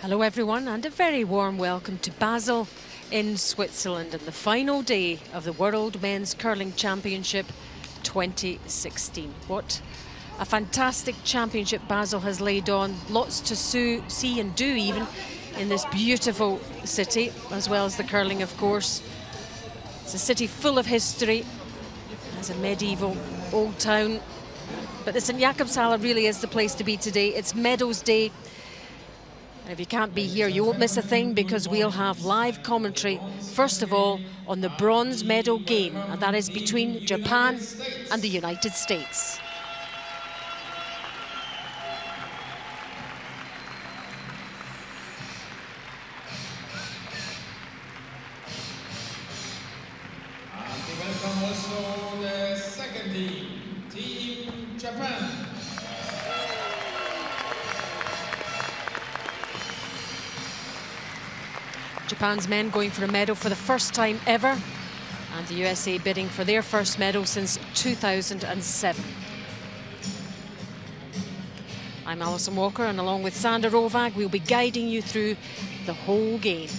Hello everyone, and a very warm welcome to Basel in Switzerland and the final day of the World Men's Curling Championship 2016. What a fantastic championship Basel has laid on. Lots to see and do even in this beautiful city, as well as the curling, of course. It's a city full of history. It's a medieval old town. But the St. Jakobshalle really is the place to be today. It's Medals Day. And if you can't be here, you won't miss a thing, because we'll have live commentary, first of all, on the bronze medal game, and that is between Japan and the United States. And we welcome also the second team, Team Japan. Japan's men going for a medal for the first time ever, and the USA bidding for their first medal since 2007. I'm Alison Walker, and along with Sander Rovag, we'll be guiding you through the whole game.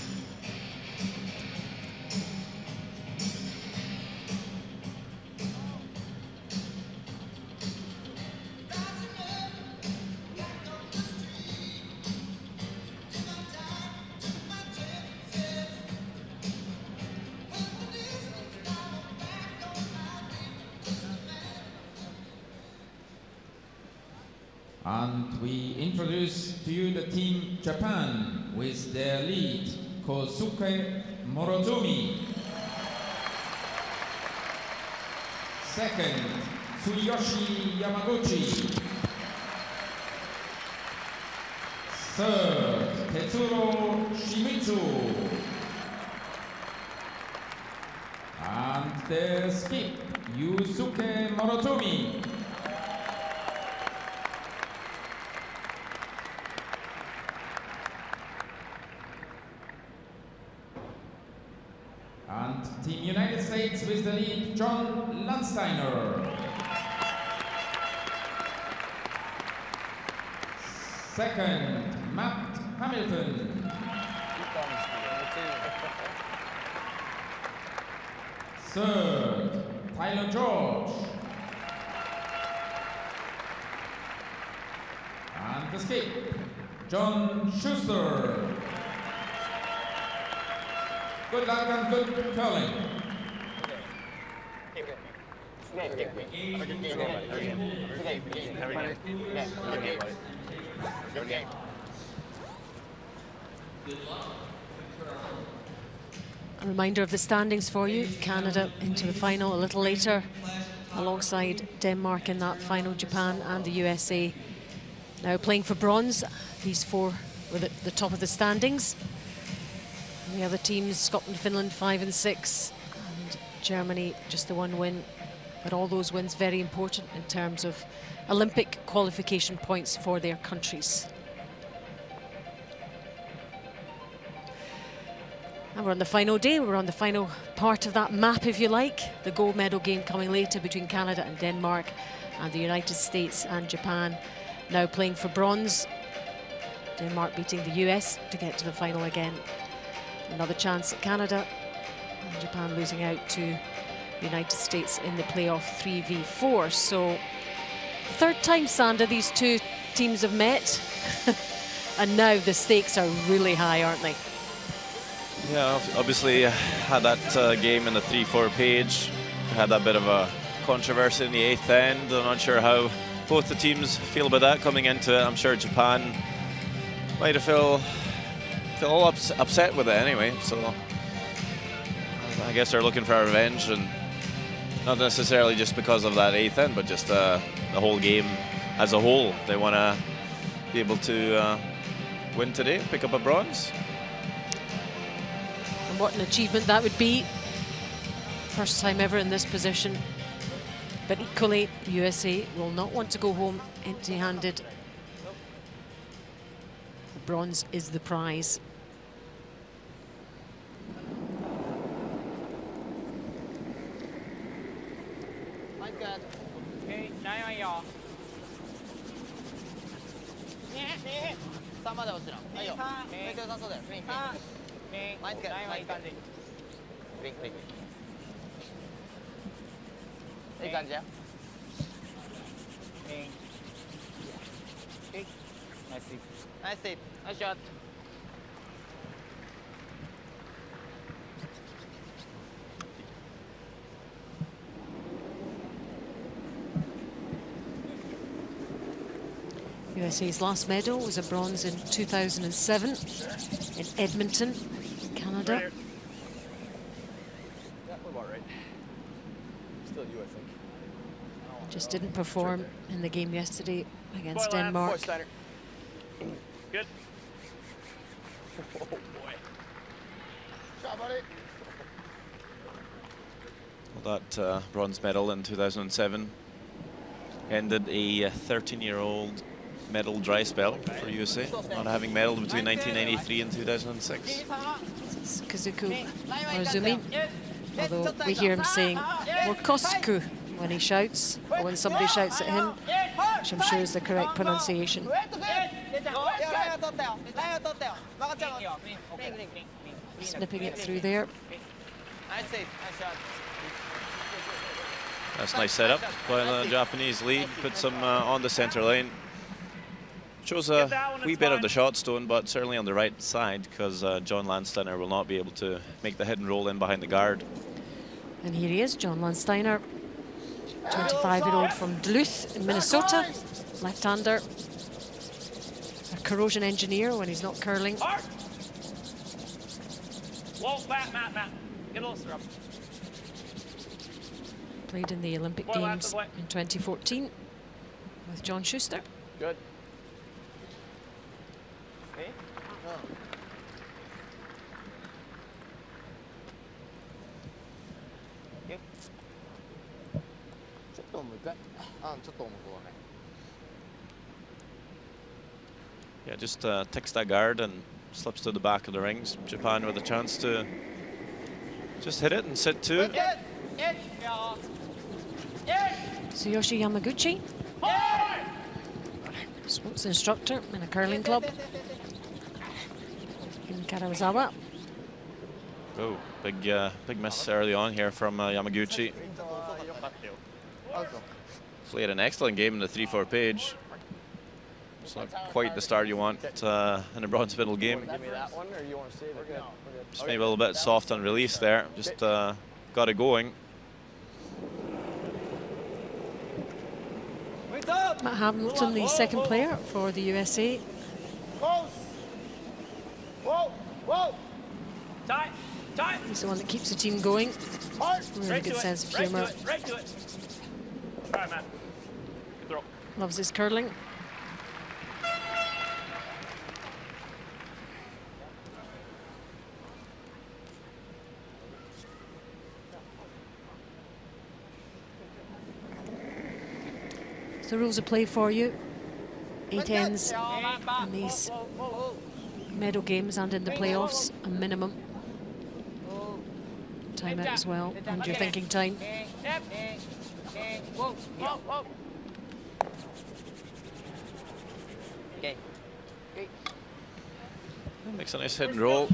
And we introduce to you the Team Japan with their lead, Kosuke Morozumi. Second, Tsuyoshi Yamaguchi. Third, Tetsuro Shimizu. And their skip, Yusuke Morozumi. And Team United States with the lead, John Landsteiner. Second, Matt Hamilton. Third, Tyler George. And the skip, John Schuster. Good luck and good curling. A reminder of the standings for you. Canada into the final a little later, alongside Denmark in that final, Japan and the USA. Now playing for bronze, these four were at the top of the standings. The other teams, Scotland, Finland, 5 and 6, and Germany, just the one win. But all those wins very important in terms of Olympic qualification points for their countries. And we're on the final day, we're on the final part of that map, if you like. The gold medal game coming later between Canada and Denmark, and the United States and Japan now playing for bronze. Denmark beating the US to get to the final again. Another chance at Canada, and Japan losing out to the United States in the playoff 3v4. So, third time, Sander, these two teams have met. And now the stakes are really high, aren't they? Yeah, obviously had that game in the 3-4 page. Had that bit of a controversy in the 8th end. I'm not sure how both the teams feel about that coming into it. I'm sure Japan might have feel all upset with it anyway, so I guess they're looking for revenge, and not necessarily just because of that 8th end, but just the whole game as a whole. They want to be able to win today, pick up a bronze. And what an achievement that would be. First time ever in this position. But equally, the USA will not want to go home empty-handed. The bronze is the prize. 3まで落ちろ。はいよ。めっちゃ良さそうだよ。クリーンクリーン。前つけ。前いい感じ。クリーンクリーン。いい感じや。ナイススイープ。ナイススイープ。ナイスショット。USA's last medal was a bronze in 2007 in Edmonton, Canada. Yeah, we're about right. Still USA. Just didn't perform in the game yesterday against Boy, Denmark. Steiner. Good. Oh boy. Shot, buddy. Well, that bronze medal in 2007 ended a 13-year-old medal dry spell for USA, not having medaled between 1993 and 2006. It's Kazuko Morozumi, although we hear him saying Morkosku when he shouts, or when somebody shouts at him, which I'm sure is the correct pronunciation. Snipping it through there. Nice save. Nice shot. That's a nice setup by the Japanese lead, puts him on the center line. Shows a wee bit of the shot stone, but certainly on the right side, because John Landsteiner will not be able to make the hidden roll in behind the guard. And here he is, John Landsteiner, 25-year-old from Duluth in Minnesota, left-hander, a corrosion engineer when he's not curling. Whoa, Matt. Get a little syrup. Played in the Olympic Games in 2014 with John Schuster. Good. Me? Oh. You? ちょっと重たい。あ、ちょっと重そうだね。 Yeah, just ticks that guard and slips to the back of the rings. Japan with a chance to just hit it and sit two. Tsuyoshi Yamaguchi, sports instructor in a curling club in Karawazawa. Oh, big miss early on here from Yamaguchi. Played an excellent game in the 3-4 page. It's not quite the start you want in a bronze medal game. Give me that one, or you want to save it? Just maybe a little bit soft on release there. Just got it going. Matt Hamilton, the second player for the USA. He's the one that keeps the team going. Really good sense of humour. Right to it. All right, Matt. Good throw. Loves his curling. The rules of play for you. 8 ends in these medal games and in the playoffs, a minimum. Timeout as well, and your thinking time. Okay. Makes a nice hit and roll.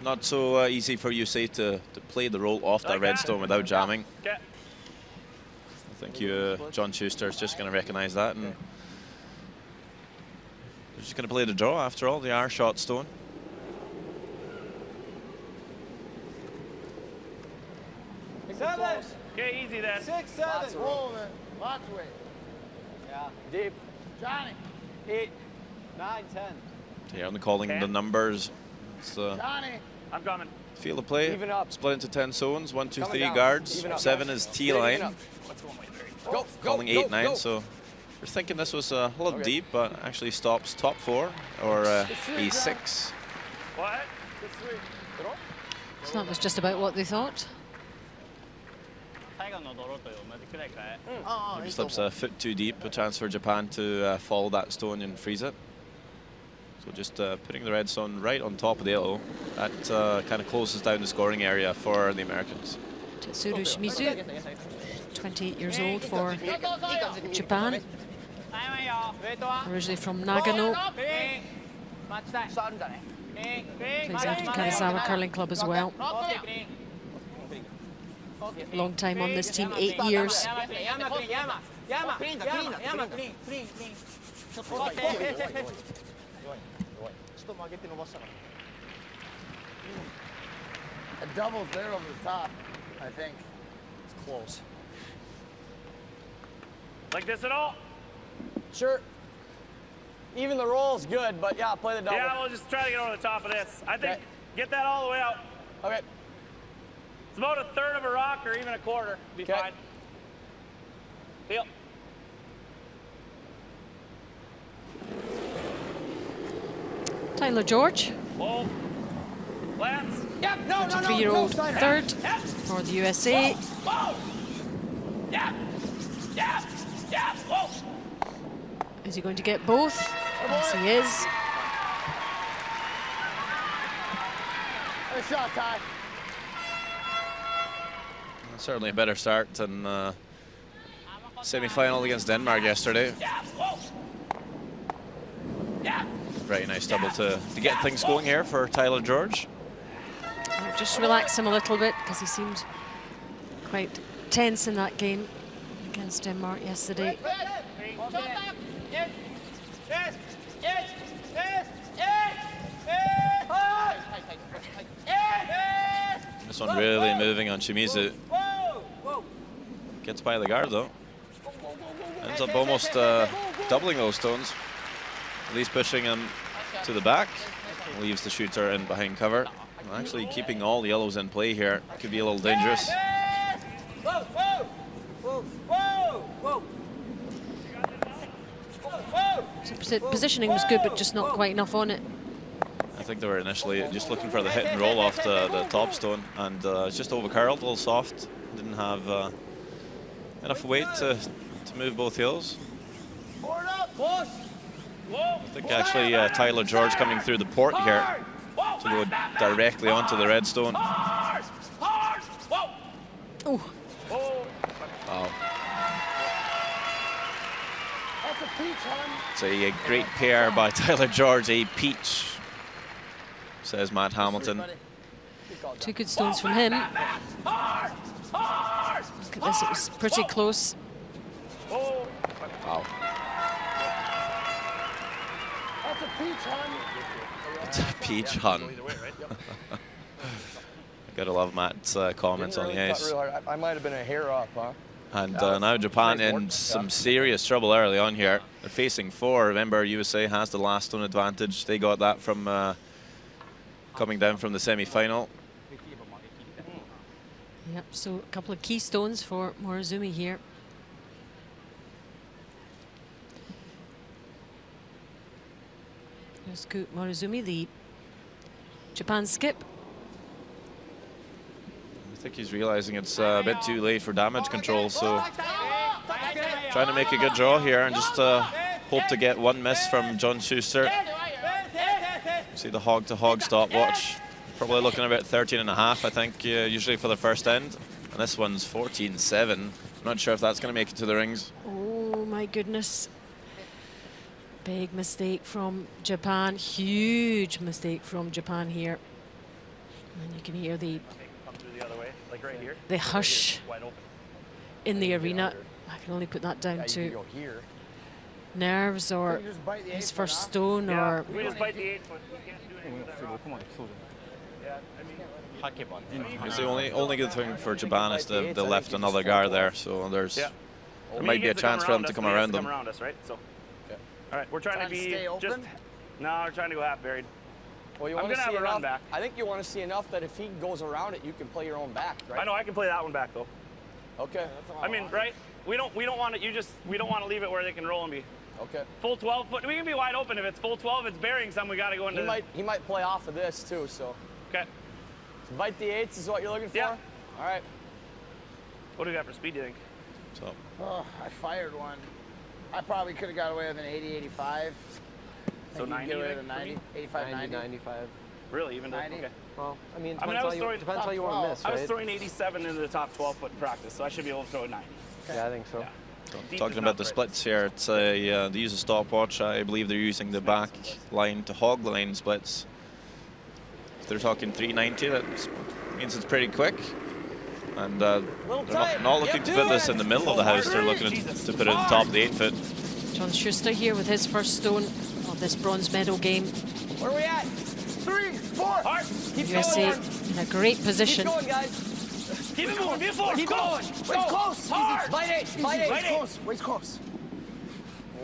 Not so easy for USA to play the roll off that redstone without jamming. I think John Schuster is just going to recognise that, and they're just going to play the draw after all. They are shot stone. Okay, easy then. 6, 7. Whoa, man. Lots of weight. Yeah. Deep. Johnny. 8, 9, 10. So yeah, I'm calling the numbers. It's, Johnny. I'm coming. feel the play. Even up. Split into 10 zones. 1, 2, Coming 3 down. guards. Even up. 7 is T line. What's going on? Go, Calling 8, 9. So you're thinking this was a little deep, but actually stops top 4 or A6. What? So that was just about what they thought. Maybe slips a foot too deep, a chance for Japan to follow that stone and freeze it. So just putting the red stone right on top of the yellow, that kind of closes down the scoring area for the Americans. Tetsuro Shimizu, 28 years old for Japan. Originally from Nagano. Plays out at Kanazawa Curling Club as well. Long time on this team, 8 years. A double's there over the top, I think. It's close. Like this at all? Sure. Even the roll's good, but yeah, play the double. Yeah, we'll just try to get over the top of this. I think get that all the way out. Okay. It's about a third of a rock or even a quarter. Be fine. Feel. Tyler George. Whoa. Lance. Yep, no, 23-year-old third for the USA. Whoa. Yeah. Yeah. Yeah. Whoa. Is he going to get both? Yes, he is. Nice shot, Ty. Certainly a better start than semi-final against Denmark yesterday. Very nice double to get things going here for Tyler George. I'll just relax him a little bit because he seemed quite tense in that game against Denmark yesterday. This one really moving on Shimizu. Gets by the guard though. Ends up almost doubling those stones. At least pushing him to the back. Leaves the shooter in behind cover. Actually keeping all the yellows in play here. Could be a little dangerous. So positioning was good, but just not quite enough on it. I think they were initially just looking for the hit and roll off the top stone, and it's just over curled, a little soft. Didn't have enough weight to move both heels. I think actually Tyler George coming through the port here to go directly onto the red stone. Oh. Wow. It's a great pair by Tyler George, a peach, says Matt Hamilton. 2 good stones from him. Look at this, it was pretty close. Wow. It's a peach hun. Gotta love Matt's comments on the ice. I might have been a hair up, huh? And now Japan in some serious trouble early on here. They're facing 4. Remember, USA has the last stone advantage. They got that from coming down from the semi-final. Yep, so a couple of key stones for Morozumi here. There's Morozumi, the Japan skip. I think he's realizing it's a bit too late for damage control, so trying to make a good draw here and just hope to get one miss from John Schuster. See the hog-to-hog stopwatch. Probably looking about 13.5, I think, usually for the first end. And this one's 14.7. I'm not sure if that's going to make it to the rings. Oh my goodness. Big mistake from Japan. Huge mistake from Japan here. And you can hear the hush in the arena. I can only put that down to nerves or his first stone or... We just bite the 8-foot. We can't do anything with that rock. It's the only good thing for Japan is they left another guard there, so there might be a chance for them to come around them. All right, we're trying to be just... No, we're trying to go half buried. Well, you want to see enough. I think you want to see enough that if he goes around it, you can play your own back, right? I know I can play that one back though. Okay. I mean, right? We don't want it. We don't want to leave it where they can roll and be. Okay. Full 12 foot. We can be wide open if it's full 12. If it's burying some, we got to go into. He might play off of this too. So. Okay. So bite the 8s is what you're looking for. Yeah. All right. What do we got for speed? Do you think? So. Oh, I fired one. I probably could have got away with an 80, 85. So 90, get away with a 90, 85, 90. 95. Really, even though, okay. Well, I mean, I depends how you want to miss, right? I was throwing 87 into the top 12 foot in practice, so I should be able to throw a 90. Okay. Yeah, I think so. Yeah. Talking about the splits here, it's they use a stopwatch. I believe they're using the back line to hog the lane splits. If they're talking 390, that means it's pretty quick. And they're not looking to put this in the middle of the house, they're looking to put it on top of the 8-foot. John Schuster here with his first stone of this bronze medal game. Where are we at? 3, 4. Hard. Keep USA going, in a great position. Keep going, guys. Keep it moving. Be a force. Keep going. Wait, close. Hard. Bite 8. Bite 8. Right Close. Wait, close.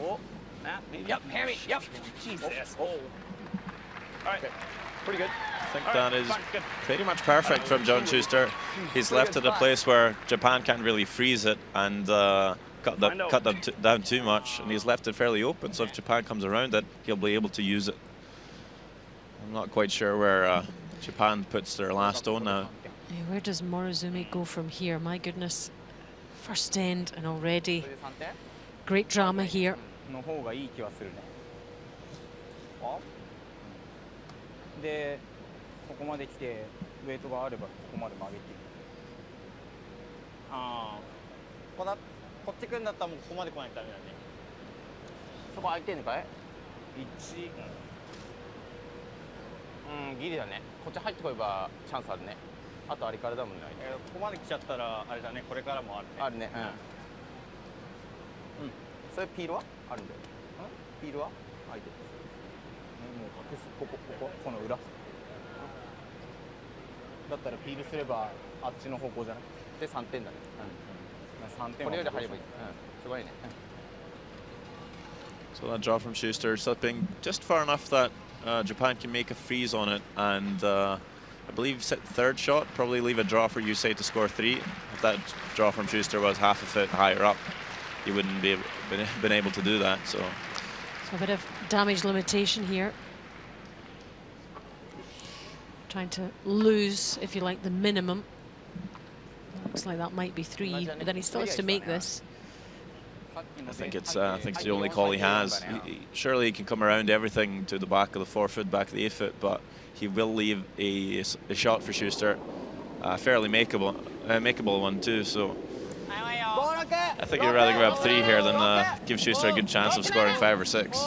Oh. That, Yep, hammy. Yep. Jesus. Oh. All right. Okay. Pretty good. I think that is pretty much perfect from John Schuster. He's left it a place where Japan can't really freeze it and cut them down too much, and he's left it fairly open, so if Japan comes around it, he'll be able to use it. I'm not quite sure where Japan puts their last stone now. Yeah, where does Morozumi go from here? My goodness. First end and already great drama here. の方がいい気はするね。で、ここまで来てウェイトがあればここまで曲げていい。ああ、こっち来るんだったらもうここまで来ないとダメだね。そこ空いてんのかい？ 1、ギリだね。こっち入ってこればチャンスあるね。あとあれからだもんね。ここまで来ちゃったらあれだね。これからもあるね。あるね。それピールはあるんだよ。ピールは空いてる。もう隠す。この裏。だったらピールすればあっちの方向じゃない？で3点だね。3点。これより入ればいい。すごいね。So that draw from Schuster, slipping just far enough that Japan can make a freeze on it, and I believe third shot, probably leave a draw for USA to score 3. If that draw from Schuster was half a foot higher up, he wouldn't be been able to do that. So a bit of damage limitation here. Trying to lose, if you like, the minimum. Looks like that might be 3, but then he still has to make this. I think it's the only call he has. Surely he can come around everything to the back of the 4-foot, back of the 8-foot, but he will leave a shot for Schuster, fairly makeable one too. So I think he'd rather grab 3 here than give Schuster a good chance of scoring 5 or 6.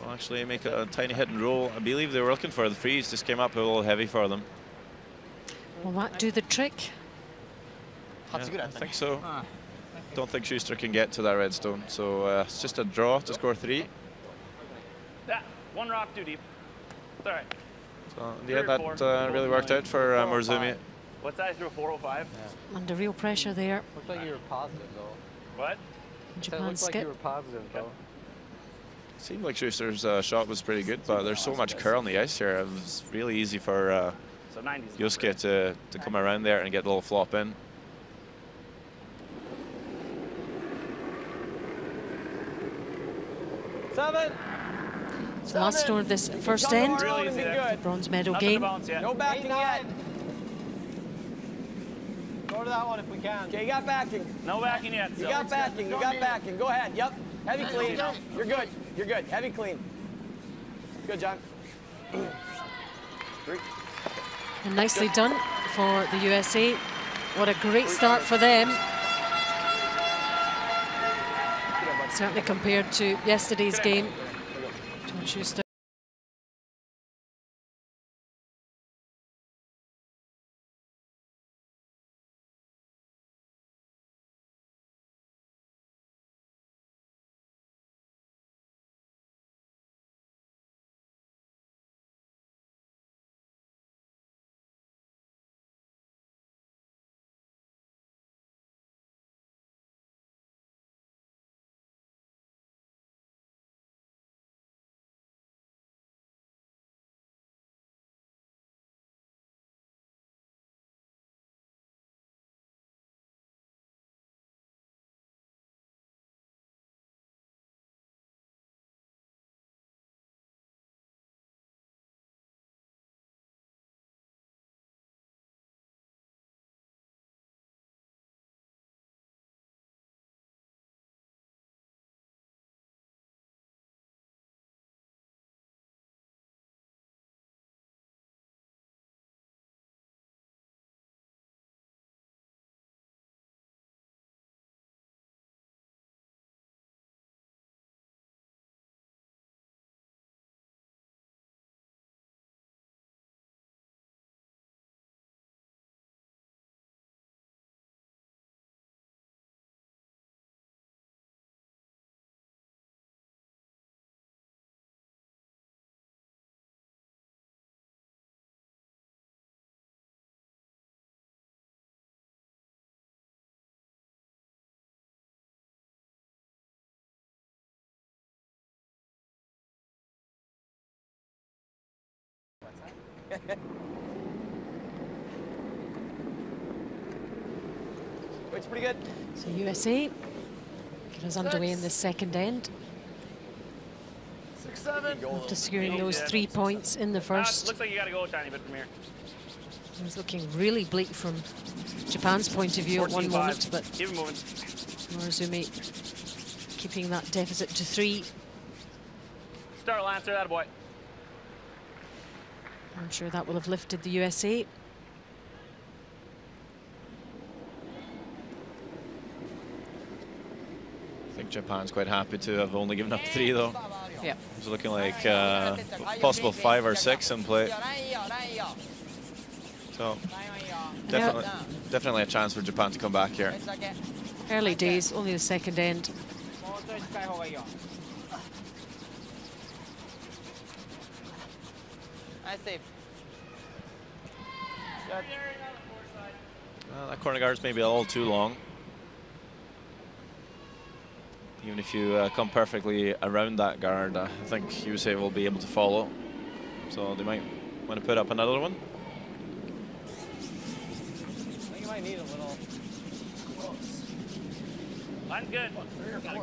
Will actually make a tiny hit and roll. I believe they were looking for the freeze, just came up a little heavy for them. Will that do the trick? Yeah, I think so. Don't think Schuster can get to that red stone, so it's just a draw to score 3. That one rock too deep. It's all right. So yeah, that really worked out for Morozumi. What's that? Through a 405? Yeah. Under real pressure there. Looks like you were positive though. What? Japan looks like skip. you were positive though. Seemed like Schuster's shot was pretty good, but there's so much curl on the ice here. It was really easy for Yosuke to come around there and get a little flop in. It's the last stone of this first end. Bronze medal game. No backing yet. Go to that one if we can. Okay, you got backing. No backing yet. You got backing. You got backing. Go ahead. Yep. Heavy clean. You're good. You're good. Heavy clean. Good, John. 3. And nicely done for the USA. What a great start for them. Certainly compared to yesterday's game. John Schuster. It's pretty good. So USA get us underway in the second end. 6, 7. After securing those 3 points in the first. Looks like you got to go a tiny bit from here. It was looking really bleak from Japan's point of view at one moment, but keep it moving. Morozumi keeping that deficit to 3. Start Lancer, that boy. I'm sure that will have lifted the USA. I think Japan's quite happy to have only given up 3 though. Yeah. It's looking like possible 5 or 6 in play. So definitely a chance for Japan to come back here. Early days, only the second end. That corner guard's maybe a little too long. Even if you come perfectly around that guard, I think USA will be able to follow. So they might want to put up another one. I think you might need a little. Line's good.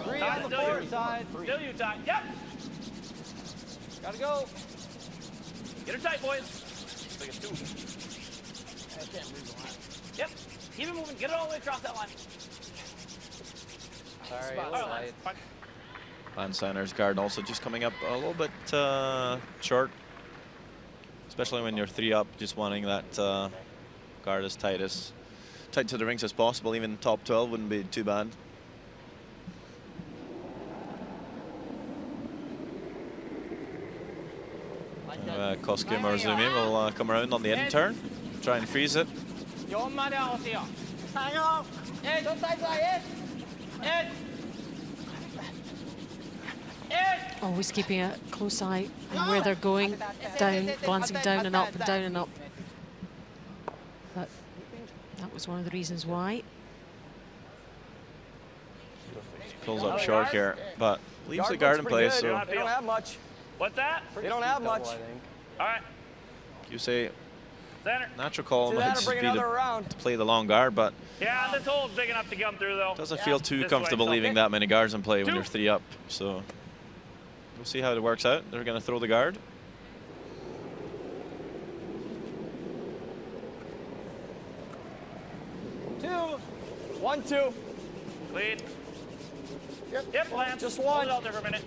Three Todd, on the still far you. side. Still you, Todd. Yep. Gotta go. Get her tight, boys. Like a 2. Yep. Keep it moving. Get it all the way across that line. Sorry, All right, Lance. Fine. Lance Sanders' guard also just coming up a little bit short. Especially when you're 3 up, just wanting that guard as tight to the rings as possible. Even top 12 wouldn't be too bad. Kosuke Morozumi will come around on the end turn, try and freeze it. Always keeping a close eye on where they're going, down, glancing down and up and down and up. But that was one of the reasons why. Pulls up short here, but leaves the guard in place. So They don't have much. What's that? They don't have much. All right. you say Center. natural call Do might that or just bring be another to round. play the long guard, but Yeah, this hole's big enough to come through, though. doesn't feel too This comfortable way, so- leaving that many guards in play when 2. you're 3 up. So we'll see how it works out. They're going to throw the guard. Two. 1, 2. Lead. Yep, Lance. Just Hold one. it out there for a minute.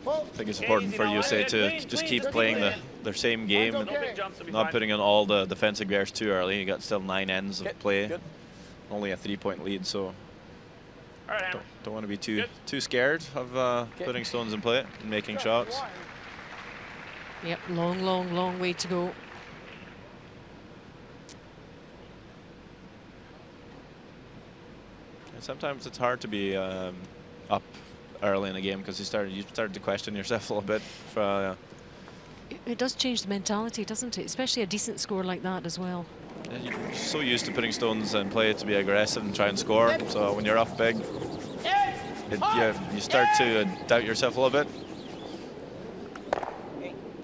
I think it's important for USA to just keep playing their same game and No big jumps will be not fine. putting in all the defensive gears too early. You got still 9 ends of Okay, play, good. only a 3-point lead, so All right, Hammer. don't want to be too Good. scared of putting stones in play and making shots. Yep, long, long, long way to go. And sometimes it's hard to be up early in a game because you start to question yourself a little bit. It does change the mentality, doesn't it? Especially a decent score like that as well. You're so used to putting stones in play to be aggressive and try and score. So when you're up big, you start to doubt yourself a little bit.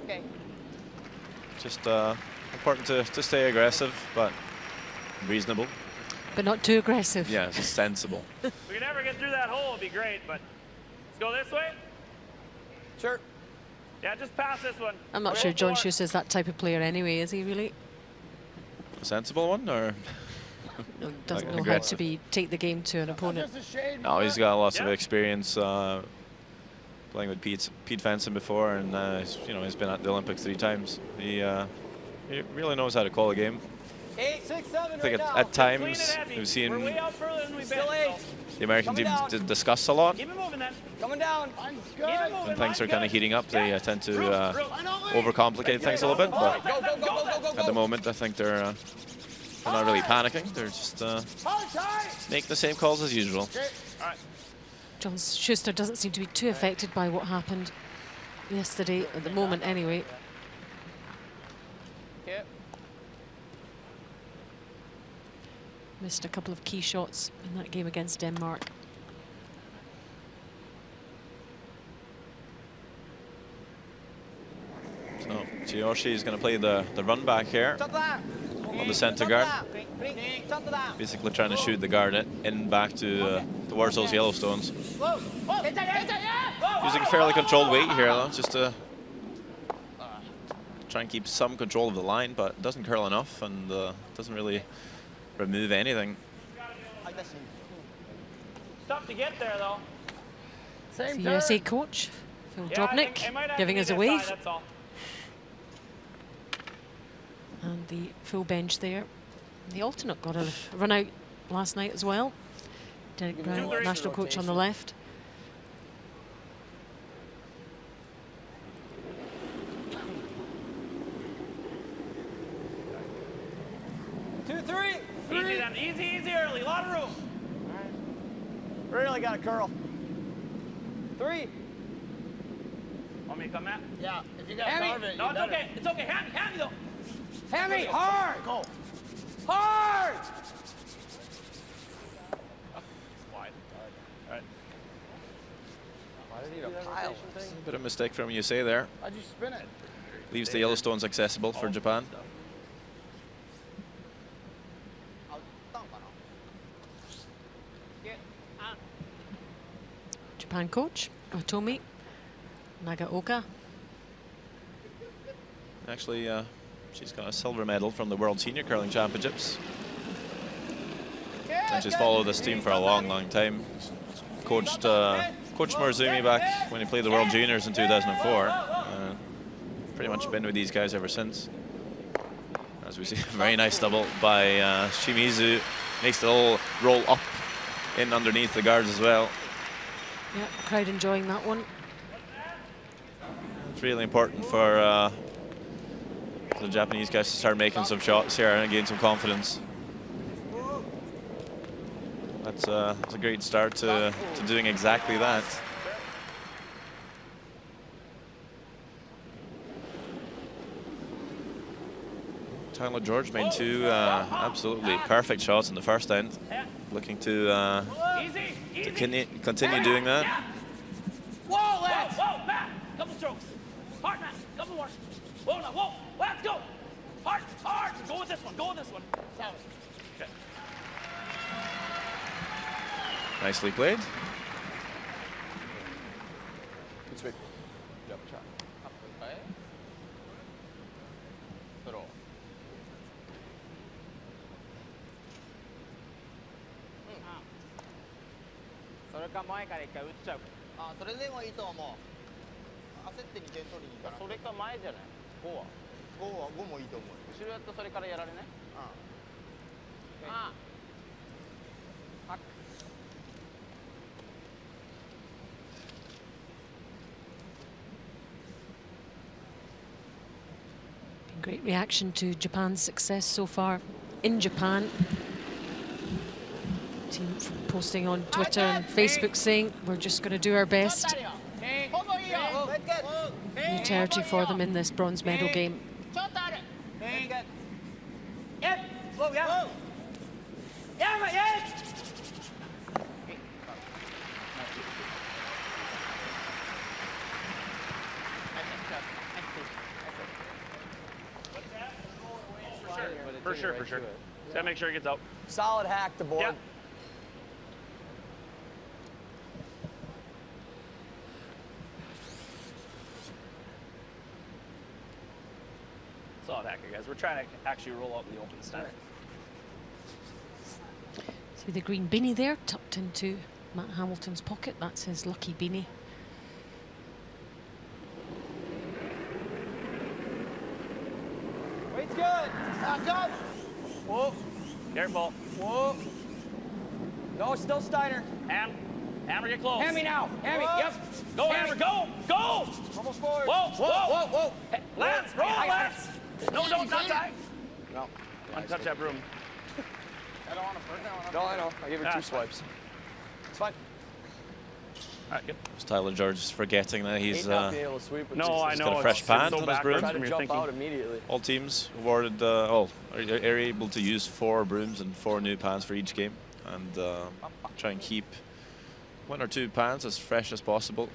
Okay. Just important to stay aggressive, but reasonable. But not too aggressive. Yeah, just sensible. If we could ever get through that hole, it'd be great, but let's go this way. Sure. Yeah, just pass this one. I'm not Go sure John for it. Schuss is that type of player anyway, is he really? A sensible one, or No, doesn't Like know aggressive. how to take the game to an opponent. Just a shade. no? He's got lots of Yeah. experience playing with Pete Fenson before, and he's been at the Olympics 3 times. He really knows how to call a game. 8, 6, 7 I think right now. at Clean times it heavy. we've seen We're way out further than we've been. Still 8. So the American Coming teams down. discuss a lot. keep it moving then. Coming down. Mine's Keep good. it moving. When things are kind of heating up, they tend to Finally. overcomplicate things a little bit. But Go, go, go, go, go, go, at the go. moment, I think they're not really panicking. They're just Hard tight. making the same calls as usual. Okay. All right. John Schuster doesn't seem to be too affected by what happened yesterday, at the moment anyway. Okay. Missed a couple of key shots in that game against Denmark. So Tsuyoshi is going to play the run back here on the center guard. Basically trying to shoot the guard in back to towards those Yellowstones. Using fairly controlled weight here though, just to try and keep some control of the line, but doesn't curl enough and doesn't really remove anything. It's tough to get there though. The USA coach, Phil Drobnik, giving us a wave. That's all. And the full bench there. The alternate got a run out last night as well. Derek Brown, national coach on the left. Easy then, easy early, a lot of room. Really got a curl. 3. Want me to come, Matt? Yeah, if you got to carve it, No, it's okay. It's okay. Hand me though. Hammy, hard! Go. Hard! Wide. All right. Why did he need a pile? A bit of a mistake from USA there. How'd you spin it? Leaves the Yellowstones accessible for Japan. Japan coach, Otomi Nagaoka. Actually, she's got a silver medal from the World Senior Curling Championships. And she's followed this team for a long, long time. Coached Morozumi back when he played the World Juniors in 2004. Pretty much been with these guys ever since. As we see, a very nice double by Shimizu. Makes the whole roll up in underneath the guards as well. Yeah, crowd enjoying that one. It's really important for the Japanese guys to start making some shots here and gain some confidence. That's a great start to doing exactly that. Tyler George made 2 absolutely perfect shots in the first end. Looking to continue doing that. Whoa, Matt. Couple strokes. Hard, Matt. Couple more. Whoa, now, whoa. Let's go. Hard. Go with this one. Solid. Okay. Nicely played. Good sweep. Yep, try. Okay. Throw. それか前から一回打っちゃう。あ、それでもいいと思う。焦って2点取りに行かない。それか前じゃない。5は。5もいいと思う。後ろやったそれからやられない。ああ。ハック。 Great reaction to Japan's success so far in Japan. Team posting on Twitter and Facebook saying we're just going to do our best. New territory for them in this bronze medal game. For sure. Gotta make sure it gets out. Solid hack to board. Yeah. Solid hacker, guys. We're trying to actually roll out in the open style. See the green beanie there tucked into Matt Hamilton's pocket. That's his lucky beanie. Weight's good. Back up. Whoa. Careful. Whoa. No, still Steiner. Hammer, get close. Hammy now. Hammy, yep. Go, Hammer, go. Almost forward. Whoa. Lance, roll, Lance. No, don't tie. No. Untouch that broom. I don't want to burn that one. No, I know. I gave her 2 swipes. It's fine. All right, good. It's Tyler George forgetting that he's got I know. a fresh pant on his broom. Try to jump out immediately. All teams awarded are able to use 4 brooms and 4 new pants for each game, and try and keep 1 or 2 pants as fresh as possible.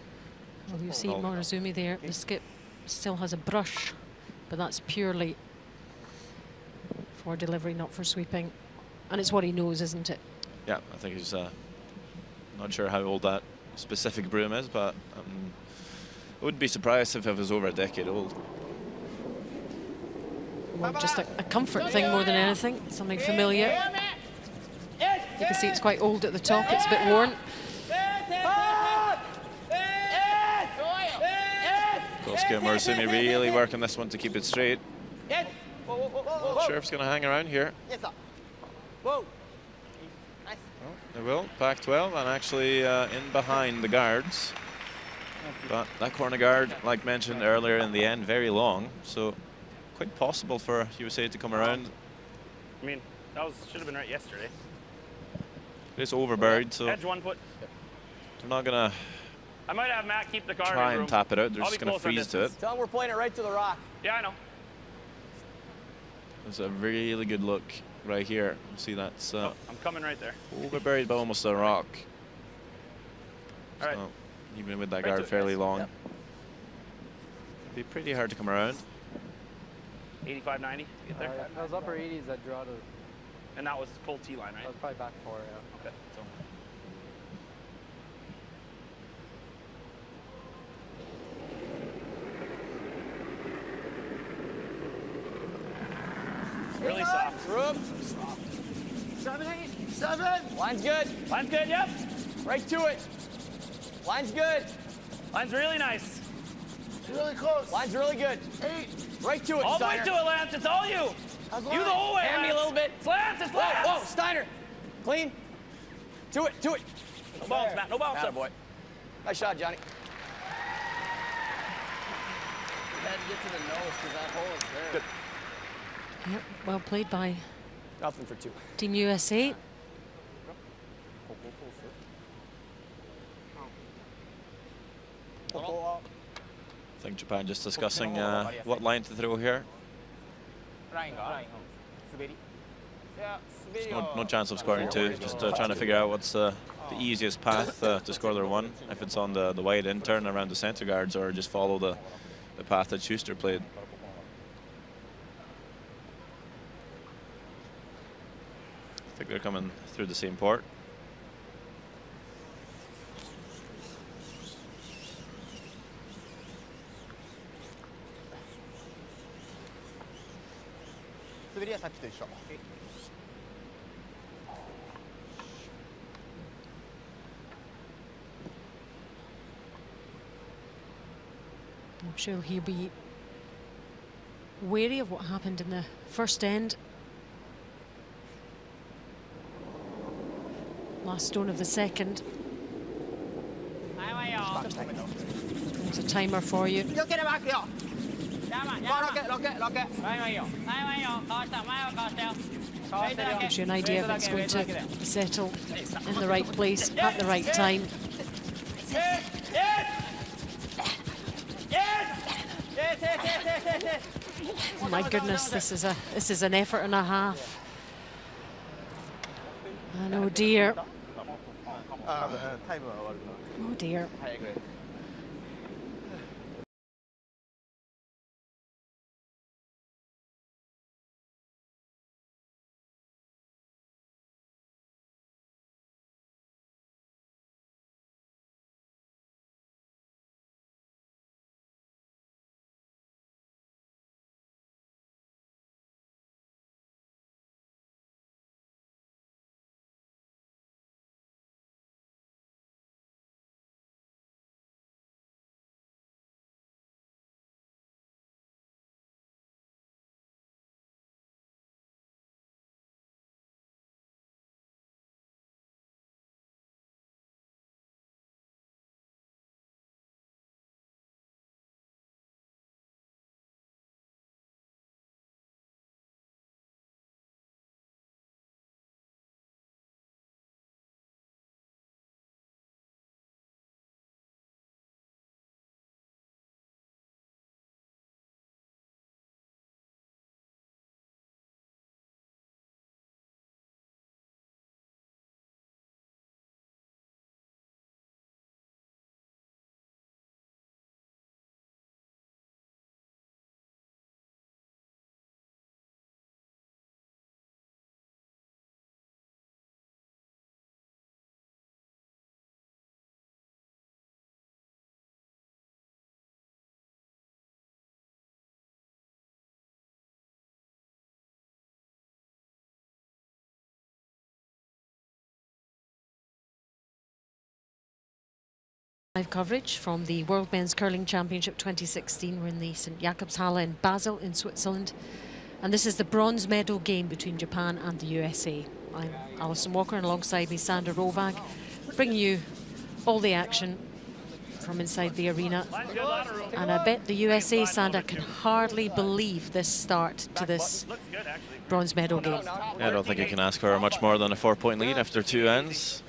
Well, you see Morozumi there. The skip still has a brush but that's purely for delivery, not for sweeping. And it's what he knows, isn't it? Yeah, I think he's not sure how old that specific broom is, but I wouldn't be surprised if it was over a decade old. More just a comfort thing more than anything, something familiar. You can see it's quite old at the top, it's a bit worn. Kosuke Murasumi really working this one to keep it straight. Not sure if it's going to hang around here. Whoa. They will, back 12, and actually in behind the guards. But that corner guard, like mentioned earlier in the end, very long, so quite possible for USA to come around. I mean, that should have been right yesterday. It's overburied, so Edge 1 foot. they're not going to I might have Matt keep the guard try in and tap it out. They're I'll just be going to close on freeze to it. distance. Tell him we're playing it right to the rock. Yeah, I know. It's a really good look right here. See, that's I'm coming right there. overburied by almost a rock. All right. So even with that Right guard to it, fairly guys. long, Yep. it'd be pretty hard to come around. 85, 90, get there. Those upper 80s that draw to, And that was full T-line, right? that was probably back 4, yeah. Okay. So. Really soft. Roop. 7, 8, 7. Line's good. Line's good, yep. Right to it. Line's good. Line's really nice. It's really close. Line's really good. 8. Right to it, All the way Steiner. to it, Lance. It's all you. You the whole way, Hand me a Lance. little bit. It's Lance. It's Whoa, Lance. whoa, Steiner. Clean. To it, to it. No bounce, Matt. No bounce. Attaboy. Nice shot, Johnny. You had to get to the nose because that hole is there. Good. Yep, well played by Nothing for 2. Team USA. I think Japan just discussing what line to throw here. No chance of scoring 2, just trying to figure out what's the easiest path to score their 1. If it's on the wide intern around the center guards, or just follow the path that Schuster played. I think they're coming through the same port. I'm sure he'll be wary of what happened in the first end. Last stone of the second. There's a timer for you. Gives you an idea if it's going to settle in the right place at the right time. Oh my goodness, this is an effort and a half. And oh dear. Oh dear. Live coverage from the World Men's Curling Championship 2016. We're in the St. Jakobshalle in Basel in Switzerland. And this is the bronze medal game between Japan and the USA. I'm Alison Walker, and alongside me Sandra Rovag, bringing you all the action from inside the arena. And I bet the USA, Sandra, can hardly believe this start to this bronze medal game. Yeah, I don't think you can ask for much more than a 4-point lead after 2 ends.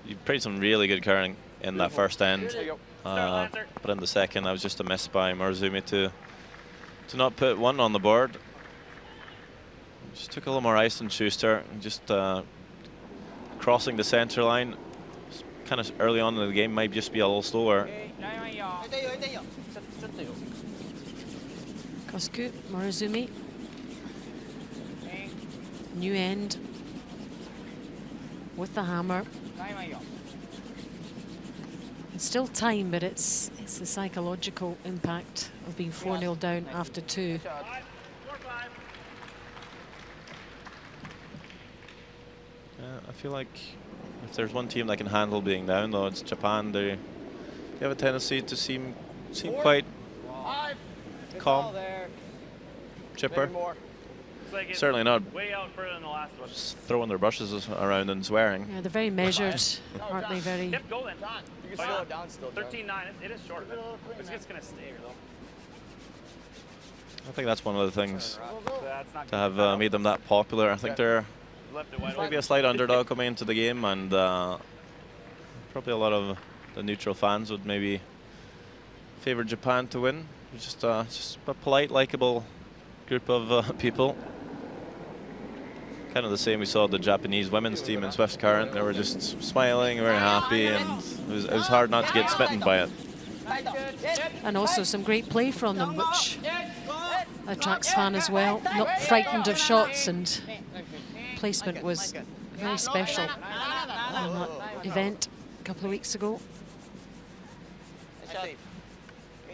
You played some really good curling in that first end, but in the second, I was just a miss by Morozumi to not put one on the board. Just took a little more ice than Schuster, and just crossing the center line. Kind of early on in the game, might just be a little slower. Kosku, Morozumi. New end with the hammer. It's still time, but it's the psychological impact of being 4-0 down after 2. I feel like if there's one team that can handle being down, though, it's Japan. They have a tendency to seem quite calm, chipper. Like certainly not way out further than the last one. Just throwing their brushes around and swearing. Yeah, they're very measured, aren't they? Very. Yep, go then. You can slow it down still. 13-9. It is short of it. It's just going to stay here, though. I think that's one of the things That's not to have made them that popular. I think they're maybe a slight underdog coming into the game, and probably a lot of the neutral fans would maybe favor Japan to win. Just a polite, likable group of people. Kind of the same we saw the Japanese women's team in Swift Current. They were just smiling, very happy, and it was hard not to get smitten by it. And also some great play from them, which attracts fans as well. Not frightened of shots, and placement was very special on that event a couple of weeks ago. I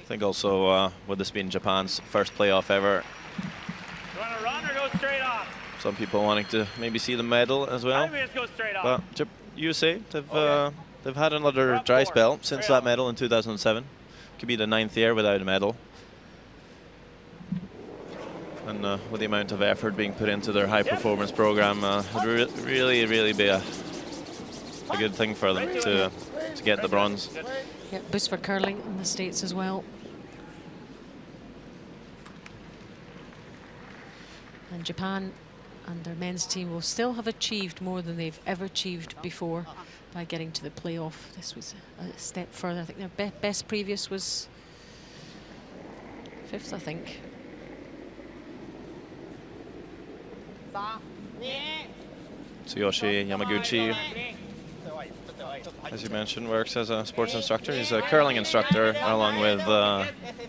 think also with this being Japan's first playoff ever, You want to run or go straight off? some people wanting to maybe see the medal as well. Maybe just go straight off. But USA, they've had another dry spell since that medal in 2007. Could be the 9th year without a medal. And with the amount of effort being put into their high performance program, it would really be a good thing for them to get the bronze. Yeah, boost for curling in the States as well. And Japan and their men's team will still have achieved more than they've ever achieved before by getting to the playoff. This was a step further. I think their best previous was 5th, I think. Tsuyoshi Yamaguchi, as you mentioned, works as a sports instructor. He's a curling instructor along with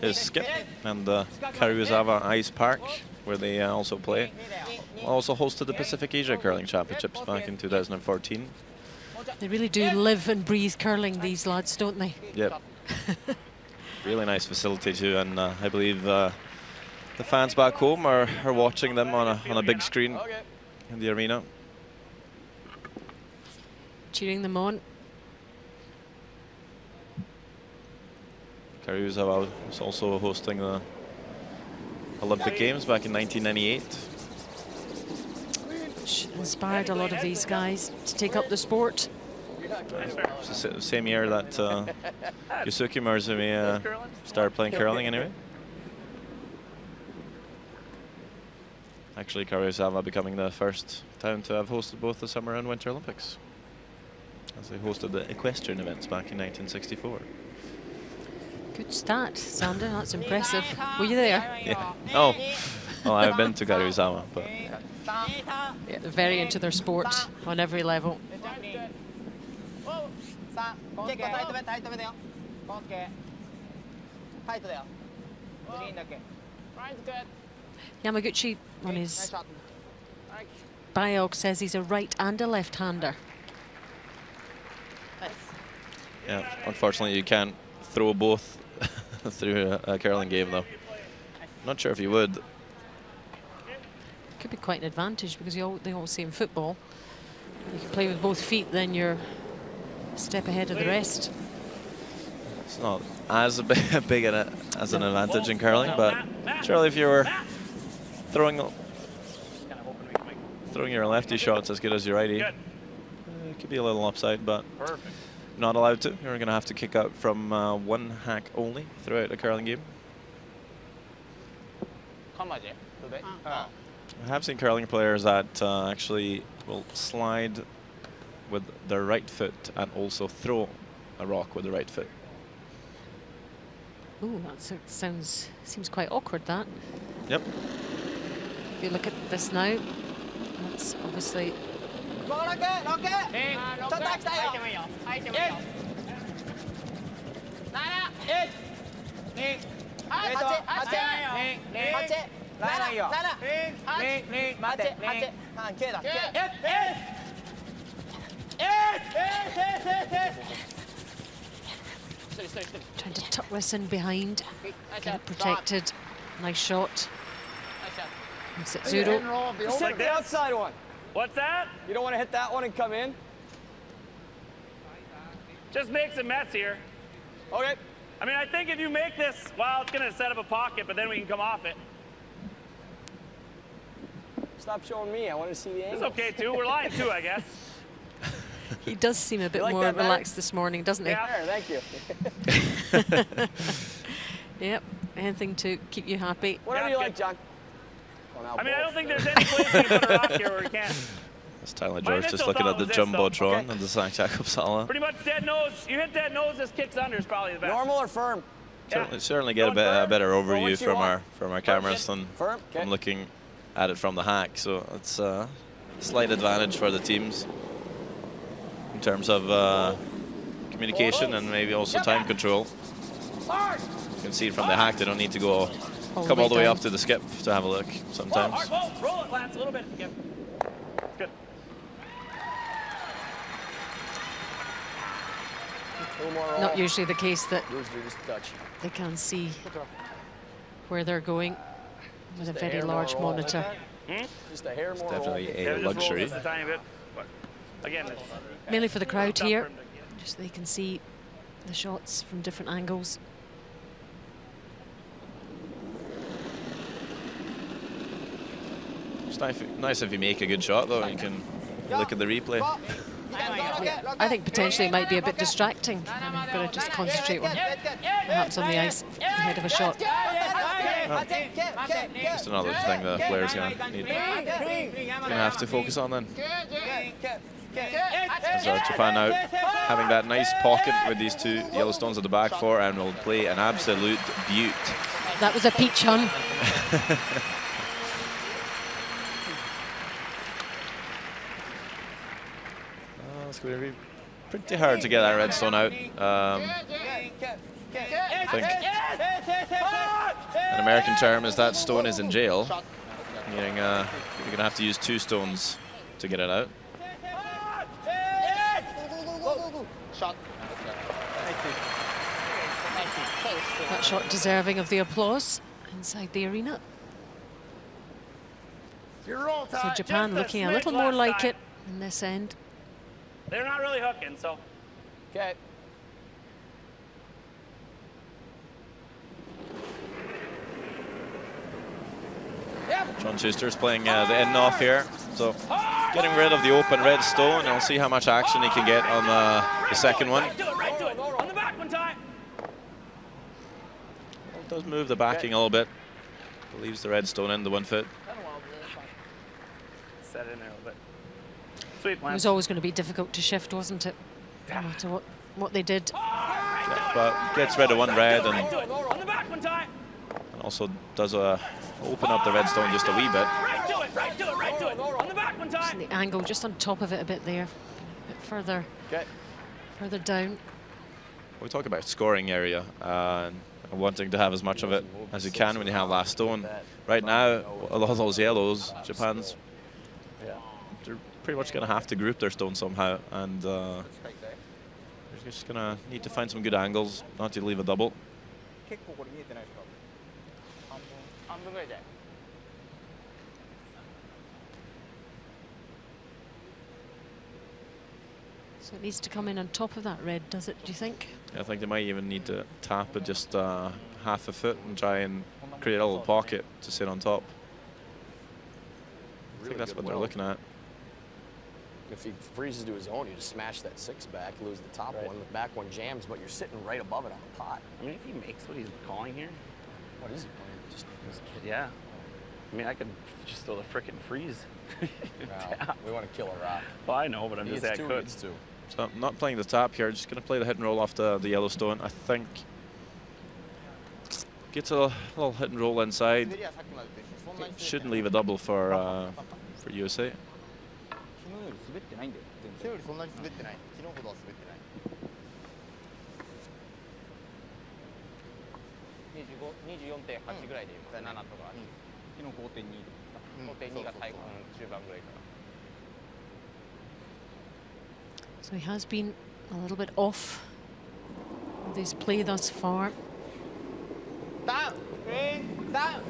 his skip and the Karuizawa Ice Park, where they also play. Also hosted the Pacific Asia Curling Championships back in 2014. They really do live and breathe curling, these lads, don't they? Yep. Really nice facility too, and I believe the fans back home are watching them on a big screen in the arena. Cheering them on. Karuizawa was also hosting the Olympic Games back in 1998. Which inspired a lot of these guys to take up the sport. It's the same year that Yusuke Morozumi started playing curling anyway. Actually, Karuizawa becoming the first town to have hosted both the Summer and Winter Olympics, as they hosted the equestrian events back in 1964. Good start, Sander. That's impressive. Were you there? Yeah. Oh, well, I've been to Karuizawa, but yeah, they're very into their sport on every level. Yamaguchi on his biog says he's a right and a left-hander. yeah, unfortunately you can't throw both through a curling game though. Not sure if you would. Could be quite an advantage, because they all say in football, you can play with both feet, then you're a step ahead of the rest. not as big as an advantage in curling, but surely if you were throwing your lefty shots as good as your righty, it could be a little upside, but not allowed to. You're going to have to kick out from one hack only throughout a curling game. I have seen curling players that actually will slide with their right foot and also throw a rock with the right foot. Ooh, that seems quite awkward, that. Yep. If you look at this now, that's obviously... Trying to tuck this in behind, get it protected. Nice shot. From Setsuro. Just take the outside one. What's that? You don't want to hit that one and come in? Just makes a mess here. Okay. I mean, I think if you make this, well, it's going to set up a pocket, but then we can come off it. Stop showing me. I want to see the angle. It's okay, too. We're lying, too, I guess. He does seem a bit like more that, relaxed this morning, doesn't he? Yeah. Thank you. Yep, anything to keep you happy. Whatever you like, John. I mean, I don't think there's any place you can put a rock here where we can't. That's Tyler George just looking at the Jumbotron and the St. Jakobsala. Pretty much dead nose. You hit dead nose, this kicks under is probably the best. Normal or firm? Certainly get a better overview from our cameras than firm? Okay. from looking at it from the hack. So it's a slight advantage for the teams in terms of communication and maybe also time control. You can see it from the hack. They don't need to come all the way up to the skip to have a look sometimes. Whoa, roll it, Lance, a little bit. Skip. Good. Not usually the case that they can see where they're going with a very large monitor. Just a hair more. It's definitely a luxury. Just a tiny bit. But again, it's mainly for the crowd here, just so they can see the shots from different angles. It's nice if you make a good shot, though, and you can look at the replay. I think potentially it might be a bit distracting. You've got to just concentrate on perhaps on the ice ahead of a shot. Just another thing the players gonna have to focus on then. As Japan now having that nice pocket with these two Yellowstones at the back four and will play an absolute beaut. That was a peach, hun. It's going to be pretty hard to get that redstone out. I think an American term is that stone is in jail, meaning you're going to have to use two stones to get it out. That shot deserving of the applause inside the arena. So Japan looking a little more like it in this end. They're not really hooking, so. Okay. John Schuster's playing the end off here, so getting rid of the open red stone. I'll see how much action he can get on the second one. Right to it. On the back one time. It does move the backing a little bit. Leaves the red stone in the 1 foot. Set it in there a little bit. Sweet, It was always going to be difficult to shift, wasn't it? No matter what they did. Yeah, but gets rid of one red and also does open up the red stone just a wee bit. Right to it. On the back one time. Just the angle just on top of it a bit there. A bit further down. We talk about scoring area and wanting to have as much of it as you can when you have last stone. Right now, a lot of those yellows, Japan's they're pretty much going to have to group their stone somehow, and they're just going to need to find some good angles, not to leave a double. So it needs to come in on top of that red, does it, do you think? I think they might even need to tap it just half a foot and try and create a little pocket to sit on top. I think that's what they're looking at. If he freezes to his own, you just smash that 6 back, lose the top one, the back one jams, but you're sitting right above it on the pot. I mean, if he makes what he's calling here, What is he playing? Just yeah. I mean, I could just throw the frickin' freeze. wow. We want to kill a rock. Well, I know, but I'm just saying I could. Two. So I'm not playing the tap here, just going to play the hit and roll off the Yellowstone. I think gets a little hit and roll inside. Shouldn't leave a double for USA. 滑ってないんだよ。昨日よりそんなに滑ってない。昨日ほどは滑ってない。24.8ぐらいで今7とか。昨日 5.2 5.2が最後中盤ぐらいから。 So he has been a little bit off with his play thus far. Down, down.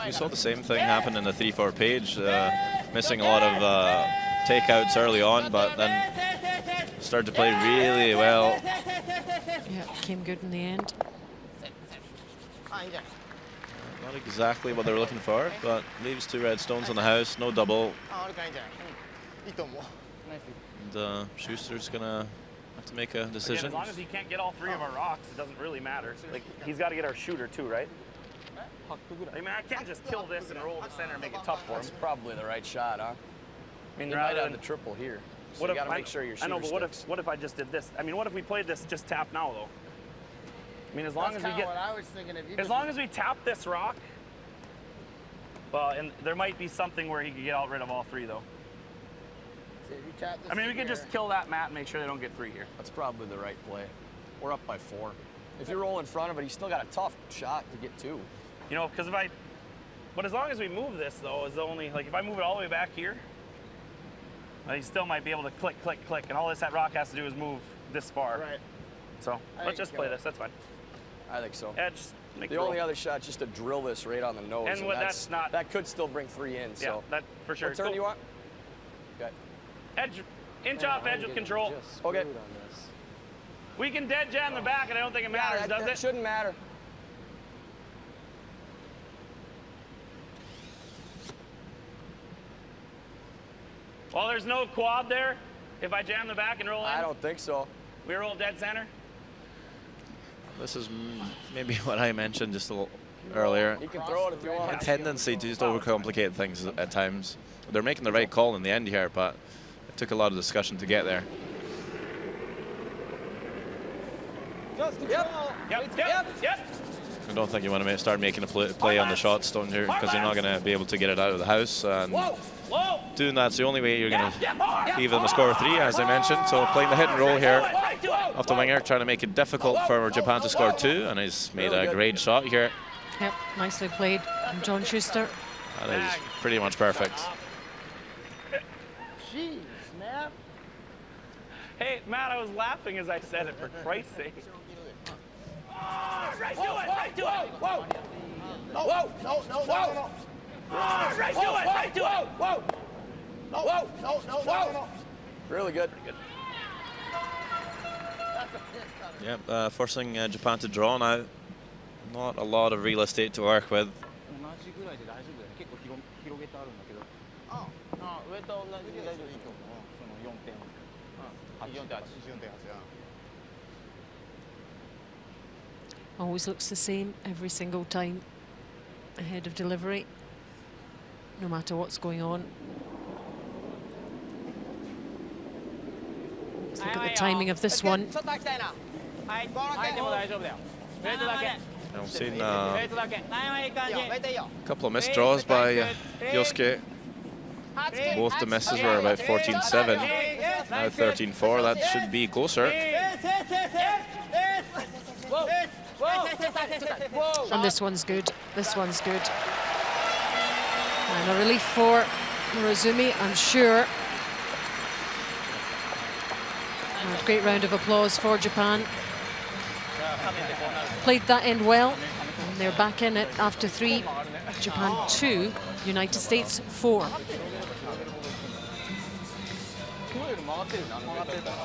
You saw the same thing happen in the 3-4 page, missing a lot of takeouts early on, but then started to play really well. Yeah, came good in the end. Not exactly what they were looking for, but leaves 2 red stones on the house, no double. And Schuster's gonna have to make a decision. Again, as long as he can't get all 3 of our rocks, it doesn't really matter. Like, he's got to get our shooter too, right? I mean, I can't just kill this and roll the center and make it tough for him. That's probably the right shot, huh? I mean, you might have the triple here. So you got to make sure your shooter I know, but what if I just did this? I mean, what if we played this just tap now, though? I mean, as long as we get, as long as we tap this rock, well, and there might be something where he could get rid of all 3, though. I mean, we could just kill that mat and make sure they don't get 3 here. That's probably the right play. We're up by 4. If you roll in front of it, he's still got a tough shot to get 2. You know, because but as long as we move this, though, is the only, like, if I move it all the way back here, he still might be able to click, click, click, and all that rock has to do is move this far. Right. So let's just play this. That's fine. I think so. Yeah, just make the only other shot just to drill this right on the nose. And that's not. That could still bring 3 in. Yeah, so that for sure. What turn do you want? Okay. Edge, inch off edge with control. Okay. We can dead jam the back, and I don't think it matters, does it? It shouldn't matter. Well, there's no quad there. If I jam the back and roll in. I don't think so. We roll dead center. This is maybe what I mentioned just a little earlier. You can throw it if you want. A tendency to just overcomplicate things at times. They're making the right call in the end here, but it took a lot of discussion to get there. Yep. I don't think you want to start making a play on the shot stone here because you're not going to be able to get it out of the house. And doing that's the only way you're going to give them a score of 3, as I mentioned. So playing the hit and roll here off the winger, trying to make it difficult for Japan to score 2, and he's made a great shot here. Yep, nicely played from John Schuster. That is pretty much perfect. Jeez, man. Hey, Matt, I was laughing as I said it, for Christ's sake. Right to it, right to it. Whoa. Whoa. No. Right to it, right to it. Whoa. No. Really good. Yeah, forcing Japan to draw now. Not a lot of real estate to work with. 同じぐらいで大丈夫だよ。結構広げてあるんだけど。上と同じで大丈夫いいと思う。その4.8。Always looks the same every single time ahead of delivery, no matter what's going on. Let's look at the timing of this one. I've seen a couple of missed draws by Yosuke. Both the misses were about 14-7, now 13-4. That should be closer. And this one's good. This one's good. And a relief for Morozumi, I'm sure. And a great round of applause for Japan. Played that end well, and they're back in it after 3. Japan 2, United States 4. ってる曲がってるから。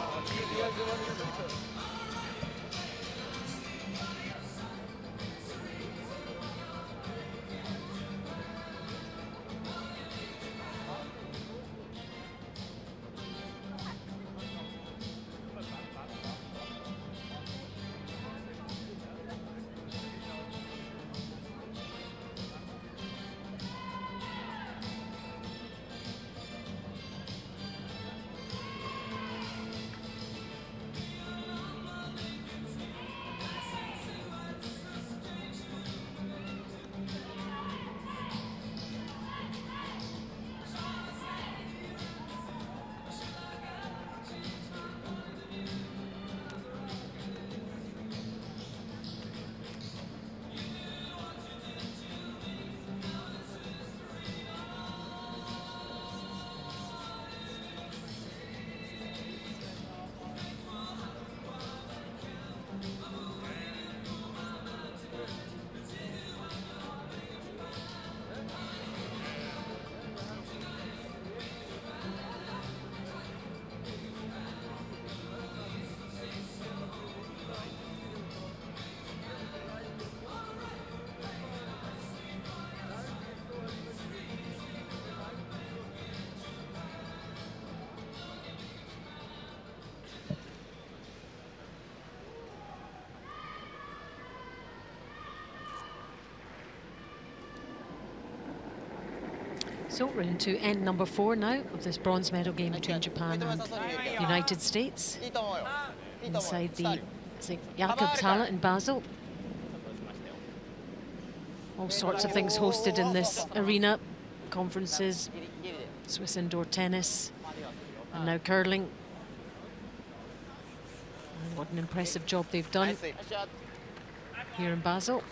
So we're into end number 4 now of this bronze medal game between Japan and the United States. Inside the Jakobshalle in Basel. All sorts of things hosted in this arena. Conferences, Swiss indoor tennis, and now curling. And what an impressive job they've done here in Basel.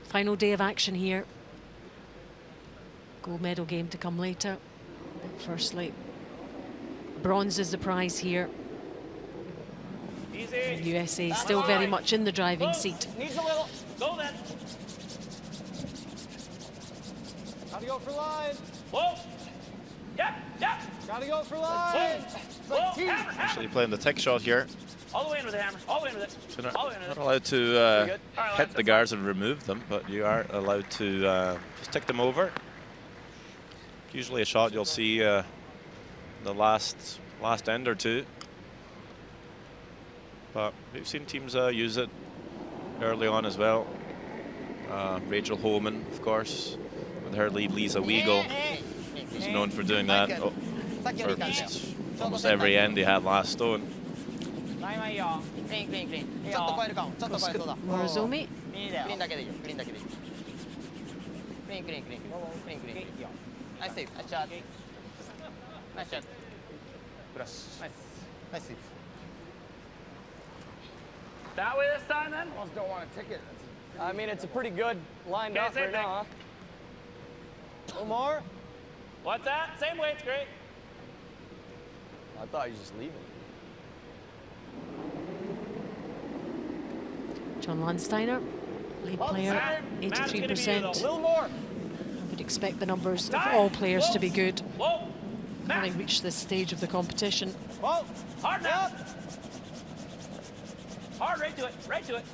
Final day of action here. Gold medal game to come later. But firstly, bronze is the prize here. The USA still very much in the driving seat. Go then. Gotta go for line. Whoa. Yep. Gotta go for line. Actually playing the tech shot here. All the way in with the hammer. All the way in with it. So not allowed to hit the guards and remove them, but you are allowed to just tick them over. Usually a shot you'll see the last end or two. But we've seen teams use it early on as well. Rachel Holman, of course, with her lead Lisa Weigel, was known for doing that for just almost every end they had last stone. Morozumi. That way this time then? Almost don't want a ticket. I mean, it's a pretty good lined up right now, huh? A little more? What's that? Same way, it's great. I thought you were just leaving. John Landsteiner, lead player, 83%. A little more. I would expect the numbers of all players to be good, having reached this stage of the competition. Whoa. Hard now. Hard, right to it.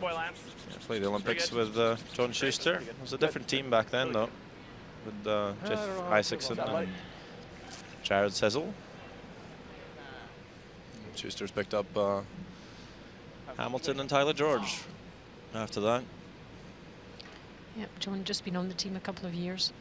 Boy, Lance. Yeah, played the Olympics with John Schuster. It was a different team back then, though, with Jeff Isaacson and Jared Sezel. Schuster's picked up Hamilton and Tyler George after that. Yep, John just been on the team a couple of years.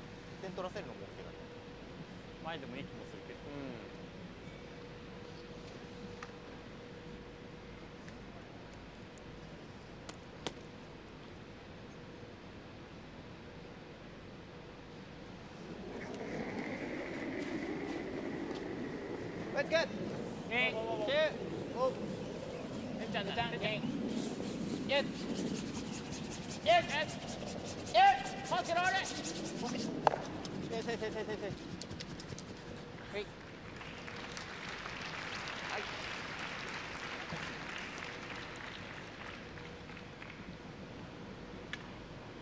That's good.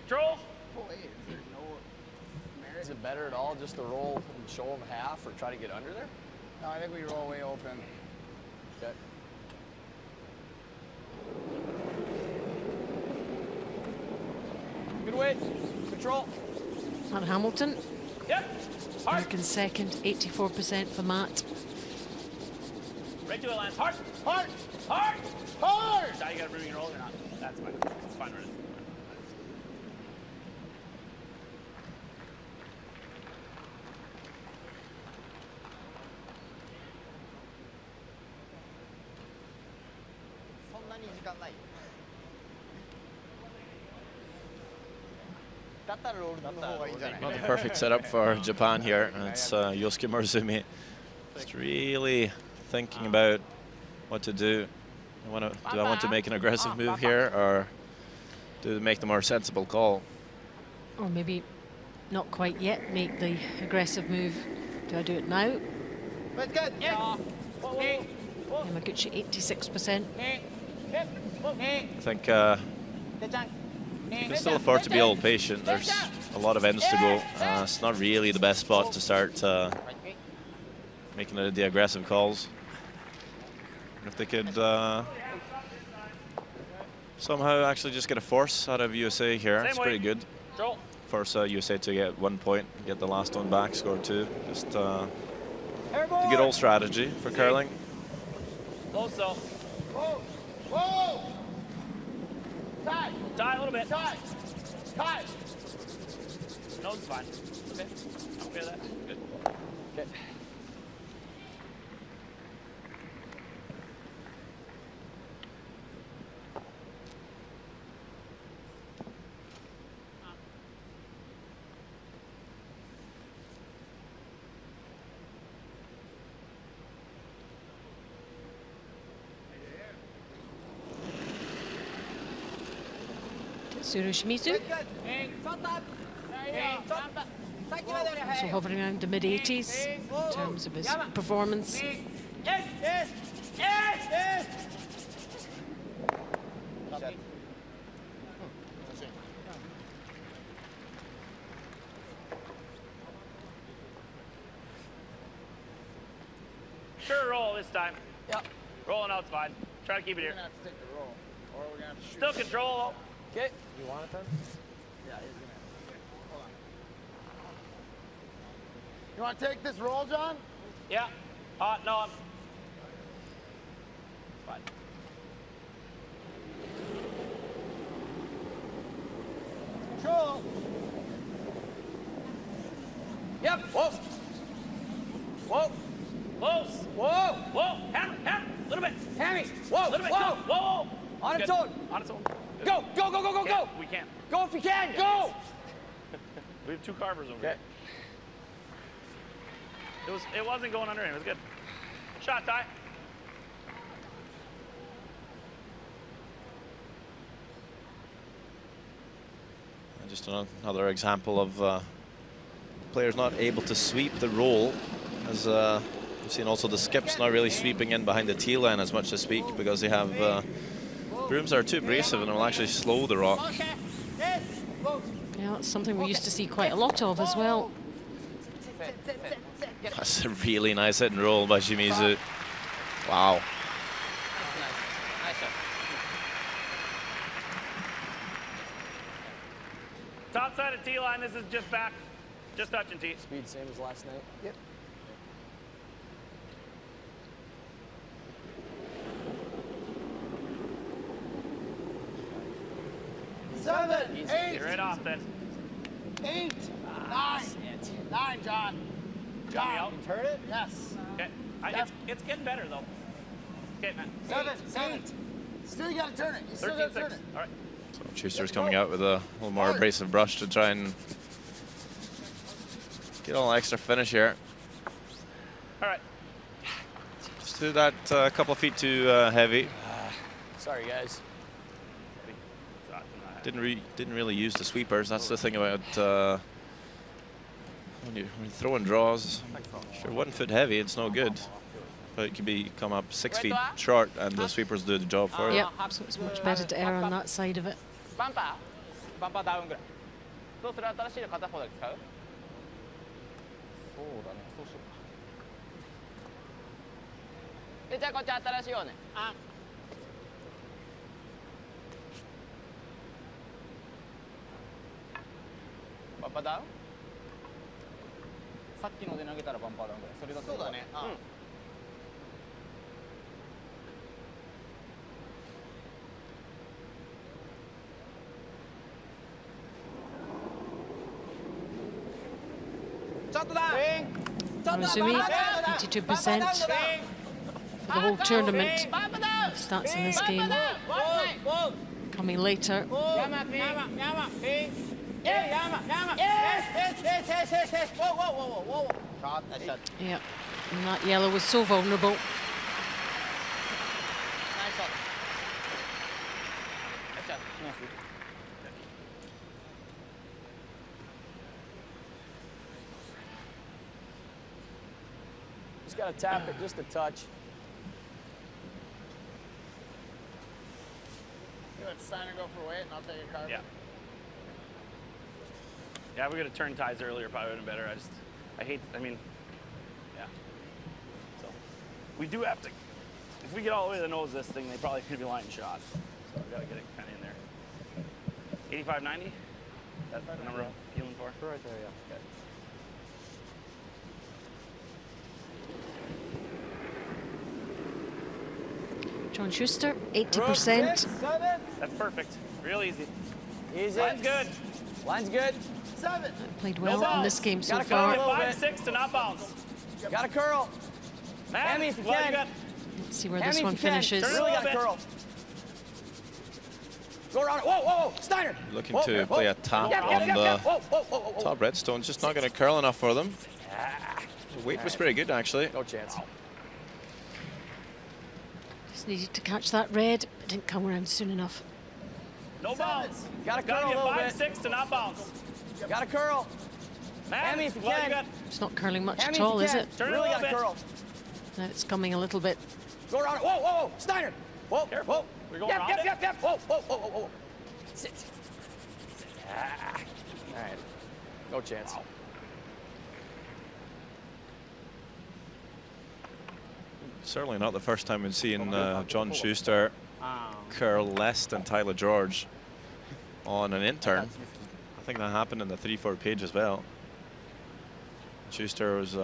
Control. Is it better at all just to roll and show them half or try to get under there? No, I think we roll way open. Okay. Good weight. Control. Matt Hamilton. Yep. Hard. American second, 84% for Matt. Right to it, Lance. Hard. Hard. Hard. Hard. Now you got to bring your roll or not. That's fine. It's fine, right? Not the perfect setup for Japan here. It's Yosuke Morozumi. Just really thinking about what to do. Do I want to make an aggressive move here, or do they make the more sensible call? Or maybe not quite yet make the aggressive move. Do I do it now? That's good. Yeah. Yamaguchi, 86%. I think you can still afford to be a little patient. There's a lot of ends to go. It's not really the best spot to start making the aggressive calls. If they could somehow actually just get a force out of USA here, it's pretty good. Force USA to get 1 point, get the last one back, score 2. Just a good old strategy for curling. Close though. Whoa. Whoa. Tie. Die a little bit. Tie. Tie. No, it's fine. Okay. I'm okay with that. Good. Okay. Tsuru Shimizu. Also hovering around the mid-80s in terms of his performance. Sure roll this time. Yep. Rolling out's fine. Try to keep it here. We're gonna have to take the roll, or we're gonna have to shoot. Still control. Okay. You want it then? Yeah, he's gonna have to. Hold on. You want to take this roll, John? Yeah. No, I'm fine. Control. Yep. Whoa. Whoa. Close. Whoa. Whoa. Hammer. A little bit. Hammy. Whoa. A little bit. Whoa. Whoa. On Good. its own. On its own. Good. Go. Go. Go. Go. Go. Go. We can. Go if you can. Go. We have 2 carvers over here. It wasn't going under him. It was good. Shot, Ty. Just another example of players not able to sweep the roll, as we've seen also the skips not really sweeping in behind the tee line as much as speak, because they have brooms that are too abrasive and will actually slow the rock. Yeah, that's something we used to see quite a lot of as well. That's a really nice hit and roll by Shimizu. Wow. Top side of tee line. This is just back. Just touching tee. Speed same as last night? Yep. Seven, eight. Get right off then. 8, 9. 9, John. Got me out. Turn it? Yes. Okay. It's getting better though. Okay, man. 7. Still, you gotta turn it. You still gotta turn 13-6. it. All right. So Schuster's coming out with a little more abrasive brush to try and get a little extra finish here. All right. Just do that a couple of feet too heavy. Sorry, guys. Didn't really use the sweepers. That's the thing about when you throw in draws. If you're 1 foot heavy, it's no good. But it could come up 6 feet short, and the sweepers do the job for you. Yep, so it's much better to err on that side of it. バンパーダウンぐらい。どうする？新しいの片方だけ使う？でじゃあこっち新しいようね。あ。バンパーダウン？さっきので投げたらバンパーダウンぐらい。それだと。そうだね。うん。Morozumi, 82% for the whole tournament. Stats in this game coming later. Yeah, and that yellow was so vulnerable. Just got to tap it just a touch. You let Steiner go for weight, and I'll take a card. Yeah. Yeah, we could have turned ties earlier, probably would have been better. I mean, yeah. So, we do have to, if we get all the way to the nose of this thing, they probably could be line shot. So we got to get it kind of in there. 85-90? That's the number I'm feeling for? Right there, yeah. Okay. John Schuster, 80%. That's perfect. Real easy. Easy. Line's good. Line's good. 7. Played well in this game so Gotta far. go. 5-6 to not bounce. Got to curl. Man, Hammy if you well, can. got Let's see where Hammy this if one you can. finishes. Turn it Really a got to little curl. Go around it. Whoa, whoa, whoa. Steiner. Looking to play a tap on the top redstone, just not going to curl enough for them. The weight was pretty good, actually. No chance. Just needed to catch that red, but didn't come around soon enough. No bounce. Got to Gotta curl a get little bit. 5-6 to not bounce. Got to curl. Man, Hammy if you well, can. got It's not curling much Hammy at if all, you is can. it? Turn it a Really little got to bit. curl. Now it's coming a little bit. Go around it. Whoa, whoa, whoa. Steiner. Whoa, Careful. whoa. We're going yep, around yep, it? yep, yep. Whoa, whoa, whoa, whoa, whoa. Sit. Ah. All right. No chance. Wow. Certainly not the first time we've seen John Schuster curl less than Tyler George on an intern. I think that happened in the 3-4 page as well. Schuster was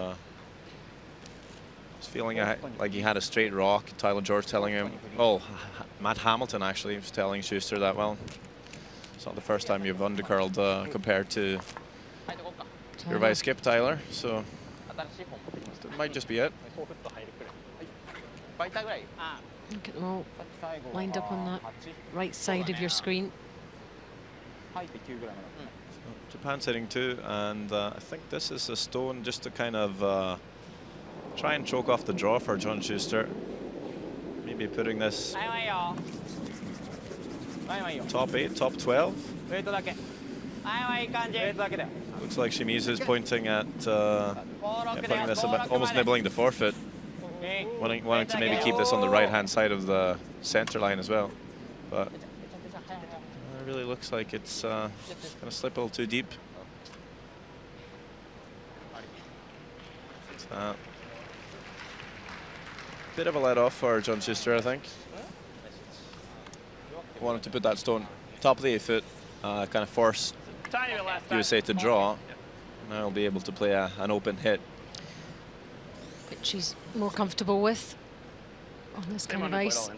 feeling like he had a straight rock. Tyler George telling him, oh, Matt Hamilton actually was telling Schuster that, well, it's not the first time you've undercurled compared to your vice skip, Tyler. So it might just be it. Look at them all lined up on that right side of your screen. Japan's hitting 2, and I think this is a stone just to kind of try and choke off the draw for John Schuster. Maybe putting this top 8, top 12. Looks like Shimizu's pointing at putting this about, almost nibbling the forfeit. Wanting to maybe keep this on the right-hand side of the center line as well. But it really looks like it's going to slip a little too deep. Bit of a let off for John Schuster, I think. Wanted to put that stone top of the 8 foot, kind of force USA to draw. Now he'll be able to play an open hit, Which he's more comfortable with on this kind of ice.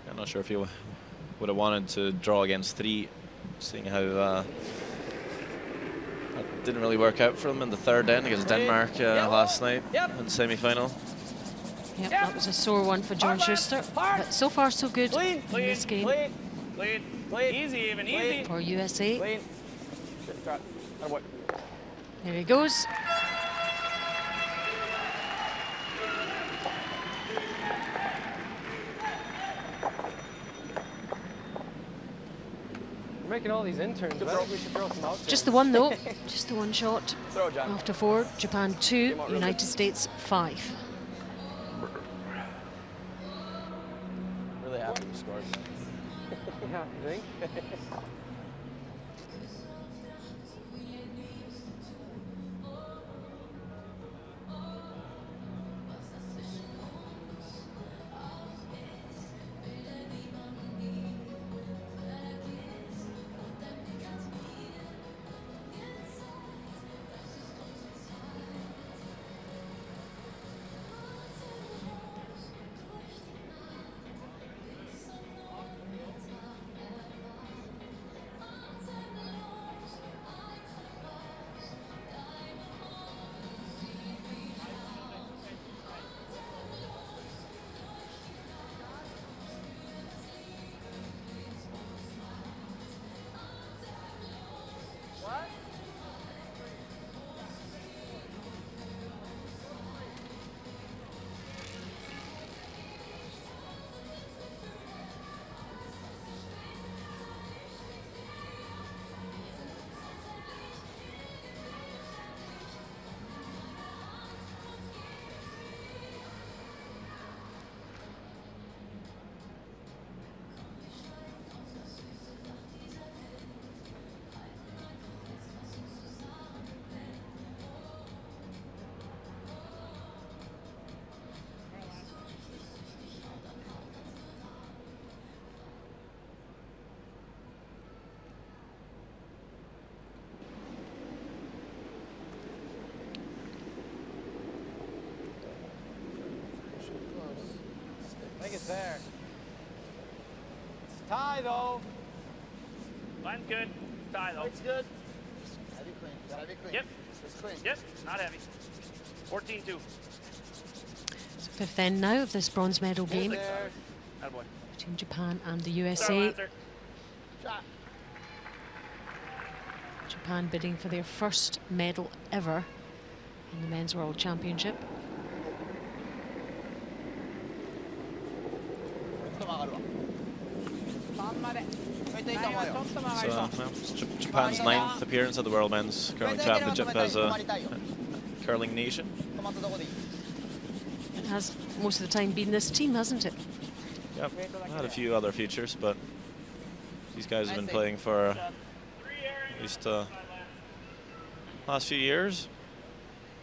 I'm not sure if he would have wanted to draw against 3, seeing how that didn't really work out for him in the 3rd end against Denmark last night in the semi-final. Yep, that was a sore one for John Schuster, but so far so good in this game. Easy, even easy. For USA. Clean. There he goes. We're making all these interns, right? We should throw some out. Just the one though, just the one shot. Throw, John. After 4, Japan 2, United States 5. Really happy we scored. Yeah, you think? I think it's there. It's a tie, though. Line's good. It's tie, though. It's good. Heavy clean. Gotta be clean. Yep. It's clean. Yep. Not heavy. 14-2. It's the 5th end now of this bronze medal game There. Attaboy. between Japan and the Start, USA. Lancer. Shot. Japan bidding for their first medal ever in the Men's World Championship. So, it's Japan's 9th appearance at the World Men's Curling Championship as a curling nation. It has most of the time been this team, hasn't it? Yep, had a few other features, but these guys have been playing for at least last few years.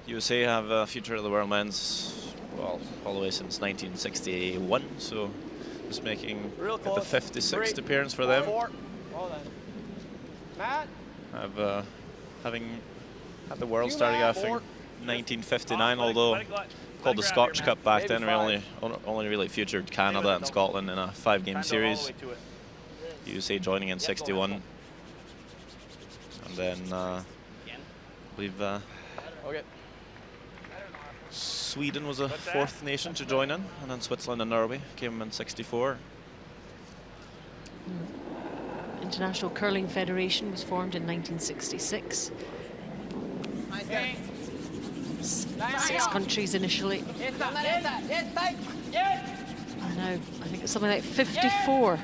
USA have a future at the World Men's, well, all the way since 1961, so just making the 56th appearance for them. Well done. Matt? Having had the World starting off in 1959, although called the Scotch Cup back then, we only really featured Canada and Scotland in a 5-game series. USA joining in 61, and then we've Sweden was a 4th nation to join in, and then Switzerland and Norway came in 64. International Curling Federation was formed in 1966. 6 countries initially. And now I think it's something like 54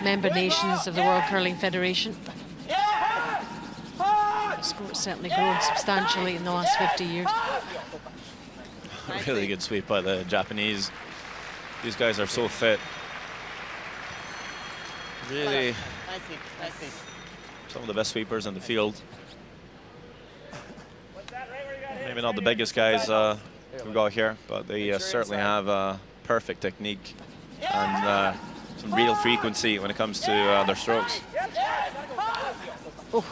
member nations of the World Curling Federation. The sport's certainly grown substantially in the last 50 years. Really good sweep by the Japanese. These guys are so fit. Really some of the best sweepers in the field. Maybe not the biggest guys we've got here, but they certainly have perfect technique and some real frequency when it comes to their strokes. Oh,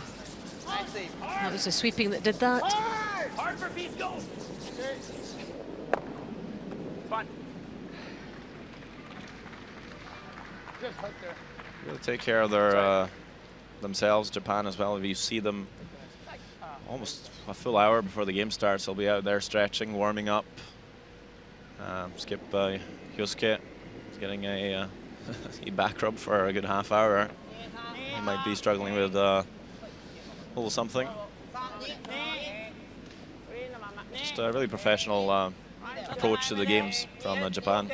that was the sweeping that did that. Hard for feet, go. Fun. They'll take care of their themselves, Japan as well. If you see them almost a full hour before the game starts, they'll be out there stretching, warming up. Skip Hyosuke is getting a back rub for a good half hour. He might be struggling with a little something. Just a really professional approach to the games from Japan.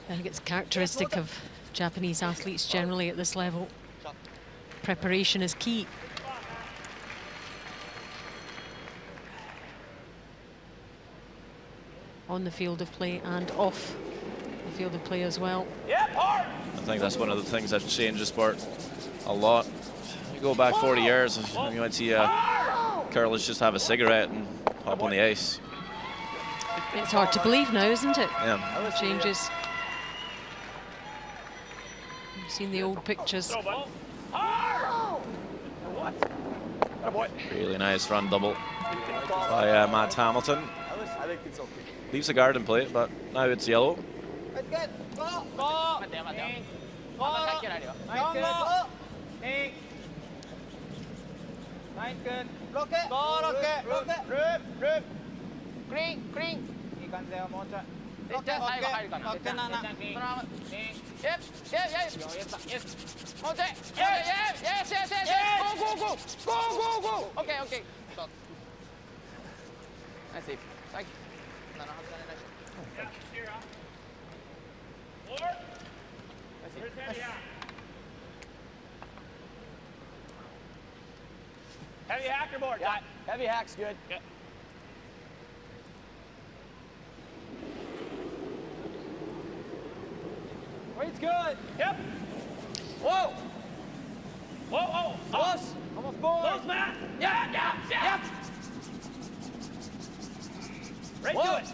I think it's characteristic of Japanese athletes generally at this level. Preparation is key. on the field of play and off the field of play as well. I think that's one of the things that changed the sport a lot. You go back 40 years, you might see curlers just have a cigarette and hop on the ice. It's hard to believe now, isn't it? Yeah. Changes. You've seen the old pictures. Really nice run double by Matt Hamilton. Leaves the guard in play, but now it's yellow. Heavy hacker board. Yeah. Heavy hack's good. Yeah. Weight's good. Yep. Whoa. Whoa, whoa. Close. Almost board. Close, Matt. Yeah. Right to it.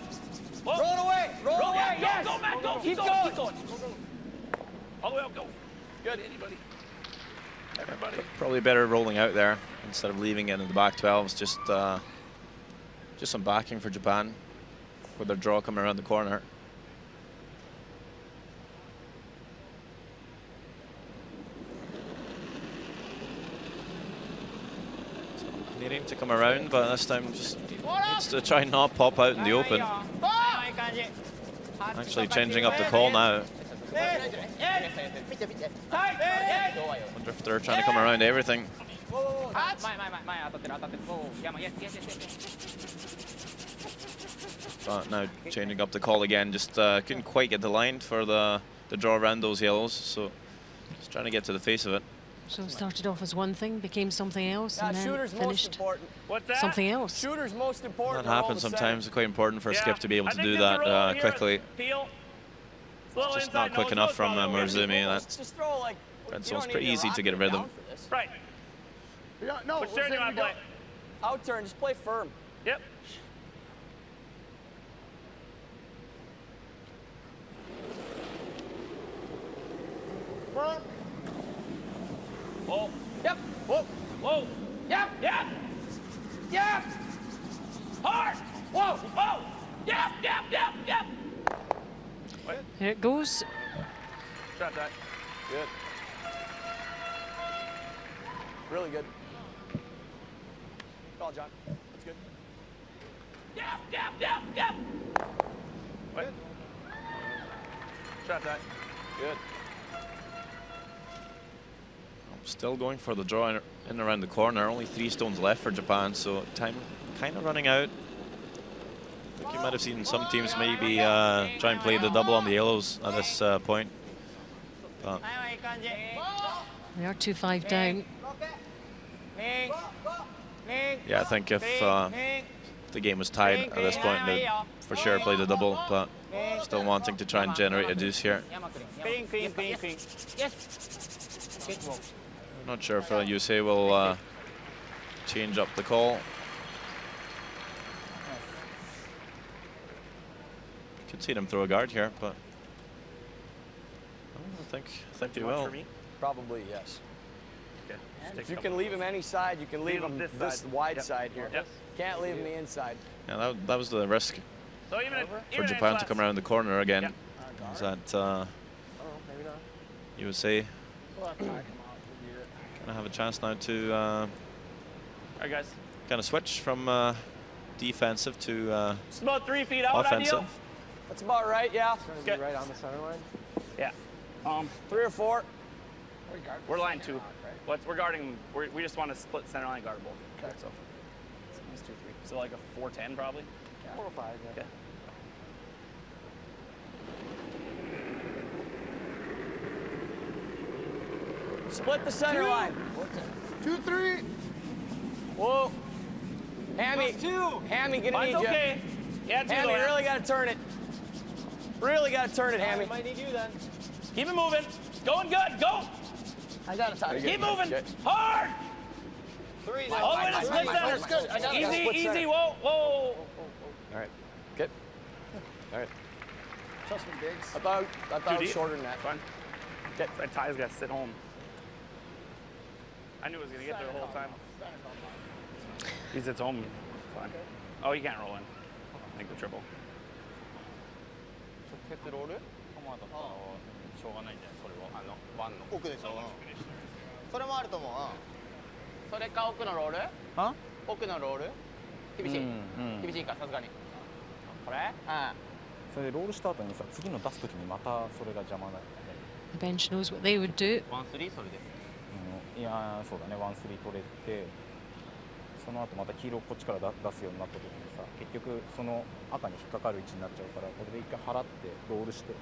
Whoa. Roll away. Roll away. Yes. Go, Matt. Go. Keep going. Go. All the way up. Go. Good. Anybody. Everybody. Probably better rolling out there instead of leaving it in the back 12s. Just some backing for Japan with their draw coming around the corner. So needing to come around, but this time just needs to try and not pop out in the open. Actually changing up the call now. Wonder if they're trying to come around everything. But now changing up the call again, just couldn't quite get the line for the draw around those yellows, so just trying to get to the face of it. So it started off as one thing, became something else, and then finished What's that? something else. Shooter's most important. That happens sometimes. It's quite important for a skip to be able to do that quickly. It's just not quick enough from Murazumi. So it's pretty easy to get rid of. Right. No, which turn do you want to play? Out turn, just play firm. Yep. Firm. Whoa. Yep. Whoa. Whoa. Yep. Yep. Yep. Hard. Whoa. Whoa. Yep. Here it goes. Drop that. Good. Really good. Call, John. That's good. Yep. Wait. Drop that. Good. Still going for the draw in and around the corner. Only 3 stones left for Japan, so time kind of running out. I think you might have seen some teams maybe try and play the double on the yellows at this point. But We are 2-5 down. yeah, I think if the game was tied at this point, they'd for sure play the double, but still wanting to try and generate a deuce here. I'm not sure if USA will change up the call. Could see them throw a guard here, but I think they will. Probably, yes. Okay. If you can leave him any side, you can leave him this wide side here. Yep. Can't leave him the inside. Yeah, that was the risk So for Japan to come around the corner again. Yep. Is that USA gonna have a chance now to All right, guys. kind of switch from defensive to It's about 3 feet out. offensive. Ideal. That's about right, yeah. It's going to be right on the center line. Yeah. 3 or 4. We're line 2. We're guarding. We just want to split center line guard both. Okay. So it's 2-3. So like a 4-10 probably. Yeah. 4 or 5. Yeah. Okay. Split the center line. 2-3. Whoa. Hammy. 2. Hammy, gonna Mine's need you. okay. Yeah, Hammy, you really got to turn it. Really got to turn it, Hammy. Might need you then. Keep it moving. Going good. Go. I got it. Keep moving. Hard. 3. All the way to split That's center. good. I got it. Easy, easy. Whoa, whoa. All right. Good. All right. Trust me, Biggs. I thought it was deep. shorter than that. Fine. That Ty's got to sit home. I knew it was going to get there the whole time. He sits home. Fine. Oh, you can't roll in. I think the triple. 直接ロール？まあだったらしょうがないんじゃない？それはワンの奥でしょ。それもあると思う。それか奥のロール？奥のロール？厳しい。厳しいかさすがに。これ？それでロールした後にさ、次の出すときにまたそれが邪魔だよね。The bench knows what they would do. ワンスリーそれで。いやそうだね、ワンスリー取れて、その後また黄色をこっちから出すようになったときにさ、結局その赤に引っかかる位置になっちゃうから、これで一回払ってロールして。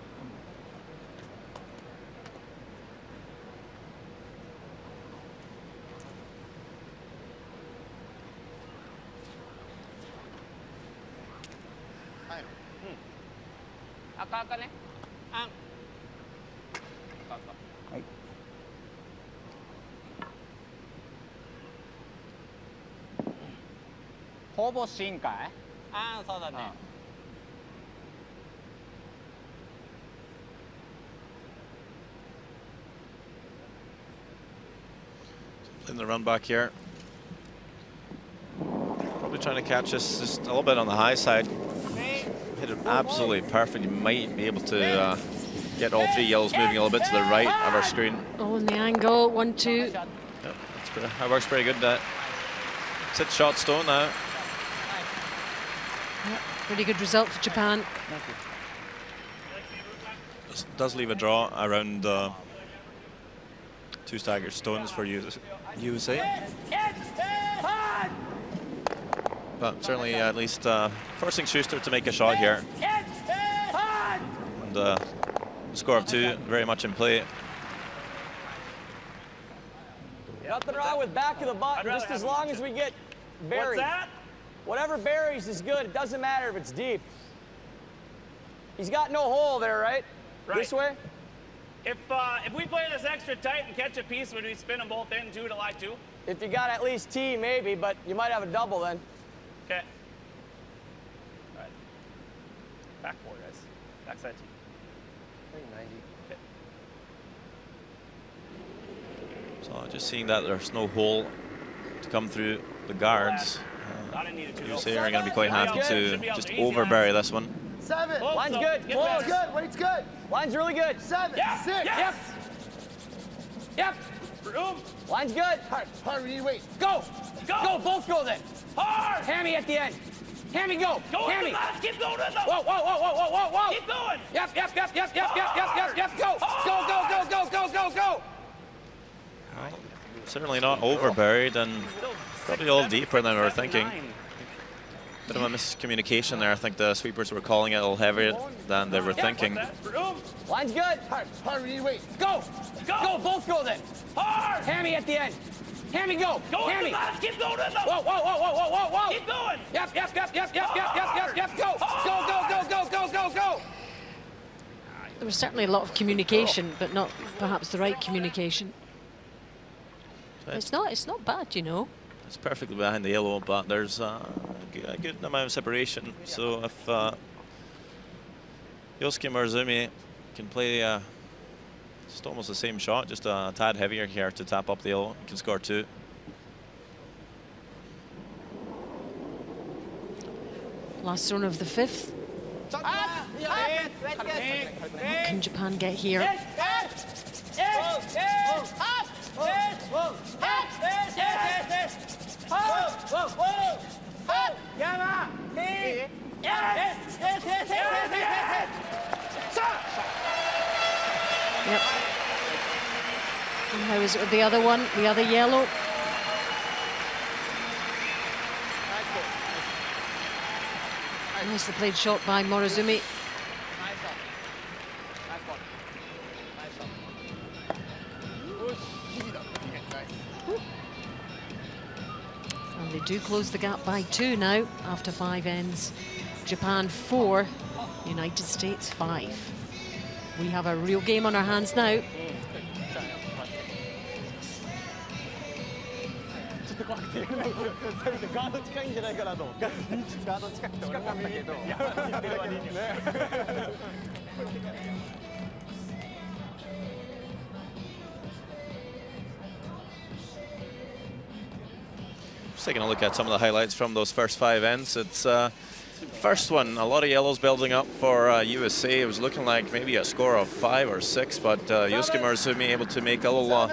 はい。赤赤ね。赤赤。はい。ほぼ進化？そうだね。In the run back here. Probably trying to catch us just a little bit on the high side. Hit it absolutely perfect. You might be able to get all three yellows moving a little bit to the right of our screen. Oh, in the angle, 1-2. Yep, that works pretty good. That 6 shot stone now. Yep, pretty good result for Japan. Does leave a draw around 2 staggered stones for USA. But certainly at least forcing Schuster to make a shot here. And the score of 2 very much in play. Nothing wrong with back of the button, just as long as we get buried. What's that? Whatever buries is good. It doesn't matter if it's deep. He's got no hole there, right? This way? If we play this extra tight and catch a piece, would we spin them both in 2 to lie 2? If you got at least T, maybe, but you might have a double then. Okay. All right. Back 4, guys. Backside T. 90. So just seeing that there's no hole to come through the guards. USA are going to be quite happy to just overbury this one. 7. Line's good. Close. Good. Wait's good. Line's really good. 7. 6. Yep. Yep. Room. Line's good. Hard. We need weight. Go. Go. Both go then. Hard. Hammy at the end. Hammy, go. Go Hammy. Keep going to the. Whoa, whoa, whoa, whoa, whoa, whoa, whoa. Keep going. Yep. Go. Go. Certainly not overburied and probably all deeper than we were thinking. Bit of a miscommunication there. I think the sweepers were calling it a little heavier than they were thinking. Line's good. Hard. We need weight. Go. Both go then. Hard. Hammy at the end. Hammy, go. Hammy. Keep going to the. Whoa. Keep going. Yep. Go. There was certainly a lot of communication, but not perhaps the right communication. It's not bad, you know. It's perfectly behind the yellow, but there's a good amount of separation. So if Yosuke Morozumi can play just almost the same shot, just a tad heavier here to tap up the yellow, he can score 2. Last zone of the 5th. What can Japan get here? Yep. And how is it with the other one, the other yellow? Nicely played shot by Morozumi. And they do close the gap by 2 now after 5 ends. Japan 4, United States 5. We have a real game on our hands now. Just taking a look at some of the highlights from those first 5 ends. It's first one, a lot of yellows building up for USA. It was looking like maybe a score of 5 or 6, but Yosuke Murasumi able to make a little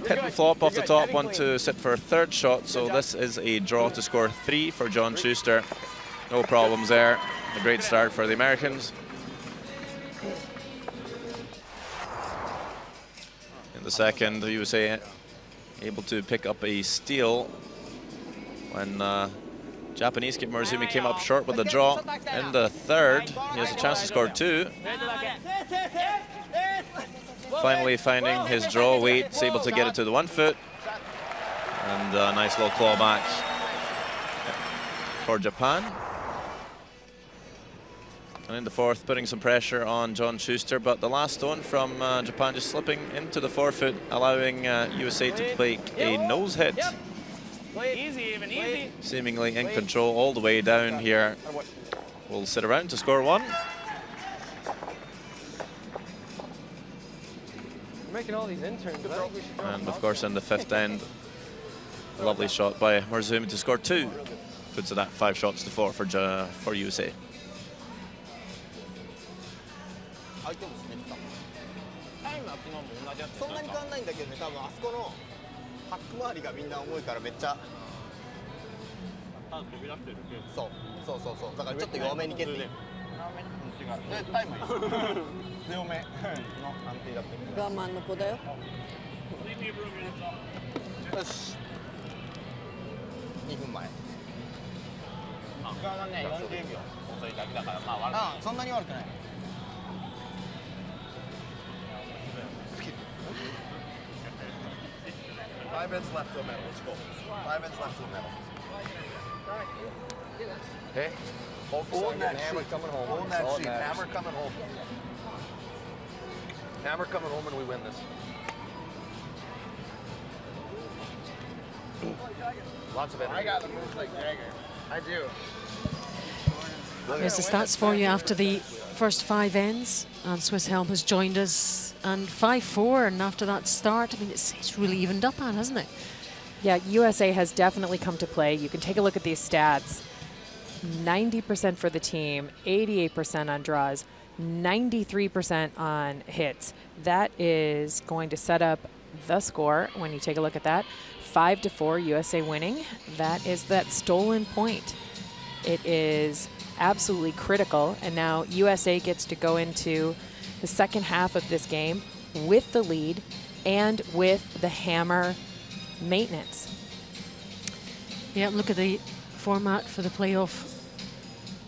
hit and flop off the top one to sit for a 3rd shot. So this is a draw to score 3 for John Schuster. No problems there. A great start for the Americans. In the second, the USA able to pick up a steal when Japanese keeper Murasumi came up short with the draw. In the third, he has a chance to score 2. Finally finding his draw weight, is able to get it to the 1 foot. And a nice little claw back for Japan. And in the fourth, putting some pressure on John Schuster, but the last stone from Japan just slipping into the 4 foot, allowing USA to play a nose hit. Easy, even easy. Seemingly in control all the way down here. Will sit around to score 1. Making all these interns. And of course in the 5th end, a lovely shot by Murasumi to score 2. Puts it at 5 shots to 4 for USA. そんなに変わんないんだけどね、多分あそこのハック周りがみんな重いからめっちゃそうだからちょっと弱めに蹴っていい。タイムいい。強めの安定だって。我慢の子だよ。よし。2分前。時間はね40秒遅いだけだからまあ悪くない。そんなに悪くない。5 ends left to the middle. Let's go. 5 ends left to the middle. Okay. Focus on that hammer coming home. Hold that sheet. Hammer coming home. Hammer coming home and we win this. Lots of energy. I got the moves like Jagger. I do. Here's the stats for you after the first 5 ends. And Swiss Helm has joined us. And 5-4, and after that start, I mean, it's really evened up, Anne, hasn't it? Yeah, USA has definitely come to play. You can take a look at these stats. 90% for the team, 88% on draws, 93% on hits. That is going to set up the score when you take a look at that. 5-4, USA winning. That is that stolen point. It is absolutely critical, and now USA gets to go into the second half of this game with the lead and with the hammer maintenance. Yeah, look at the format for the playoff.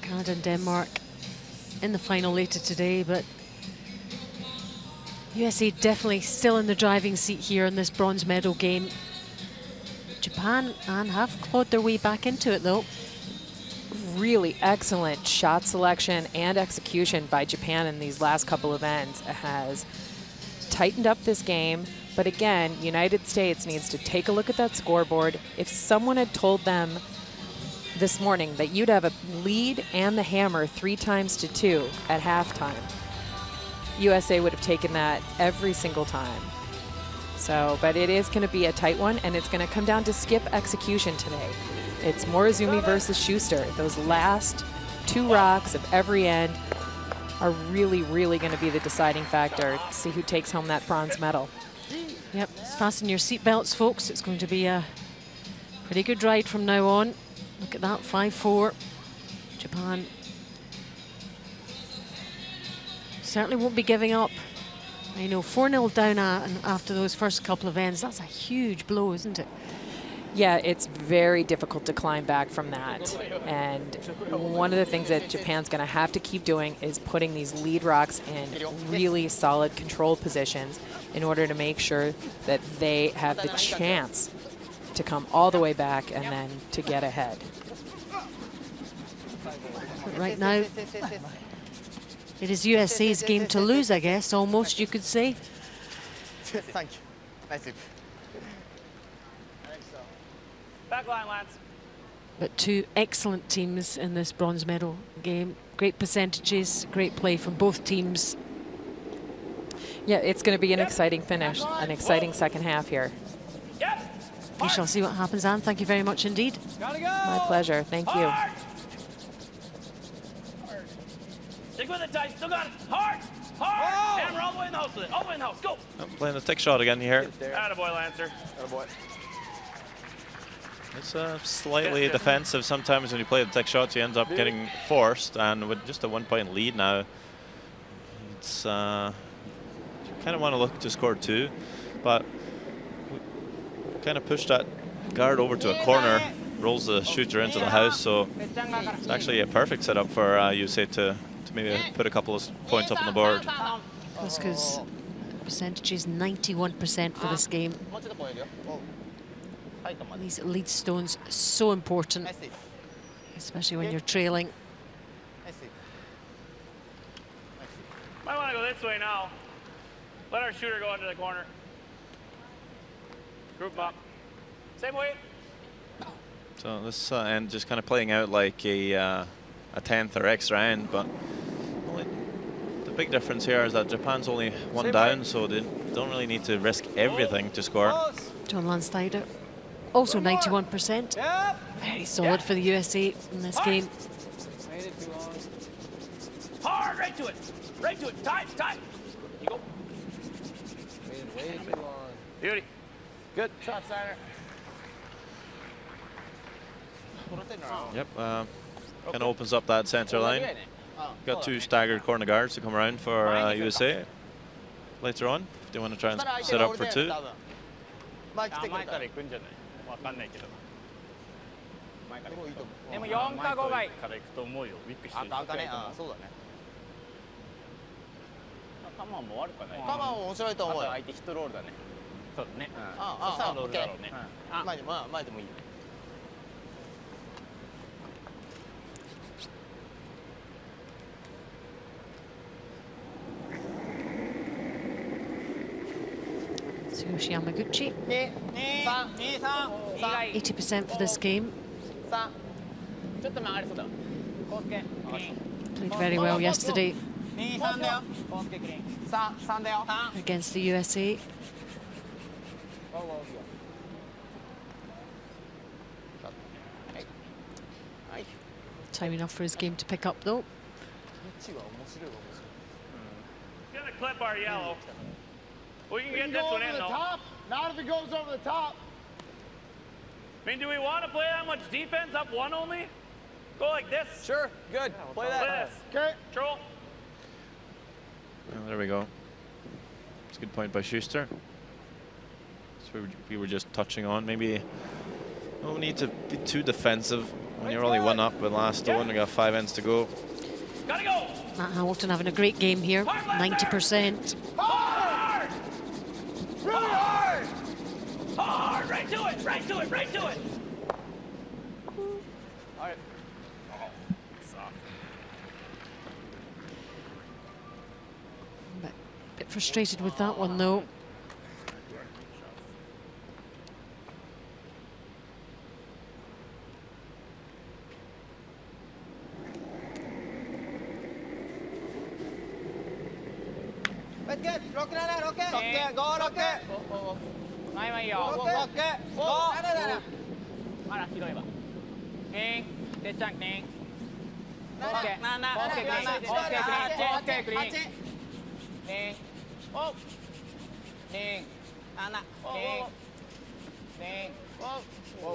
Canada and Denmark in the final later today, but USA definitely still in the driving seat here in this bronze medal game. Japan and have clawed their way back into it though. Really excellent shot selection and execution by Japan in these last couple of ends has tightened up this game. But again, United States needs to take a look at that scoreboard. If someone had told them this morning that you'd have a lead and the hammer 3-2 at halftime, USA would have taken that every single time. So, but it is going to be a tight one, and it's going to come down to skip execution today. It's Morozumi versus Schuster. Those last 2 rocks of every end are really, really going to be the deciding factor to see who takes home that bronze medal. Yep, fasten your seatbelts, folks. It's going to be a pretty good ride from now on. Look at that, 5-4. Japan certainly won't be giving up. I know, 4-0 down after those first couple of ends. That's a huge blow, isn't it? Yeah, it's very difficult to climb back from that. And one of the things that Japan's going to have to keep doing is putting these lead rocks in really solid control positions in order to make sure that they have the chance to come all the way back and then to get ahead. But right now, it is USA's game to lose, I guess, almost, you could say. Thank you. Nice. Back line, Lance. But two excellent teams in this bronze medal game. Great percentages, great play from both teams. Yeah, it's going to be an exciting finish, an exciting second half here. We shall see what happens, Anne. Thank you very much indeed. My pleasure. Thank you. Stick with it, Ty. Still got it. Hard. Hard. And we're all the way in the house with it. All the way in the house. Go. I'm playing the tick shot again here. Attaboy, Lancer. Attaboy. It's slightly defensive. Sometimes when you play the tick shots, you end up getting forced. And with just a 1 point lead now, it's you kind of want to look to score 2. But kind of push that guard over to a corner, rolls the shooter into the house, so it's actually a perfect setup for USA to maybe put a couple of points up on the board. That's because percentage is 91% for this game. These lead stones so important, especially when you're trailing. Might want to go this way now. Let our shooter go into the corner. Group up. Same way. So this end just kind of playing out like a 10th or extra end, but the big difference here is that Japan's only one down, so they don't really need to risk everything to score. John Landsteiner, also 91%. Very solid for the USA in this game. Hard, right to it. Right to it. Time, time. You go. Way too long. Beauty. Good. Shot, Steiner. Yep, kind of opens up that center line. Got 2 staggered corner guards to come around for USA later on if they want to try and set up for 2. Tsuyoshi Yamaguchi, 80% for this game. Played very well yesterday against the USA. Time enough for his game to pick up though. He's gonna clip our yellow. We can get this one in though. Not if it goes over the top. I mean, do we want to play that much defense up 1 only? Go like this. Sure, good. Play that. Play this. Okay. Control. Well, there we go. It's a good point by Schuster. So we were just touching on. Maybe no need to be too defensive when you're only 1 up with last stone. We got 5 ends to go. Gotta go. Matt Hamilton having a great game here, 90%. Hard! Really hard! Hard! Right to it! Right to it! Right to it! All right. Soft. A bit frustrated with that one though. Let's get rocket, rocket, go rocket. 前はいいよ。オッケー。オッケー。おゴー。だだだ。まだ広いわ。キン。てっちゃんキン。オッケー。なオッケークリーン。オッケークリーン。オッケークリーン。キン。お。キン。7。キン。キン。お。お。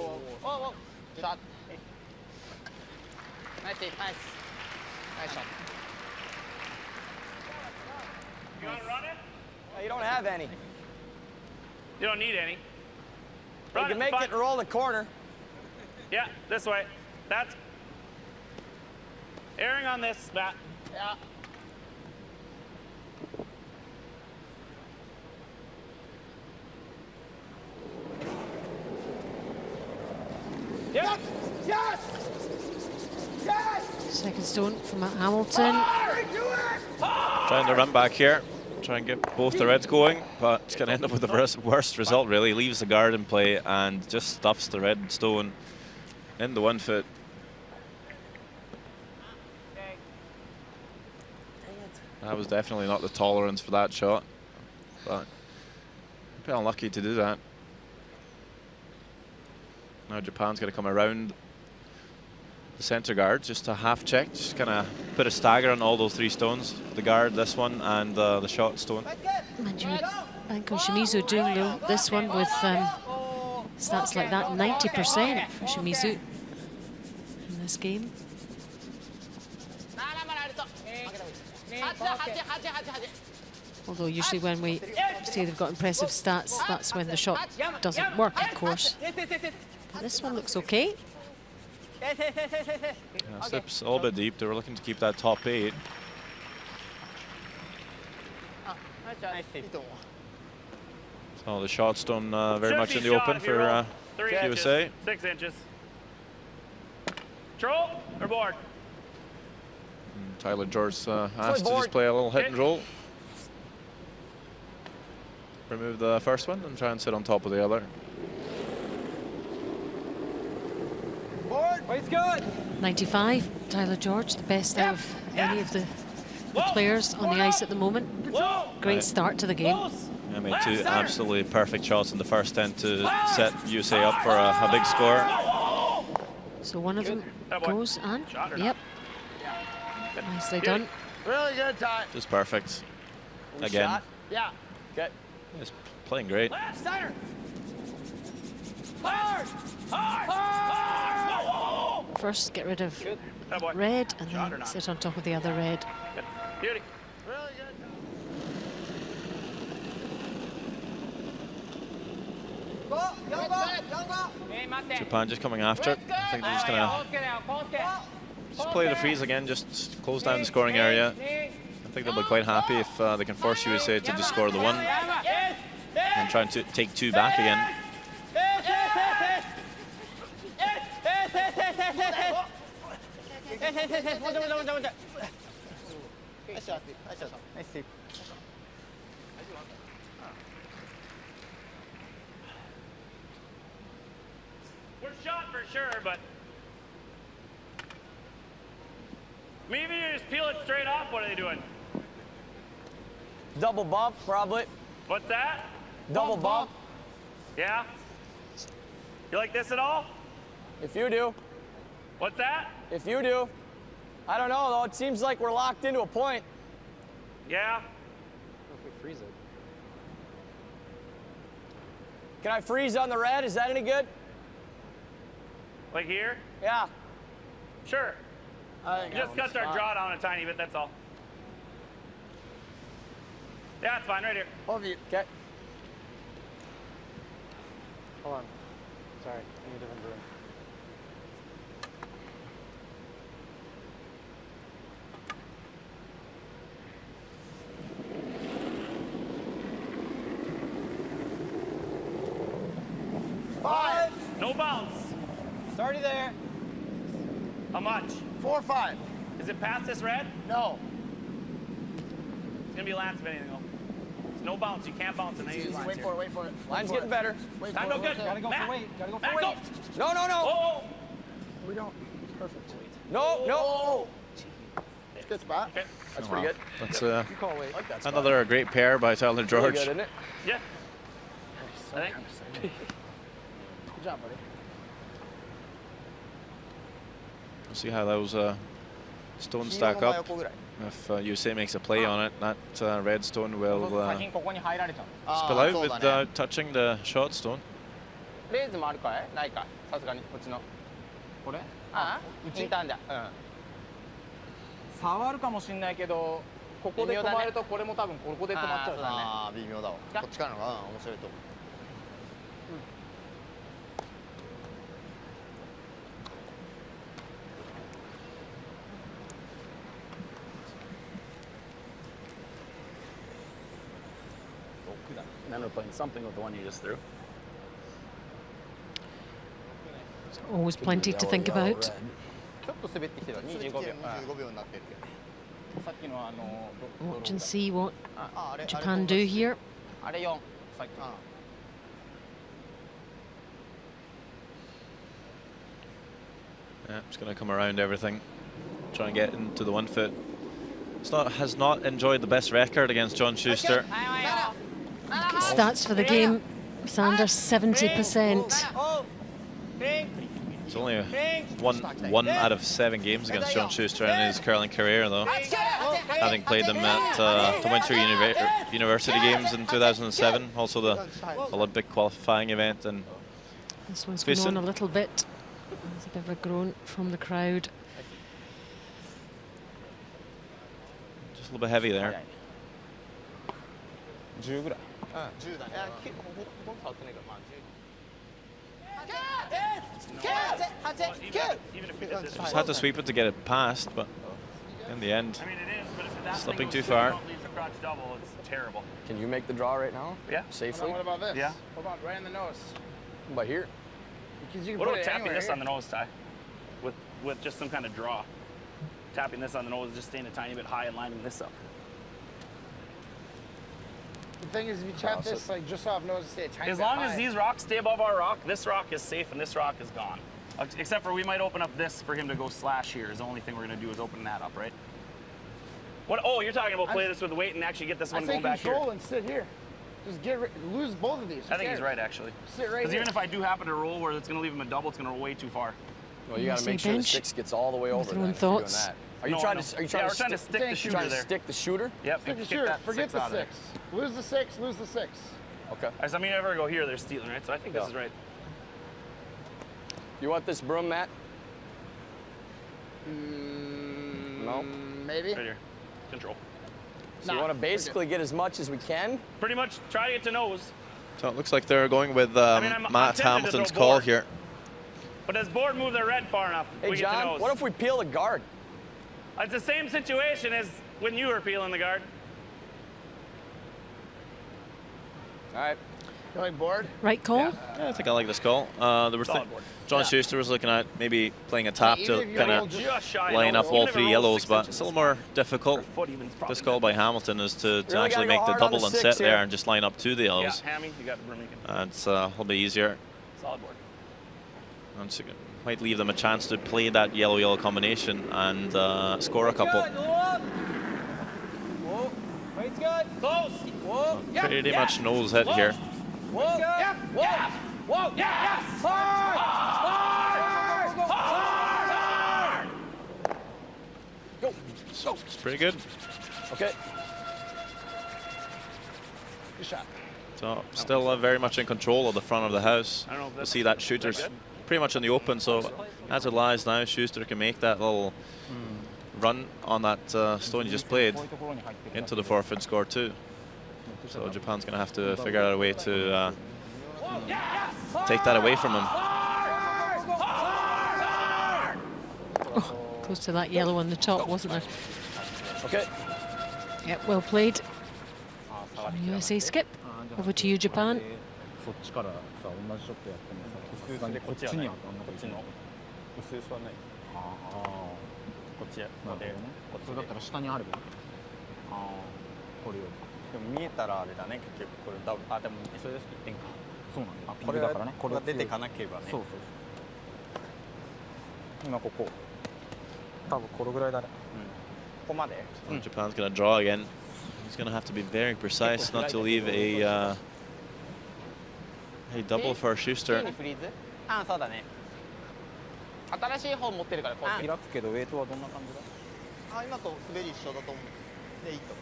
お。ショット。ナイスナイス。ナイスショット。You want to run it? You don't have any. You don't need any. You can make it and roll the corner. Yeah, this way. That's airing on this, Matt. Yeah. Yes! Yes! Yes! Second stone from Hamilton. Trying to run back here. Try and get both the reds going, but it's going to end up with the worst result, really. Leaves the guard in play and just stuffs the red stone in the 1 foot. That was definitely not the tolerance for that shot, but a bit unlucky to do that. Now Japan's going to come around the centre guard, just a half check, just kind of put a stagger on all those 3 stones. The guard, this one, and the shot stone. Mind you, Banko Shimizu doing this one with stats like that, 90% for Shimizu in this game. Although usually when we say they've got impressive stats, that's when the shot doesn't work, of course. But this one looks okay. Yeah, slips a little bit deep. They were looking to keep that top 8. So the shot stone very much in the open for USA. 6 inches. Troll or board? Tyler George asked to just play a little hit and roll. Remove the first one and try and sit on top of the other. Weight's good. 95, Tyler George, the best out of any of the players on the ice at the moment. Great start to the game. I made 2 absolutely perfect shots in the first end to set USA up for a big score. So one of them goes and, yep, nicely done. Really good time. Just perfect. Again. Yeah. Okay. He's playing great. Steiner. First, get rid of red, and then sit on top of the other red. Beauty. Really good. Japan just coming after it. I think they're just going to just play the freeze again, just close down the scoring area. I think they'll be quite happy if they can force USA to just score the 1 and try to take 2 back again. We're shot for sure, but maybe you just peel it straight off. What are they doing? Double bump, probably. What's that? Double bump. Yeah? You like this at all? If you do. What's that? If you do. I don't know, though. It seems like we're locked into a point. Yeah? If we freeze it. Can I freeze on the red? Is that any good? Like here? Yeah. Sure. Just cuts our draw down a tiny bit, that's all. Yeah, it's fine, right here. Over you. Okay. Hold on. Sorry, I need a different room. No bounce. It's already there. How much? 4-5. Is it past this red? No. It's gonna be last of anything though. It's no bounce. You can't bounce in any of these lines Wait for it, wait for it. Line's getting better. Time go good. Gotta go for weight. Gotta go for weight. No, no, no. Oh! We don't. Perfect. No, no. It's a good spot. Okay. That's pretty good. That's You call weight. I like that spot. another great pair by Tyler Really George. good, isn't it? Yeah. I think. Good job, buddy. We'll see how those stones stack up. If USA makes a play on it, that red stone will spill out without touching the shot stone. レーズもあるかいないかさすがにこっちのこれああインターンだ触るかもしれないけど、ここで止まるとこれも多分ここで止まっちゃう。ああ、微妙だわ。こっちからのが面白いと思う。And then we're playing something with the one you just threw. Always plenty to think about. ちょっと滑ってきてる25秒。25秒になってるけど。さっきのWatch and see what Japan do here. あれ4。さっき。Yeah, just going to come around everything, try and get into the 1 foot. Has not enjoyed the best record against John Schuster. Stats for the game, Sander, 70%. It's only one out of 7 games against John Schuster in his curling career, though. Having played them at the Winter University Games in 2007, also the Olympic qualifying event. And this one's going on a little bit. There's a bit of a groan from the crowd. Just a little bit heavy there. 10ぐらい。10だね。ほとんど触ってないから、まあ10。Just had to sweep it to get it past, but in the end, slipping too far. It's terrible. Can you make the draw right now? Yeah. Safely? What about this? Yeah. What about right in the nose? By here. Because you can What put about it tapping anywhere this here. on the nose, Ty? With just some kind of draw. Tapping this on the nose, just staying a tiny bit high and lining this up. The thing is, if you tap this like just off nose, stay a tiny As bit long high. as these rocks stay above our rock, this rock is safe and this rock is gone. Except for we might open up this for him to go slash here. Is the only thing we're going to do is open that up, right? What? Oh, you're talking about play this with the weight and actually get this one going back here. Control and sit here. Just lose both of these. I think he's right, actually. Sit right Because here. even if I do happen to roll where it's going to leave him a double, it's going to roll way too far. Well, you got to make sure the six gets all the way over there. Thoughts? Are you trying to? Are you trying to stick the shooter there? Stick the shooter? Yep. Stick the shooter. Forget the 6. Lose the 6. Lose the 6. Okay. I mean, if I ever go here, they're stealing, right? So I think this is right. You want this broom, Matt? No. Maybe. Right here. Control. So you want to basically get as much as we can? Pretty much try to get to nose. So it looks like they're going with I'm Matt Hamilton's call board. here. But does board move their red far enough? Hey, we get to John, nose. what if we peel the guard? It's the same situation as when you were peeling the guard. All right. You like board? Right call? Yeah, I think I like this call. John Schuster was looking at maybe playing a tap to kind of line up all 3 yellows, but it's a little more difficult. This call by Hamilton is to actually make the double and set there and just line up 2 of the yellows. Yeah, Hammy, you got the room. It's a little bit easier. Solid board. And so might leave them a chance to play that yellow-yellow combination and score a couple. Weight's good. Close. Whoa. Pretty much nose hit here. Whoa. Yeah. Whoa. Yeah. Whoa. Yes. Hard. Hard. Hard. Go. So it's pretty good. Okay. Good shot. So still very much in control of the front of the house. We'll see that Schuster's pretty much in the open, so as it lies now, Schuster can make that little run on that stone you just played into the 4-foot score too. So Japan's going to have to figure out a way to take that away from him. Oh, close to that yellow on the top, wasn't there? Okay. Yep, well played. USA skip. Over to you, Japan. そっちからさ同じショットやってもさ、さすがにこっちには当たんなきゃいけない。薄々はない。ああ。こっちや。なるほどね。それだったら下にあれば。ああ。これより。でも見えたらあれだね。結局これダブル。あでもそれで1点か。そうなんだ。これだからね。これが出てかなければね。そうそうそう。今ここ。多分これぐらいだね。ここまで。Japan's going to draw again. He's going to have to be very precise not to leave a double for Schuster. あ、そうだね。新しい方持ってるからこう開くけどウェイトはどんな感じだ？あ、今と滑り一緒だと思う。でいいと。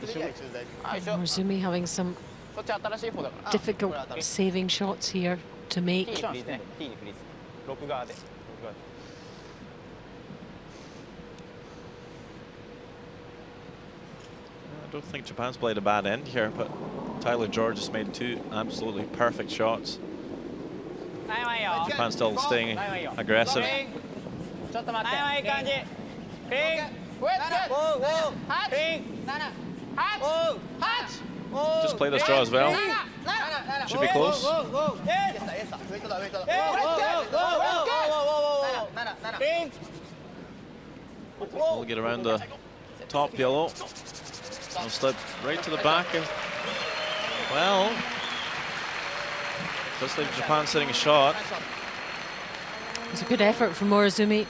滑りは一緒で大丈夫。 Morizumi having some こっち新しい方だから。 difficult saving shots here to make. T にフリーズね。T にフリーズ。6側で。I don't think Japan's played a bad end here, but Tyler George has made 2 absolutely perfect shots. Japan still staying aggressive. ちょっと待って。いい感じ。ピン。Just play this draw as well. Should be close. We'll get around the top yellow. I'll slip right to the back. Well, does leave Japan sitting a shot. It's a good effort from Morozumi.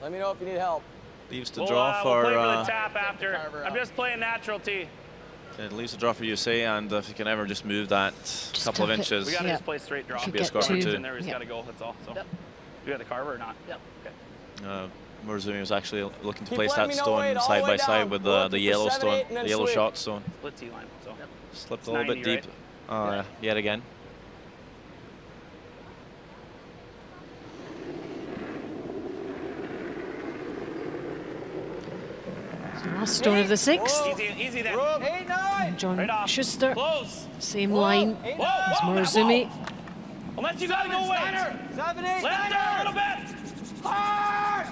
Let me know if you need help. Leaves to draw we'll for. play for the tap after. I'm just playing natural tee. It leaves to draw for USA, and if you can ever just move that couple of inches. We got to just play straight draw. Should be a score for 2. In there, we just got to go. That's all. So, we got the carver or not? Yep. Okay. Morozumi was actually looking to place that stone side by side with the yellow stone, the yellow shot stone. Split tee line. So slipped a little bit deep, yet again. Last stone of the 6th. Easy then. John Right Schuster. Close. Same line as Morozumi. Unless you gotta go wait. 7, 8, Left there a little bit. Hard!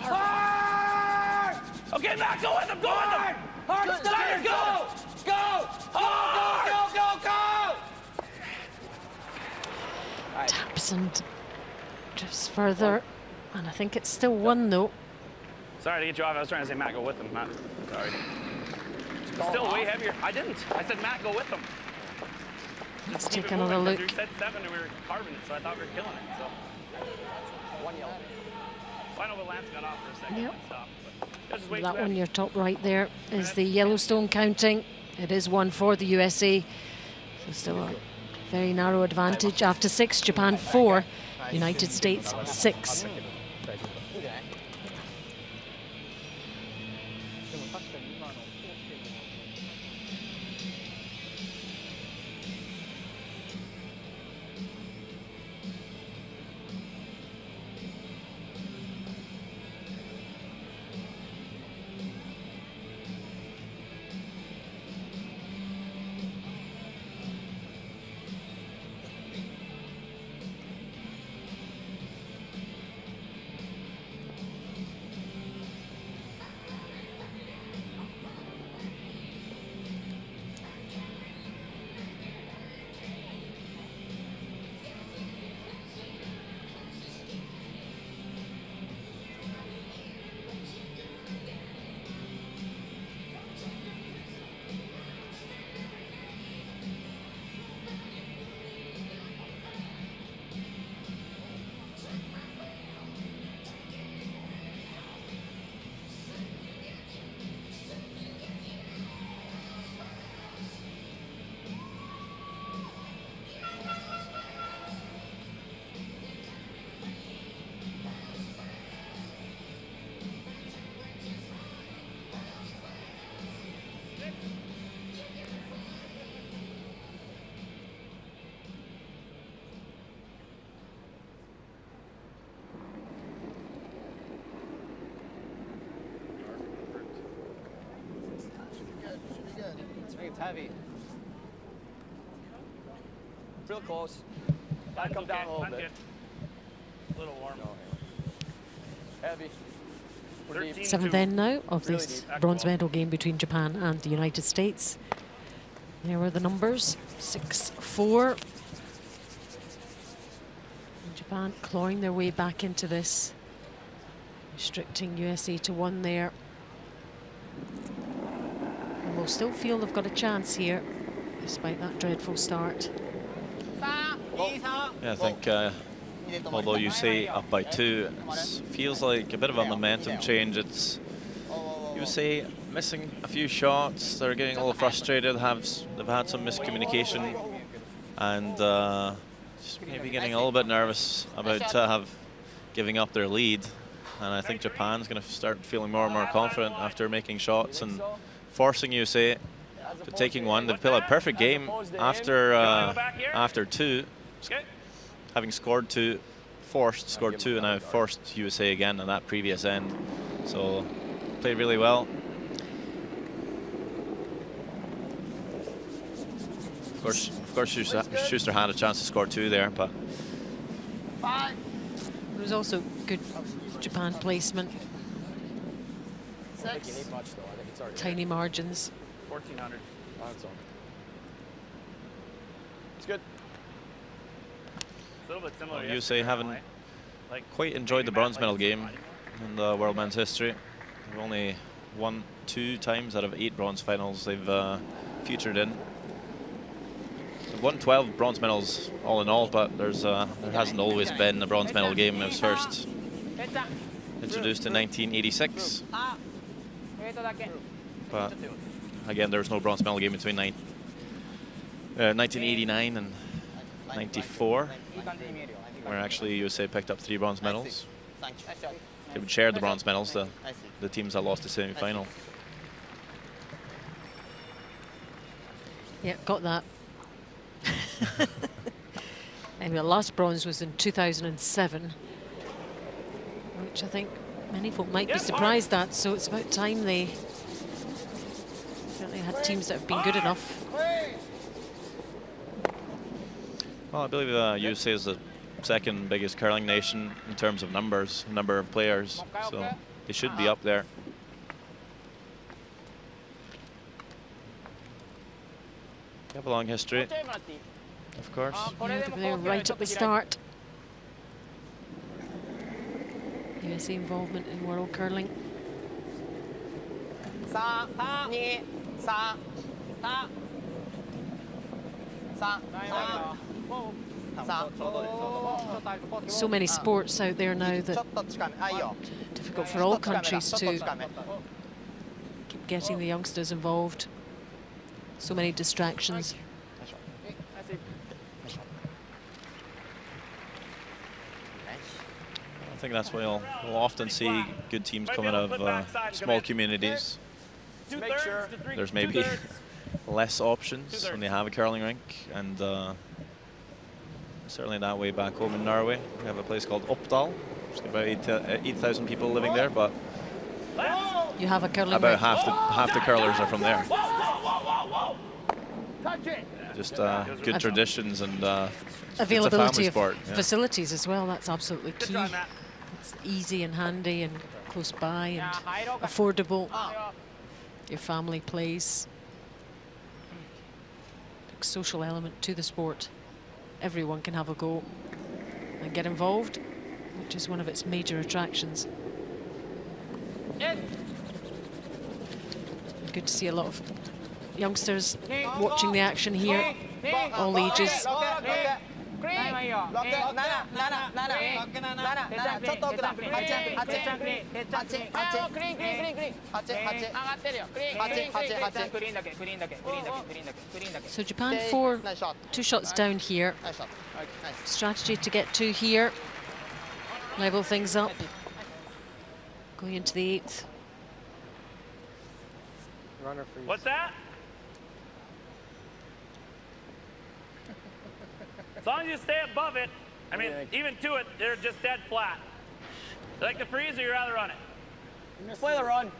Hard! Okay, Matt, go with him. Go with him. Hard! Steiner, go. Go! Go! Taps and drifts further. And I think it's still 1 though. Sorry to get you off. I was trying to say, Matt, go with him, Matt. Sorry. Still way heavier. I didn't. I said, Matt, go with him. Let's take another look. You said 7 and we were carving it, so I thought we were killing it. So. 1 yellow. I know, but Lance got off for a second and stopped. But just That one, your top right there, is the Yellowstone counting. It is 1 for the USA. So still a very narrow advantage. After 6, Japan 4, United States 6. It's heavy. Real close. Gotta come down a little bit. A little warm. Heavy. 7th end now of this bronze medal game between Japan and the United States. There were the numbers, 6-4. Japan clawing their way back into this, restricting USA to 1 there. And we'll still feel they've got a chance here, despite that dreadful start. Yeah, I think although you say up by 2, it feels like a bit of a momentum change. It's USA missing a few shots. They're getting a little frustrated. They've had some miscommunication, and just maybe getting a little bit nervous about giving up their lead. And I think Japan's going to start feeling more and more confident after making shots and forcing USA to taking 1. They've played a perfect game after 2. Having scored 2, scored 2, and now forced USA again on that previous end. So played really well. Of course, Schuster had a chance to score 2 there, but It was also good Japan placement. Tiny margins. 1400. It's good. It's a little bit similar. Well, USA haven't quite enjoyed the bronze medal game in the world men's history. They've only won 2 times out of 8 bronze finals they've featured in. They've won 12 bronze medals all in all, but there hasn't always been a bronze medal game. It was first introduced in 1986. But again, there was no bronze medal game between 1989 and 94, where actually USA picked up 3 bronze medals. They would share the bronze medals, the teams that lost the semi-final. Yeah, got that. Anyway, the last bronze was in 2007, which I think many folk might be surprised at, so it's about time they certainly had teams that have been good enough. Well, I believe USA is the second biggest curling nation in terms of numbers, number of players, so they should be up there. They have a long history, of course. Yeah, they're right at the start. USA involvement in world curling. So many sports out there now that difficult for all countries to keep getting the youngsters involved. So many distractions. I think that's why we'll often see good teams coming out of small communities. There's maybe less options when they have a curling rink, and certainly that way back home in Norway. We have a place called Oppdal. There's about 8,000 people living there, but you have a curling about rink. half the curlers are from there. Just good traditions and availability it's a family sport. of facilities as well. That's absolutely key. It's easy and handy and close by and affordable. Your family plays. Big social element to the sport. Everyone can have a go and get involved, which is one of its major attractions. Good to see a lot of youngsters watching the action here, all ages. So Japan 2 shots down here. Strategy to get 2 here. Level things up. Going into the 8th. What's that? As long as you stay above it, I mean, even to it, they're just dead flat. You like the freeze, or you rather run it? Just play the run.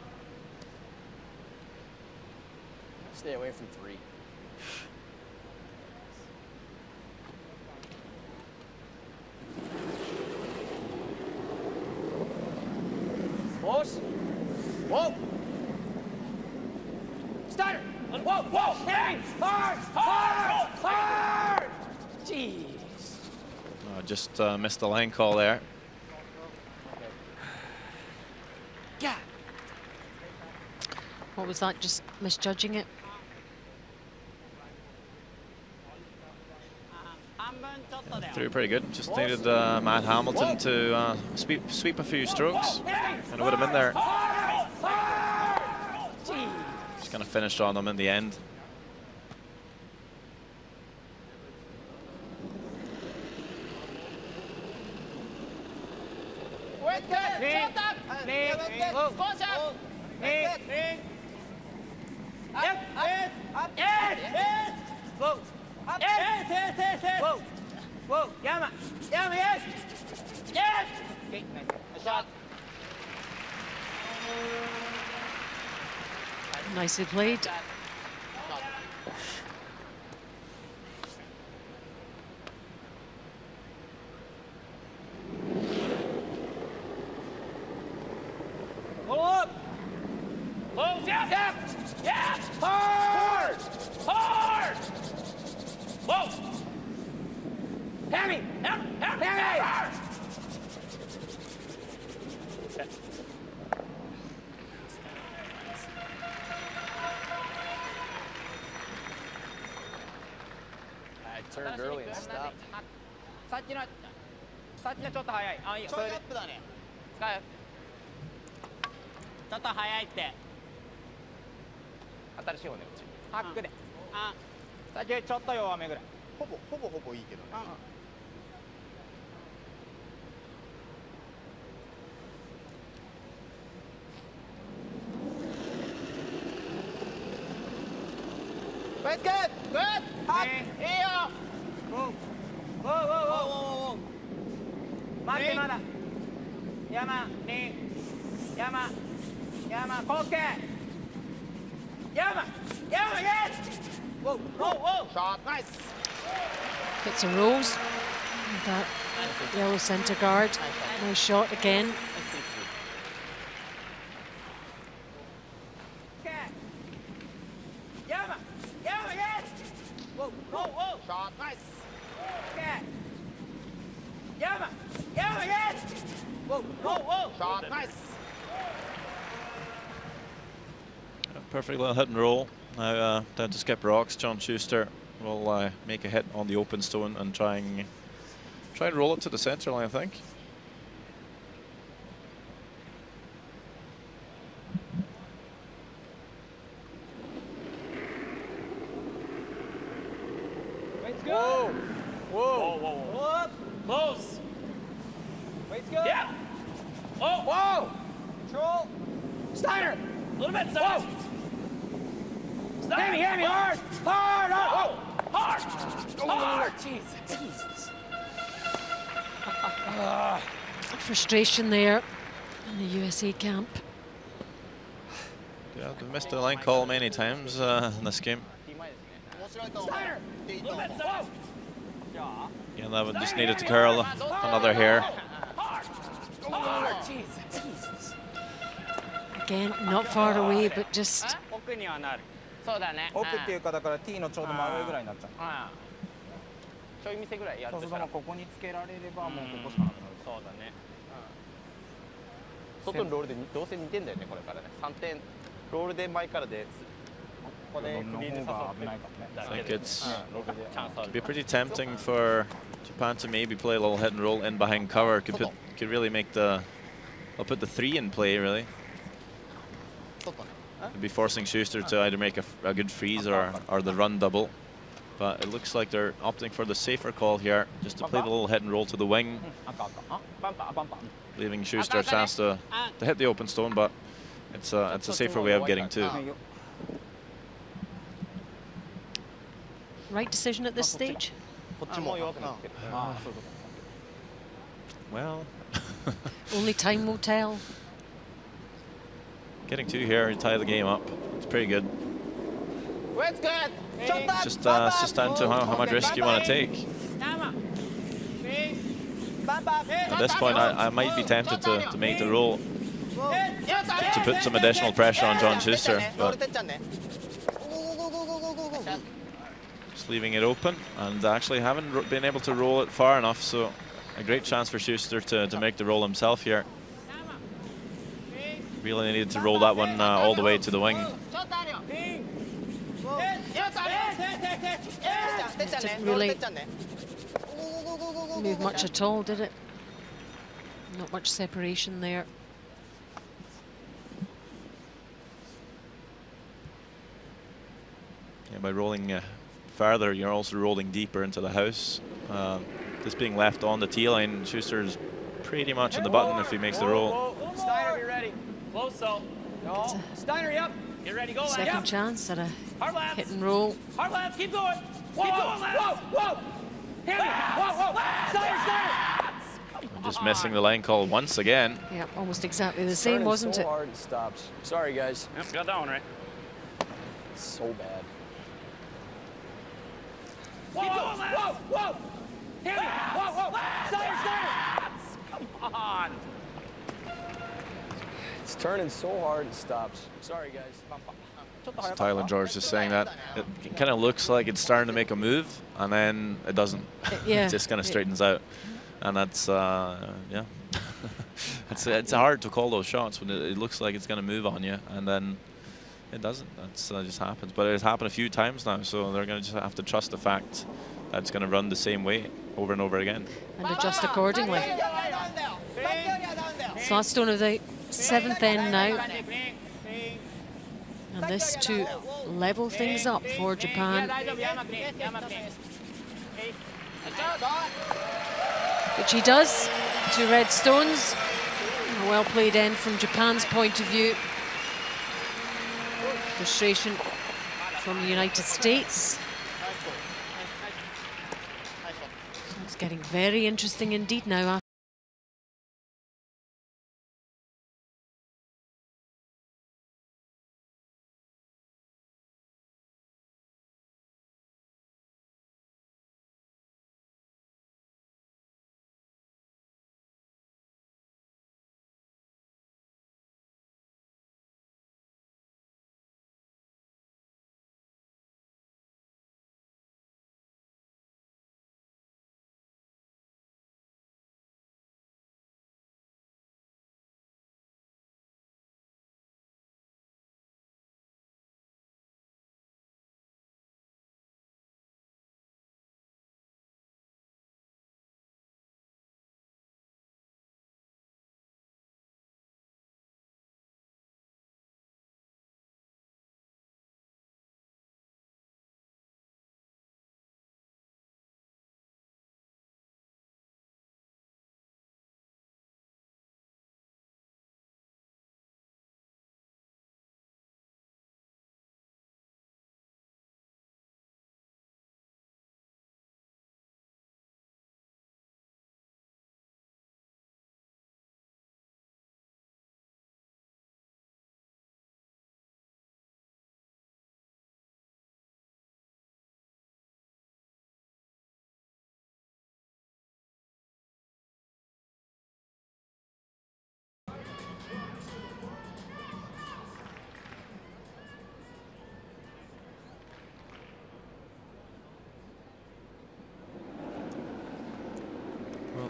Stay away from 3. Close. Whoa. Starter. Whoa, whoa. Hang. Hard. Hard. Hard. Jeez. Just missed the line call there. Yeah. What was that? Just misjudging it? Threw pretty good. Just needed Matt Hamilton to sweep a few strokes, and it would have been there. Just kind of finished on them in the end. Nicely played. Pull up. Close. Yeah. Yeah. Hard. Hard. Whoa. Hammy! Hammy! I turned early and stopped. さっきのちょっと早い。あ、いいよ。それで。だね。使え。ちょっと早いって。新しい方ね、うち。ハックで。あ、さっきちょっと弱めぐらい。ほぼいいけどね。Good, good, good. Hot. Iyo. Whoa. Whoa. Mate, nada. Yama, ni. Yama. Koke. Yama, yes. Whoa. Shot. Nice. Get some rolls. With that yellow centre guard. Nice shot again. Whoa. Shot. Nice. Okay. Yama, yes. Whoa. Shot. Nice. Perfect little hit and roll. Now down to skip rocks. John Schuster will make a hit on the open stone and try and roll it to the centre line, I think. Whoa. Close. Weight's good. Yeah. Whoa. Control. Steiner. A little bit, Steiner. Hammy, hard. Hard. Jesus. Frustration there in the USA camp. Yeah, they've missed the line call many times in this game. Steiner. A little bit, Steiner. Yeah, that one just needed to curl another hair. Jesus. Again, not far away, but just 奥にはなる。そうだね。奥っていうかだから T のちょうど真上ぐらいになっちゃう。ちょい見せぐらいやるとしたら。ここにつけられればもうここしかなくなる。そうだね。外のロールでどうせ似てんだよねこれからね。3点ロールで前からで。I think it's could be pretty tempting for Japan to maybe play a little hit and roll in behind cover. Could really make I'll put the 3 in play really. Could be forcing Schuster to either make a good freeze or the run double. But it looks like they're opting for the safer call here, just to play the little hit and roll to the wing, leaving Schuster a chance to hit the open stone. But it's a safer way of getting to. right decision at this stage? Well, only time will tell. Getting 2 here and tie the game up. It's pretty good. It's good. It's just down to how much risk you want to take. At this point, I might be tempted to make the roll to put some additional pressure on John Schuster, but just leaving it open, and actually haven't been able to roll it far enough, so a great chance for Schuster to make the roll himself here. Really needed to roll that one all the way to the wing. Didn't really move much at all, did it? Not much separation there. Yeah, by rolling farther, you're also rolling deeper into the house. This being left on the tee line, Schuster's pretty much in the button if he makes the roll. Steiner, be ready. Close, so. No. Steiner, yep. Get ready, go, Lance. Second chance at a hit and roll. Hard, Lance, keep going. Keep going, Lance. Whoa. Hit me. Whoa. Steiner. Just missing the line call once again. Yeah, almost exactly the same, wasn't it? So hard and stops. Sorry, guys. Yep, got that one right. So bad. Keep going, Lance. Whoa. Hit me. Whoa. Steiner. Come on. It's turning so hard and stops. Sorry, guys. So Tyler George just saying that it kind of looks like it's starting to make a move, and then it doesn't. Yeah. It just kind of straightens out, and that's yeah. it's hard to call those shots when it looks like it's going to move on you, and then it doesn't. That's just happens. But it's happened a few times now, so they're going to just have to trust the fact that it's going to run the same way over and over again. And adjust accordingly. So last stone of the 7th end now. And this to level things up for Japan. Which he does to red stones. A well played end from Japan's point of view. Frustration from the United States. So it's getting very interesting indeed now.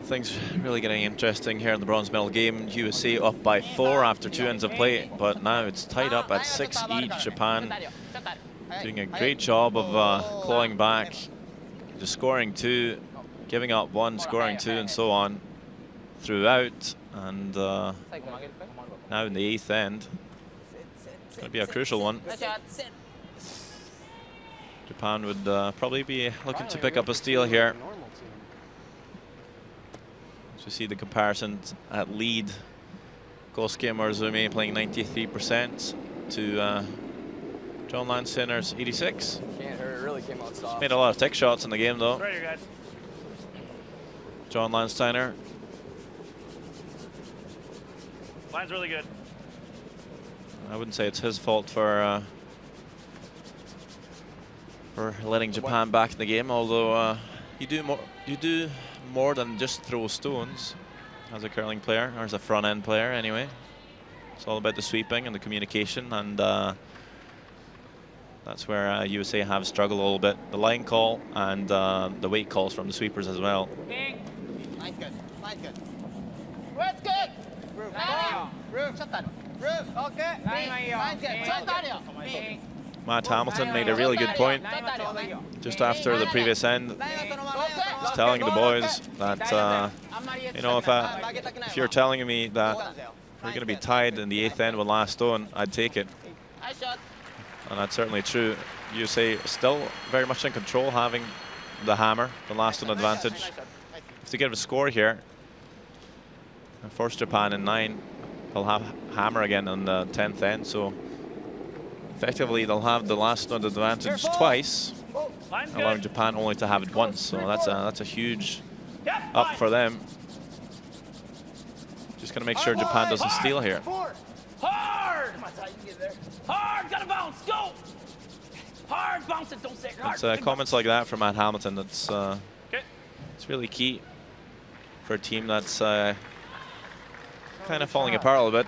Things really getting interesting here in the bronze medal game. USA up by 4 after 2 ends of play, but now it's tied up at 6 each. Japan doing a great job of clawing back, just scoring 2, giving up 1, scoring 2, and so on throughout. And now in the 8th end, it's going to be a crucial one. Japan would probably be looking to pick up a steal here. You see the comparisons at lead. Kosuke Morozumi playing 93% to John Landsteiner's 86. Can't hurt, it really came out soft. He's made a lot of tech shots in the game though. Right here, guys. John Landsteiner. Line's really good. I wouldn't say it's his fault for letting Japan back in the game, although you do more than just throw stones as a curling player, or as a front end player anyway. It's all about the sweeping and the communication, and that's where USA have struggled a little bit. The line call and the weight calls from the sweepers as well. Line's good. Line's good. Red's good. Roof. Roof. Roof. Okay. Line's good. Matt Hamilton made a really good point just after the previous end. He's telling the boys that, you know, if you're telling me that we're going to be tied in the 8th end with last stone, I'd take it. And that's certainly true. USA still very much in control, having the hammer, the last stone advantage. If they get a score here, and force Japan in 9, they'll have hammer again on the 10th end. So effectively, they'll have the last stone advantage twice, allowing Japan only to have it once. So that's a huge up for them. Just gonna make sure Japan doesn't steal here. Hard! Hard! Gotta bounce! Go! Hard! Bounce it! Don't say it hard. It's comments like that from Matt Hamilton that's it's really key for a team that's kind of falling apart a little bit.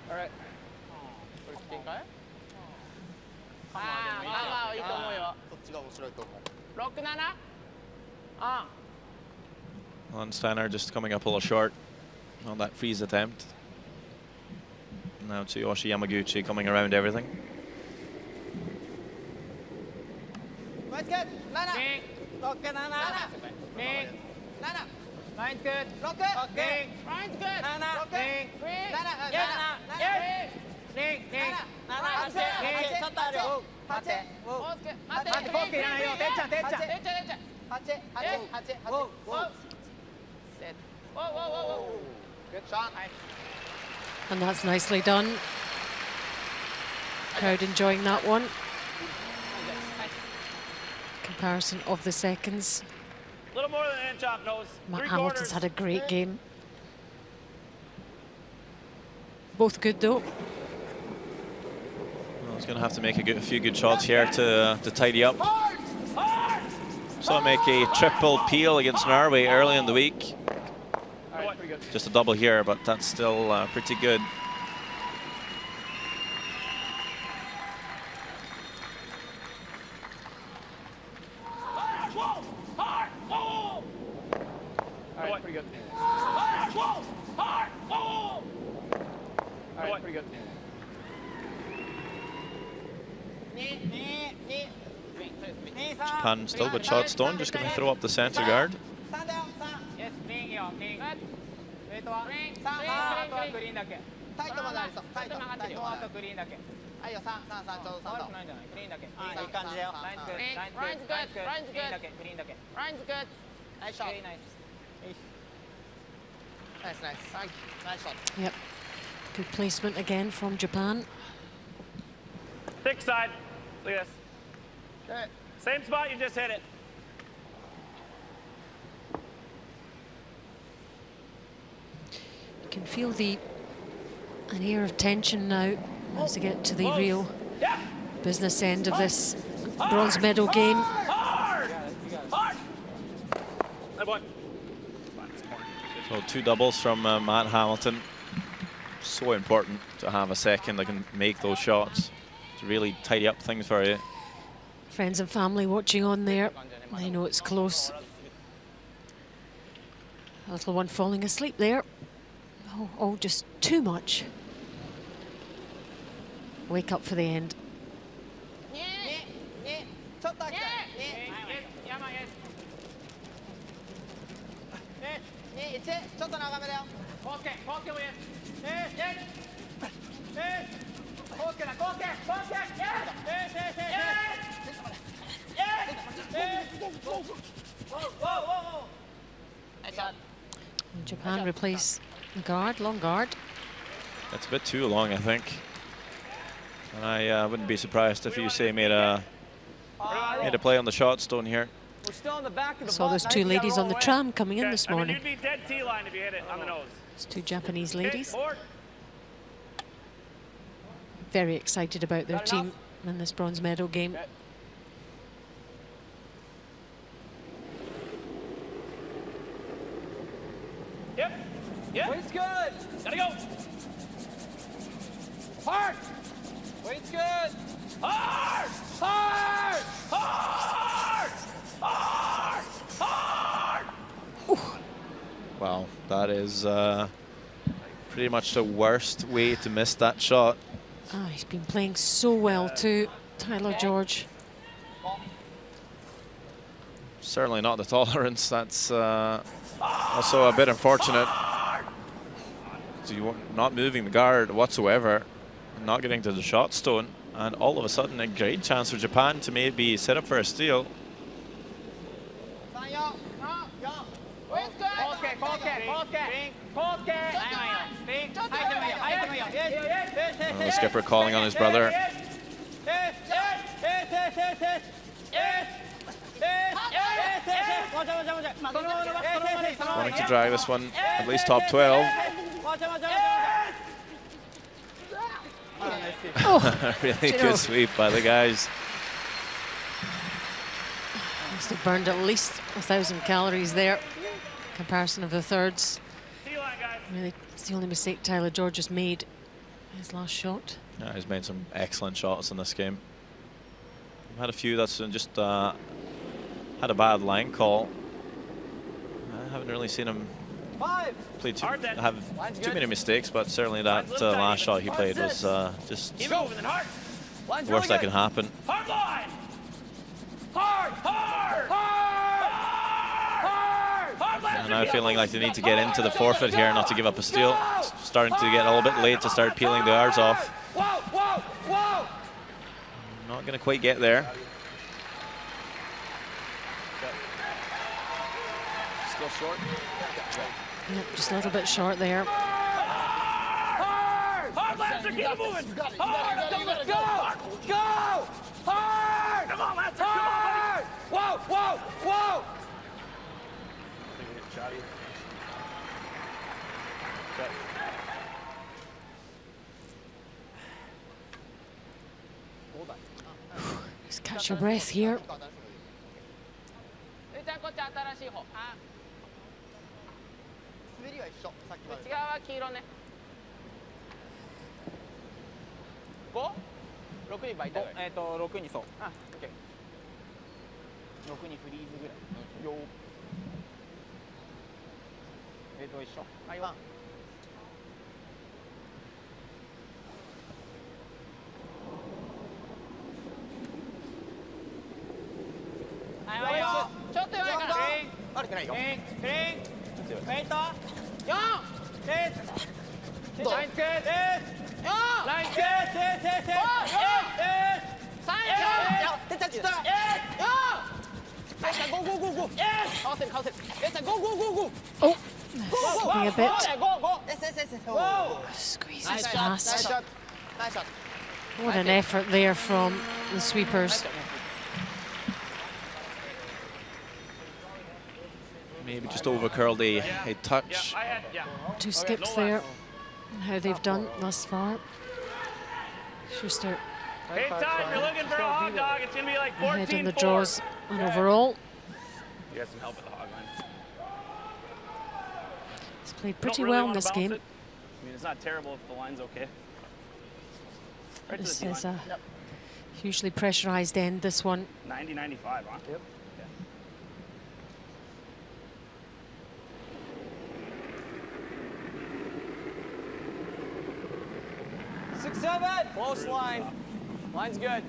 All right. Landsteiner just coming up a little short on that freeze attempt. Now Tsuyoshi Yamaguchi coming around everything. Line's good. Line's good. Lock it. Okay. Line's good. Lock it. Good shot. And that's nicely done. Crowd enjoying that one. Comparison of the seconds. A little more than an inch off nose. Matt Hamilton's had a great game. Both good though. Well, he's going to have to make a few good shots here to tidy up. Saw him make a triple peel against Norway early in the week. Just a double here, but that's still pretty good. Japan still with shot stone, just going to throw up the center guard. Yep. Good placement again from Japan. Thick side. Look at this. Same spot you just hit it. You can feel an air of tension now as they get to the real business end of this bronze medal game. So 2 doubles from Matt Hamilton. So important to have a second that can make those shots to really tidy up things for you. Friends and family watching on there. They know it's close. A little one falling asleep there. Oh, just too much. Wake up for the end. And Japan replace the guard, long guard. That's a bit too long, I think. And I wouldn't be surprised if USA made a play on the shot stone here. We're still in the back of the Saw those 2 ladies on the tram coming in this morning. You'd be dead T-line if you hit it on the nose. It's 2 Japanese ladies. Very excited about their team in this bronze medal game. Yep. Weight's good. Gotta go. Hard. Weight's good. Hard. Hard. Hard. Hard. Hard. Wow, that is pretty much the worst way to miss that shot. Ah, he's been playing so well too, Tyler George. Certainly not the tolerance. That's also a bit unfortunate. So you're not moving the guard whatsoever, not getting to the shot stone, and all of a sudden a great chance for Japan to maybe set up for a steal. The skipper calling on his brother. Wanting to drag this one at least top 12. Oh, really good sweep by the guys. Must have burned at least 1,000 calories there. Comparison of the thirds. Really, it's the only mistake Tyler George has made. His last shot. Yeah, he's made some excellent shots in this game. Had a few that's just had a bad line call. I haven't really seen him play have too many mistakes, but certainly that last shot he played was just the worst that can happen. Hard line! Hard, hard, hard, hard, hard. And now feeling like they need to get into the forfeit here, not to give up a steal. Starting to get a little bit late to start peeling the yards off. Not going to quite get there. Still short? Yep, just a little bit short there. Hard! Hard, Lancer, keep it moving! Hard! Go! Go! Hard! Come on, Lancer, come on, buddy! Whoa, whoa, whoa! Just catch your breath here. A bit. Squeezes past. What an effort there from the sweepers. Maybe just over curled a touch. Two skips there. How they've done thus far. Schuster. Hey, Todd, you're looking for a hot dog. It's going to be like 14-4. Ahead in the draws and overall. You got some help with the hog line. He's played pretty well in this game. I mean, it's not terrible if the line's okay. Right This to the is a hugely pressurized end, this one. 90-95, huh? Yep. 6-7. Close line. Line's good.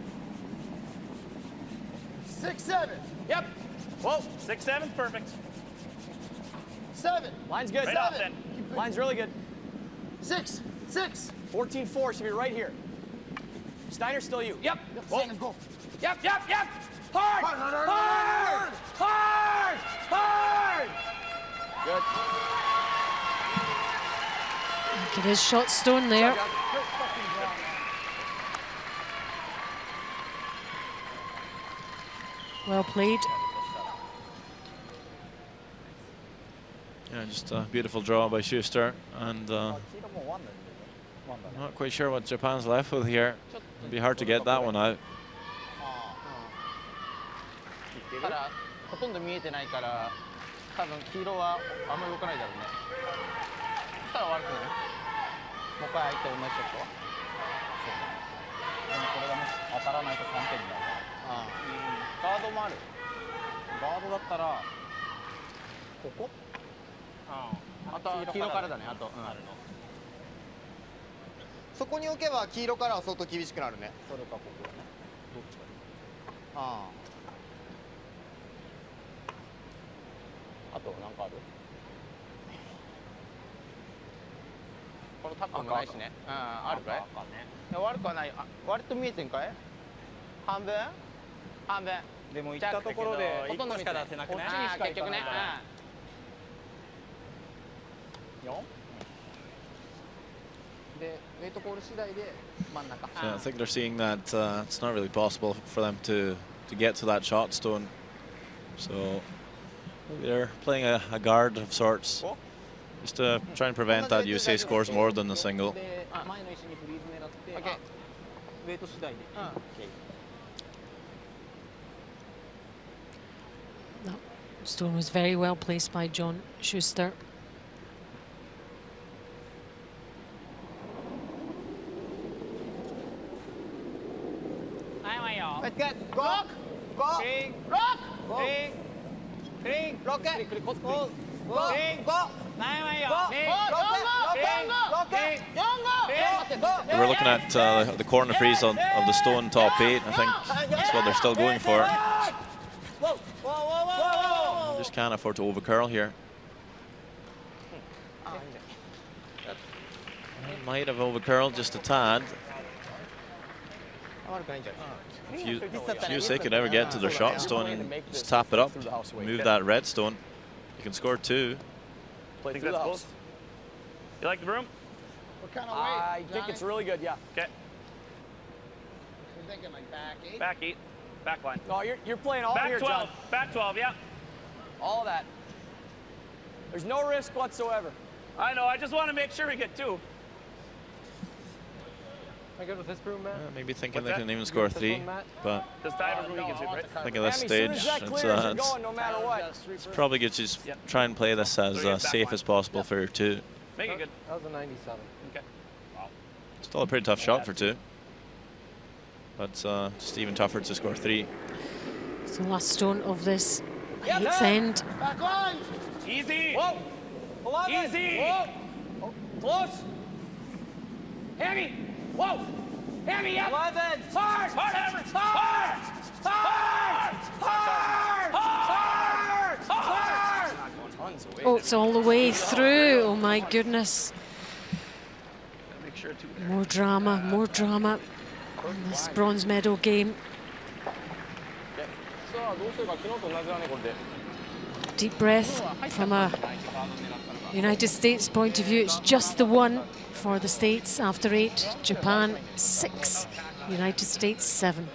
6-7. Yep. Whoa. 6-7's perfect. 7. Line's good. Right off then. Line's really good. 6. 14-4 should be right here. Steiner, still you. Yep. Go. Yep. Hard. Hard. Good. Look at his shot stone there. Well played. Yeah, just a beautiful draw by Schuster, and not quite sure what Japan's left with here. It'll be hard to get that one out. ほとんど見えてないから、多分黄色はあんまり動かないだろうね。そしたら悪くない？もう一回相手同じショットは？そうだね。でもこれがもし当たらないと3点になる。ガードもある。ガードだったらここ？あと黄色からだね。あと、あるの。そこに置けば黄色からは相当厳しくなるね。それかここはね。どっちかで。ああ。あとなんかある？このタップもないしね。あるかい？悪くはない。割と見えてんかい？半分？半分。でも行ったところでほとんどしか出せなくね。こっちにしか結局ね。4？で、ウェイトコール次第で真ん中。So I think they're seeing that it's not really possible for them to get to that shot stone. So they're playing a guard of sorts, just to try and prevent that USA scores more than a single. No, stone was very well placed by John Schuster. That's good. Rock! Go! Rock! Clean! Clean! Rock it! Go! Go! Go! We're looking at the corner freeze of the stone top 8. I think that's what they're still going for. Just can't afford to overcurl here. Might have overcurled just a tad. If USA could ever get to their shot stone and just tap it up, move that red stone, you can score 2. Think that's close? You like the broom? What kind of weight? I think it's really good, yeah. Okay. You're thinking like back 8? Back 8. Back line. No, you're playing all back here, 12. John. Back 12, yeah. All that. There's no risk whatsoever. I know, I just want to make sure we get 2. Am I good with this broom, Matt? Maybe thinking they can even score 3, but I think at this stage, it's probably good to just try and play this as safe as possible for 2. Make it good. That was a 97. Okay. Wow. Still a pretty tough shot for 2, but just even tougher to score 3. It's the last stone of this 8th end. Back line! Easy! Whoa! 11. Easy! Whoa! Close! Hammy! Whoa! Hammy up! 11! Hard! Hard, Hammer! Hard! Hard! Hard! Hard! Hard! Oh, it's all the way through. Oh my goodness. More drama in this bronze medal game. Deep breath from a United States point of view. It's just the 1 for the States after 8. Japan 6, United States 7.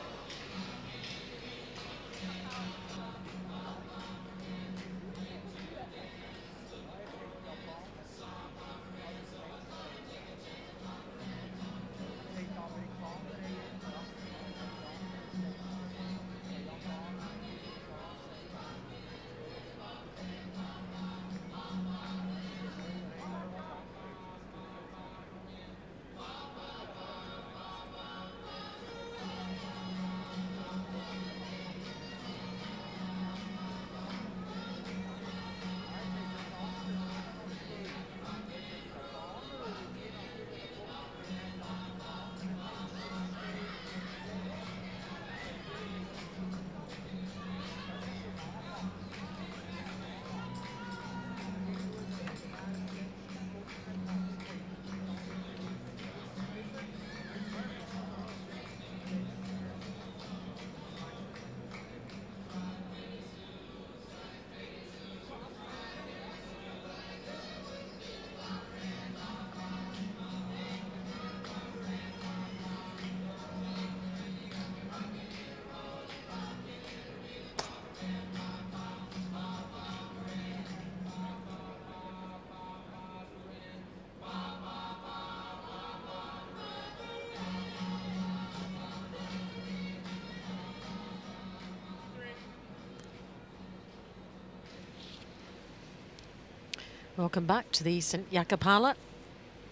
Welcome back to the St. Jakob Halle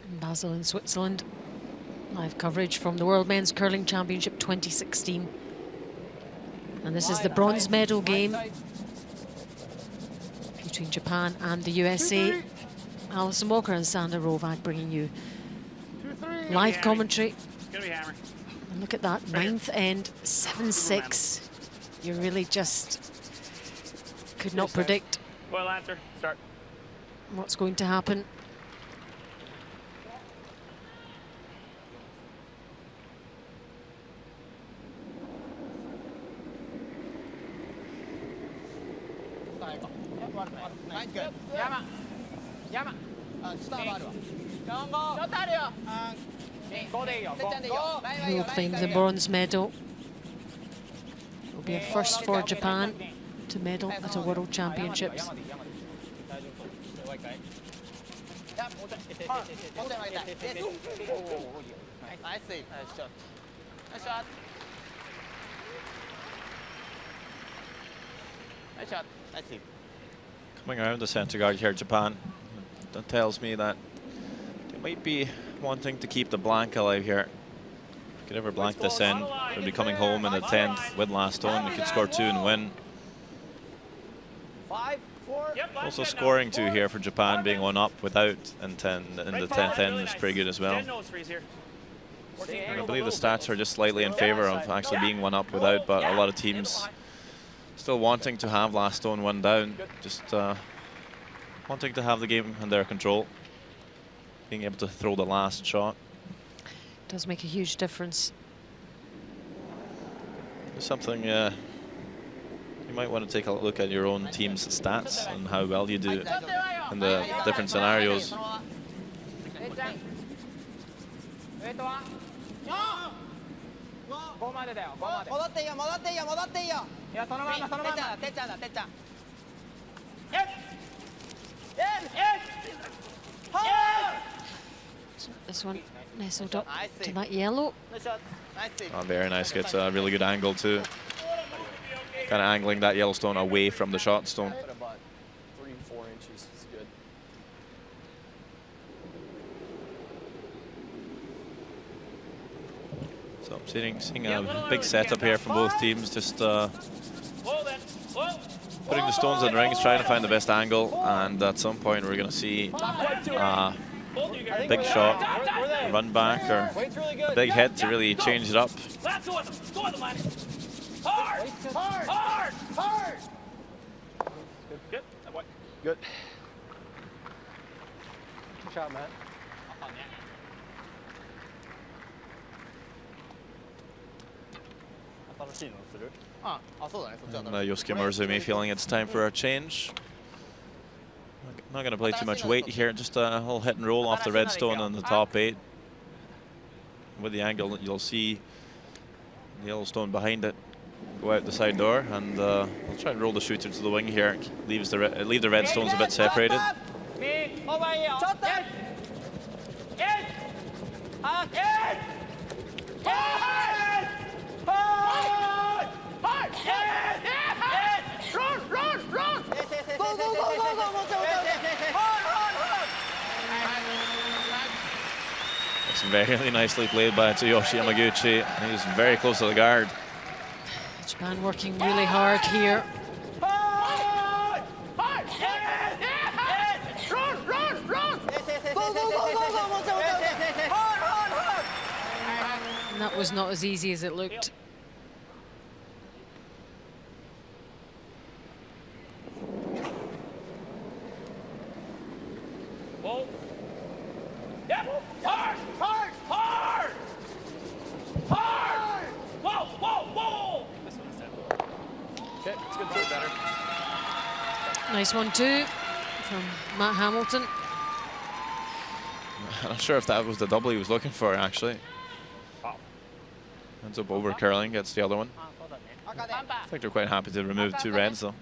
in Basel in Switzerland. Live coverage from the World Men's Curling Championship 2016. And this is the bronze medal game between Japan and the USA. Alison Walker and Sandra Rovak bringing you live commentary. And look at that, 9th end, 7-6. You really just could not predict Well, answer. Start. what's going to happen. Who will claim the bronze medal? It will be a first for Japan to medal at a World Championships. Coming around the centre guard here, Japan. That tells me that they might be wanting to keep the blank alive here. could ever blank this end, would be coming home in the 10th with last stone. He could score 2 and win. 5, 4. Also scoring 2 here for Japan, being 1 up without in the 10th end is pretty good as well. And I believe the stats are just slightly in favor of actually being 1 up without, but a lot of teams still wanting to have last stone 1 down, just wanting to have the game in their control, being able to throw the last shot. Does make a huge difference. It's something you might want to take a look at your own team's stats and how well you do in the different scenarios. This one nestled up to that yellow. Oh, very nice. Gets a really good angle too. Kind of angling that yellow stone away from the shot stone. About 3 to 4 inches is good. So I'm seeing a big setup here from both teams, just putting the stones in the rings, trying to find the best angle, and at some point we're going to see big shot, run back, or big hit to really change it up. Hard! Hard! Hard! Good. Good. Good shot, Matt. And Yosuke Murasumi feeling it's time for a change. Not going to play too much weight here, just a whole hit and roll off the red stone on the top 8. With the angle, you'll see the yellow stone behind it go out the side door, and I'll try and roll the shooter to the wing here. Leave the red stones a bit separated. It's very nicely played by Tsuyoshi Yamaguchi. He's very close to the guard. Japan working really hard here. And that was not as easy as it looked. Whoa. Yep. Hard! Hard! Hard! Hard! Whoa! Whoa! Whoa! This one is dead. Okay, it's good too. Better. Nice one too from Matt Hamilton. I'm not sure if that was the double he was looking for, actually. Ends up over curling, gets the other one. I think they're quite happy to remove 2 reds, though.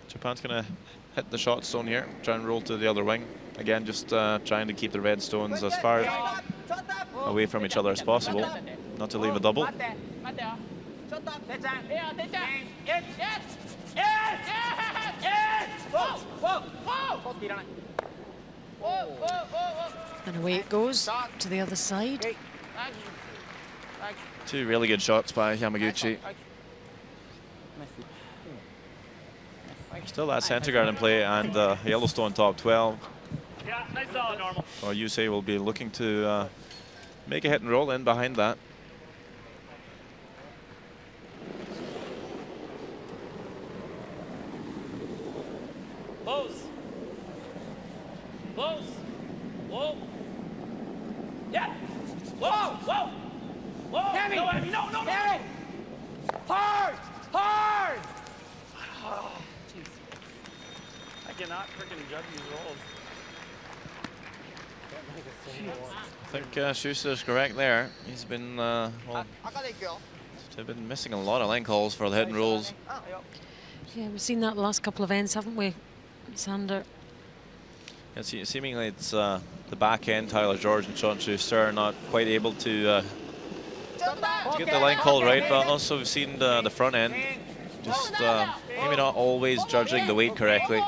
Japan's going to hit the shot stone here, try and roll to the other wing. Again, just trying to keep the red stones as far away from each other as possible, not to leave a double. And away it goes to the other side. 2 really good shots by Yamaguchi. Still that center guard in play, and Yellowstone top 12. Yeah, nice solid normal. Or USA will be looking to make a hit and roll in behind that. Close. Close. Whoa. Yeah. Whoa. Whoa. Whoa. Heavy. No, heavy. No, no, no. Heavy. Hard. Hard. Oh, jeez. I cannot freaking judge these rolls. I think Schuster's correct there. He's been they've been missing a lot of link holes for the hit and rolls. Yeah, we've seen that the last couple of ends, haven't we, Sander? Yeah, seemingly it's the back end, Tyler George and Sean Schuster are not quite able to get the link hole right, but also we've seen the front end just maybe not always judging the weight correctly.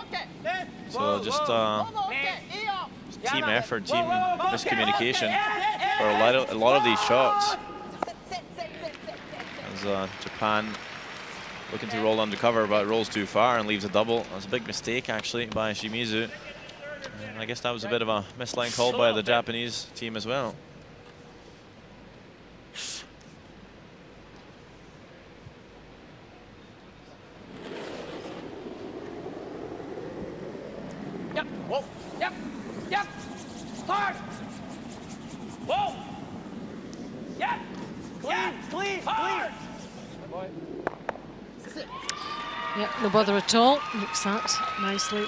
So just team effort, team miscommunication for a lot of these shots. As Japan looking to roll undercover, but rolls too far and leaves a double. That's a big mistake, actually, by Shimizu. And I guess that was a bit of a misline call by the Japanese team as well. Yep. Whoa. Yep. Yep. Hard. Whoa. Yep. Clean. Clean. Hard. Boy. Yep, no bother at all. Looks that nicely.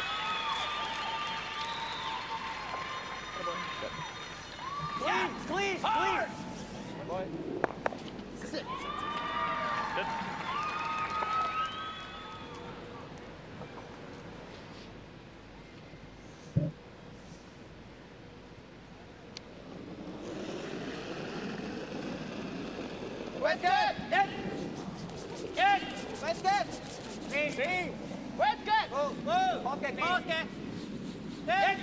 Clean. Clean. Hard. Boy. Sit. Good. West good. Yes. Yes. West good. Me. Me. West good. Move. Move. Okay. Okay. Yes.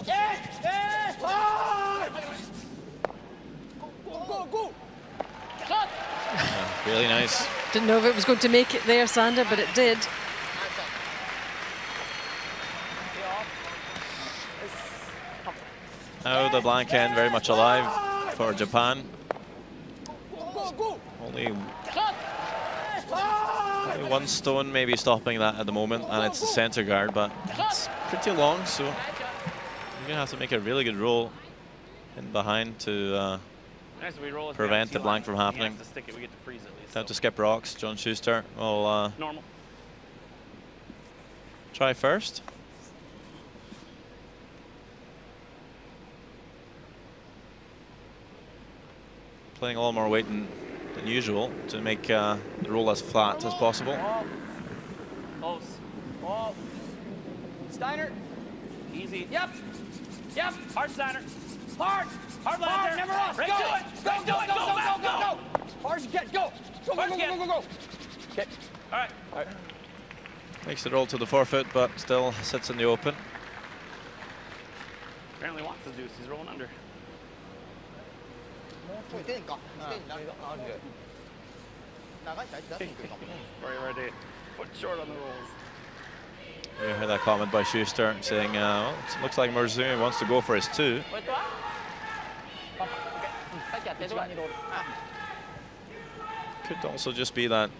Yes. Yes. Hard. Go. Go. Go. Shot. Really nice. Didn't know if it was going to make it there, Sander, but it did. Now the blank end very much alive for Japan. Only one stone maybe stopping that at the moment, and it's the center guard, but it's pretty long, so you're gonna have to make a really good roll in behind to prevent the blank from happening. Have to skip rocks. John Schuster will try first. Playing a lot more weight than usual to make the roll as flat as possible. Close. Oh. Steiner. Easy. Yep. Yep. Hard, Steiner. Hard. Hard, Hard. Never off. Right Go. to it. Go. Right Go. to it. Go. Go Go. back. Go. Go. Hard as you can. Go. Go. Go. Go. Go. Go. Go. Okay. All right. All right. Makes the roll to the forfeit, but still sits in the open. Apparently wants his deuce. He's rolling under. Right. Foot short on the rolls. You heard that comment by Schuster saying, well, it looks like Morozumi wants to go for his two. Could also just be that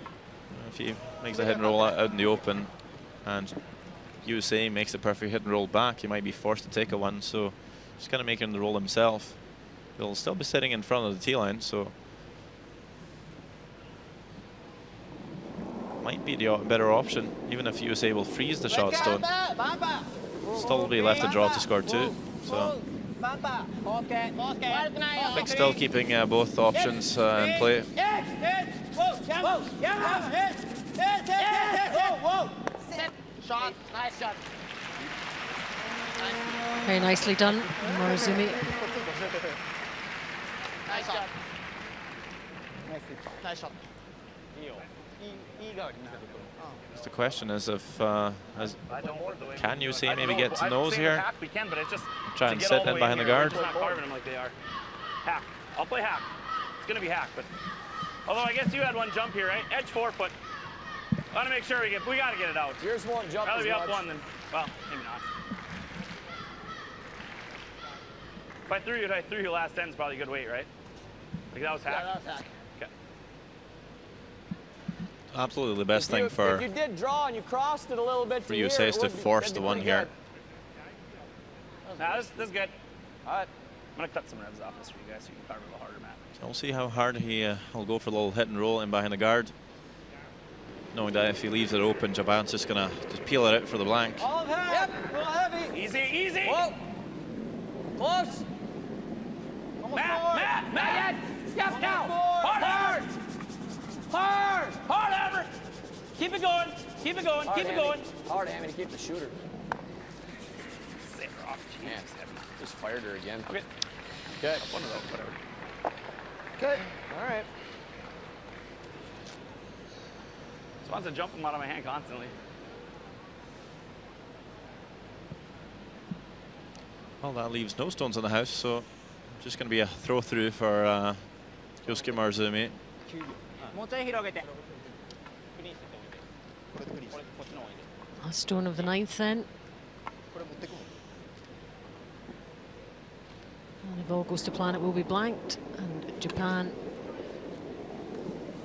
if he makes a hit and roll out in the open and USA makes a perfect hit and roll back, he might be forced to take a one. So just kind of making the roll himself. He'll still be sitting in front of the tee line, so might be the better option, even if USA will freeze the shot stone. Still be left to draw to score two. So I think still keeping both options in play. Shot. Nice shot. Very nicely done, Morozumi. Nice shot. Nice shot. The question is if can USA maybe get to nose here? We can, but it's just try and sit in behind the guard. We're not carving them like they are. Hack. I'll play hack. It's gonna be hack, but although I guess you had one jump here, right? Edge 4 foot. I want to make sure we gotta get it out. Yours won't jump. Rather as be up much. one than, well, maybe not. If I threw you last end, it's probably a good weight, right? Like that was hack. Yeah, that was hack. Okay. Absolutely the best thing for If you did draw and you crossed it a little bit for USA is to force the one here. Nah, this is good. All right. I'm gonna cut some revs off this for you guys so you can carve it a little harder, Matt. So we'll see how hard will go for a little hit and roll in behind the guard. Knowing that if he leaves it open, Japan's just gonna peel it out for the blank. All of heavy. Yep. A little heavy. Easy, easy. Whoa. Close. Matt. Yep, now. Hard. Hard, Keep it going. Keep it going. Keep it going. Hard, Hammy, to keep the shooter. Sit her off. Man, just fired her again. Okay. Good. One of those, whatever. Good. All right. Just wants to jump them out of my hand constantly. Well, that leaves no stones in the house, so just going to be a throw through for Yosuke Maruzumi. Last stone of the 9th then. And if all goes to plan, it will be blanked, and Japan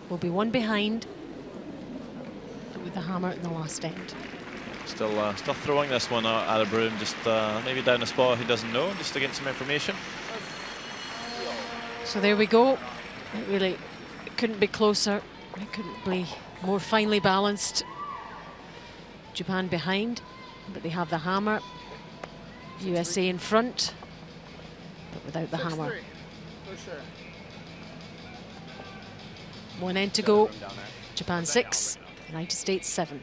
will be one behind with the hammer in the last end. Still throwing this one at a broom, just maybe down a spot he doesn't know, just to get some information. So there we go. It really couldn't be closer. It couldn't be more finely balanced. Japan behind, but they have the hammer. USA in front, but without the hammer. For sure. One end to go. Japan 6, United States 7.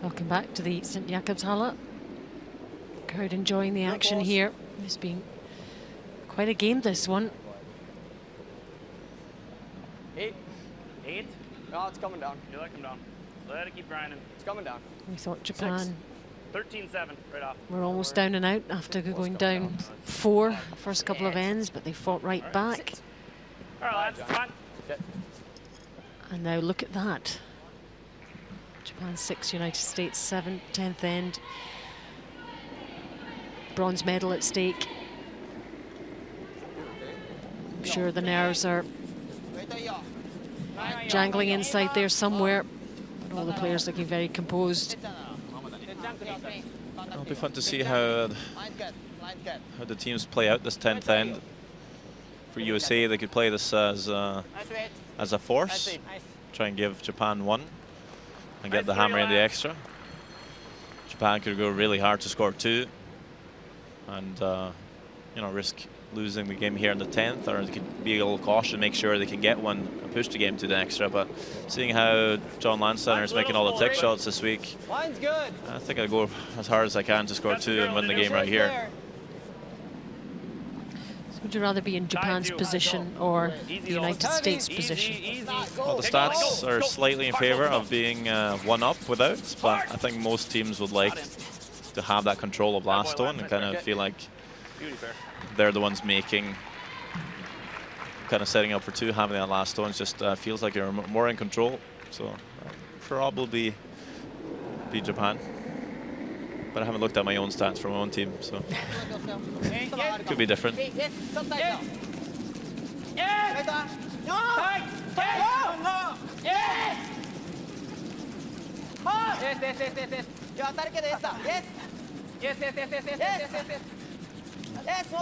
Welcome back to the St. Jakobshalle. Crowd enjoying the action here. It's been quite a game, this one. 8. 8? No, it's coming down. You let him down. Let it keep grinding. It's coming down. We thought Japan 13-7 right off. were almost down and out after going down 4 first couple of ends, but they fought right back. All right, lads, come on. And now look at that. Japan 6, United States 7, 10th end. Bronze medal at stake. I'm sure the nerves are jangling inside there somewhere. But all the players looking very composed. It'll be fun to see how the teams play out this 10th end. For USA, they could play this as a force, try and give Japan 1 and get the hammer in the extra. Japan could go really hard to score 2 and you know, risk losing the game here in the 10th, or they could be a little cautious and make sure they can get one and push the game to the extra. But seeing how John Landsteiner is making all the tick shots this week, I think I'll go as hard as I can to score 2 and win the game right here. Would you rather be in Japan's position or the United States position? Well, the stats are slightly in favor of being 1 up without, but I think most teams would like to have that control of last stone and kind of feel like they're the ones making, kind of setting up for 2, having that last stone just feels like you're more in control. So probably be Japan. But I haven't looked at my own stats for my own team, so could be different.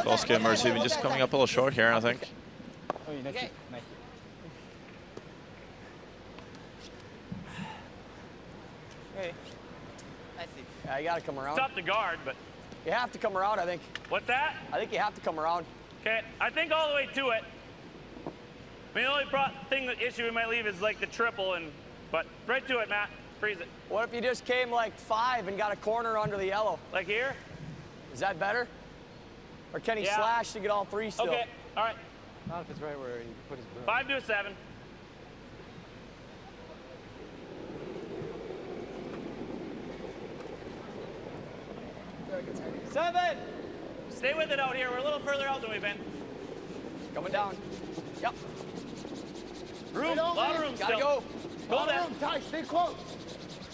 Kosuke and Maruzumi just coming up a little short here, I think. Yeah, you got to come around. It's tough to guard, but... You have to come around, I think. What's that? I think you have to come around. Okay, I think all the way to it. I mean, the only issue we might leave is like the triple, but right to it, Matt. Freeze it. What if you just came like 5 and got a corner under the yellow? Like here? Is that better? Or can he slash to get all 3 still? Okay, all right. Not if it's right where he put his boom. 5 to a 7. Seven. Stay with it out here. We're a little further out than we've been. Coming down. Yep. Room. A lot of room Gotta still. go. Go then. Room, Ty, stay close.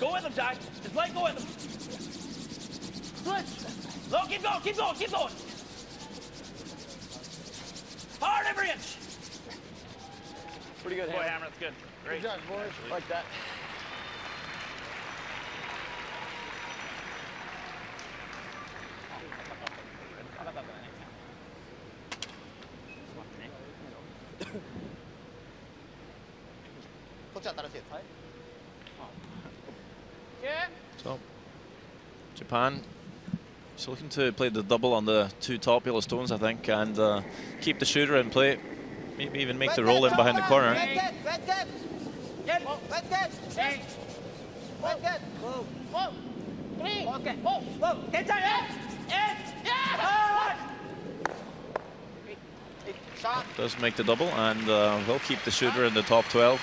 Go with him, Ty. Just let go with him. Switch. Low, keep going, keep going, keep going. Hard every inch. Pretty good, Boy, Hammer. Hammer, that's good. Great. Good job, boys. Like that. So, Japan is looking to play the double on the 2 top yellow stones, I think, and keep the shooter in play. Maybe even make the roll in behind the corner. Does make the double, and will keep the shooter in the top 12.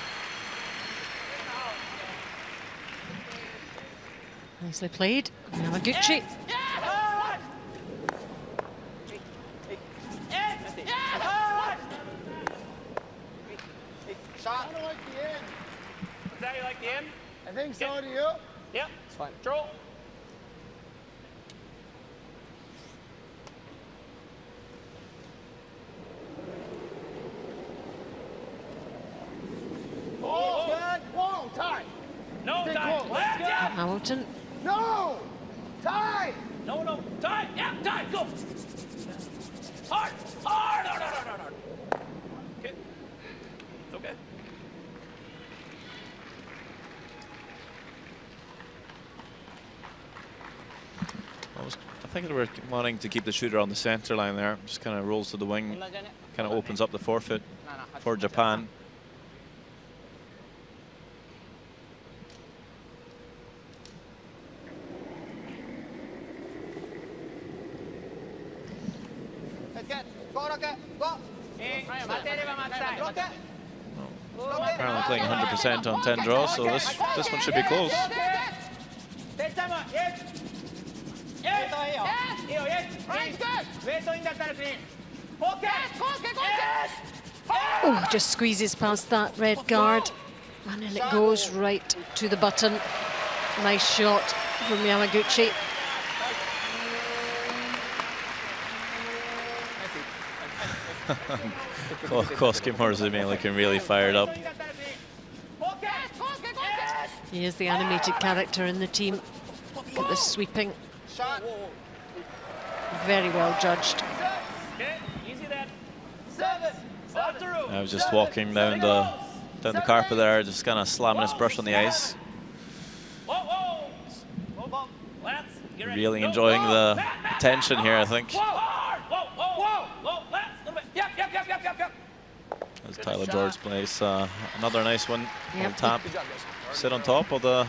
Nicely played. Yamaguchi. Shot. I don't like the end. Is that you like the end? I think so, do you? Yep. It's fine. Control. Oh, good. Whoa, Ty. No, Stay Ty. close. Left, yeah. Hamilton. No. Ty. No, no. Ty. Yeah, Ty. Go. Hard. Hard. Hard, hard, hard, hard. Okay. It's okay. I think they were wanting to keep the shooter on the center line there. Just kind of rolls to the wing, kind of opens up the forfeit for Japan. Apparently playing 100% on 10 draws, so this one should be close. Oh, just squeezes past that red guard. And then it goes right to the button. Nice shot from Yamaguchi. Kosuke Morozumi looking really fired up. He is the animated character in the team. Look at the sweeping. Very well judged. I was just walking down the carpet there, just kind of slamming his brush on the ice. Really enjoying the tension here, I think. As Tyler George plays another nice one on tap. Sit on top of the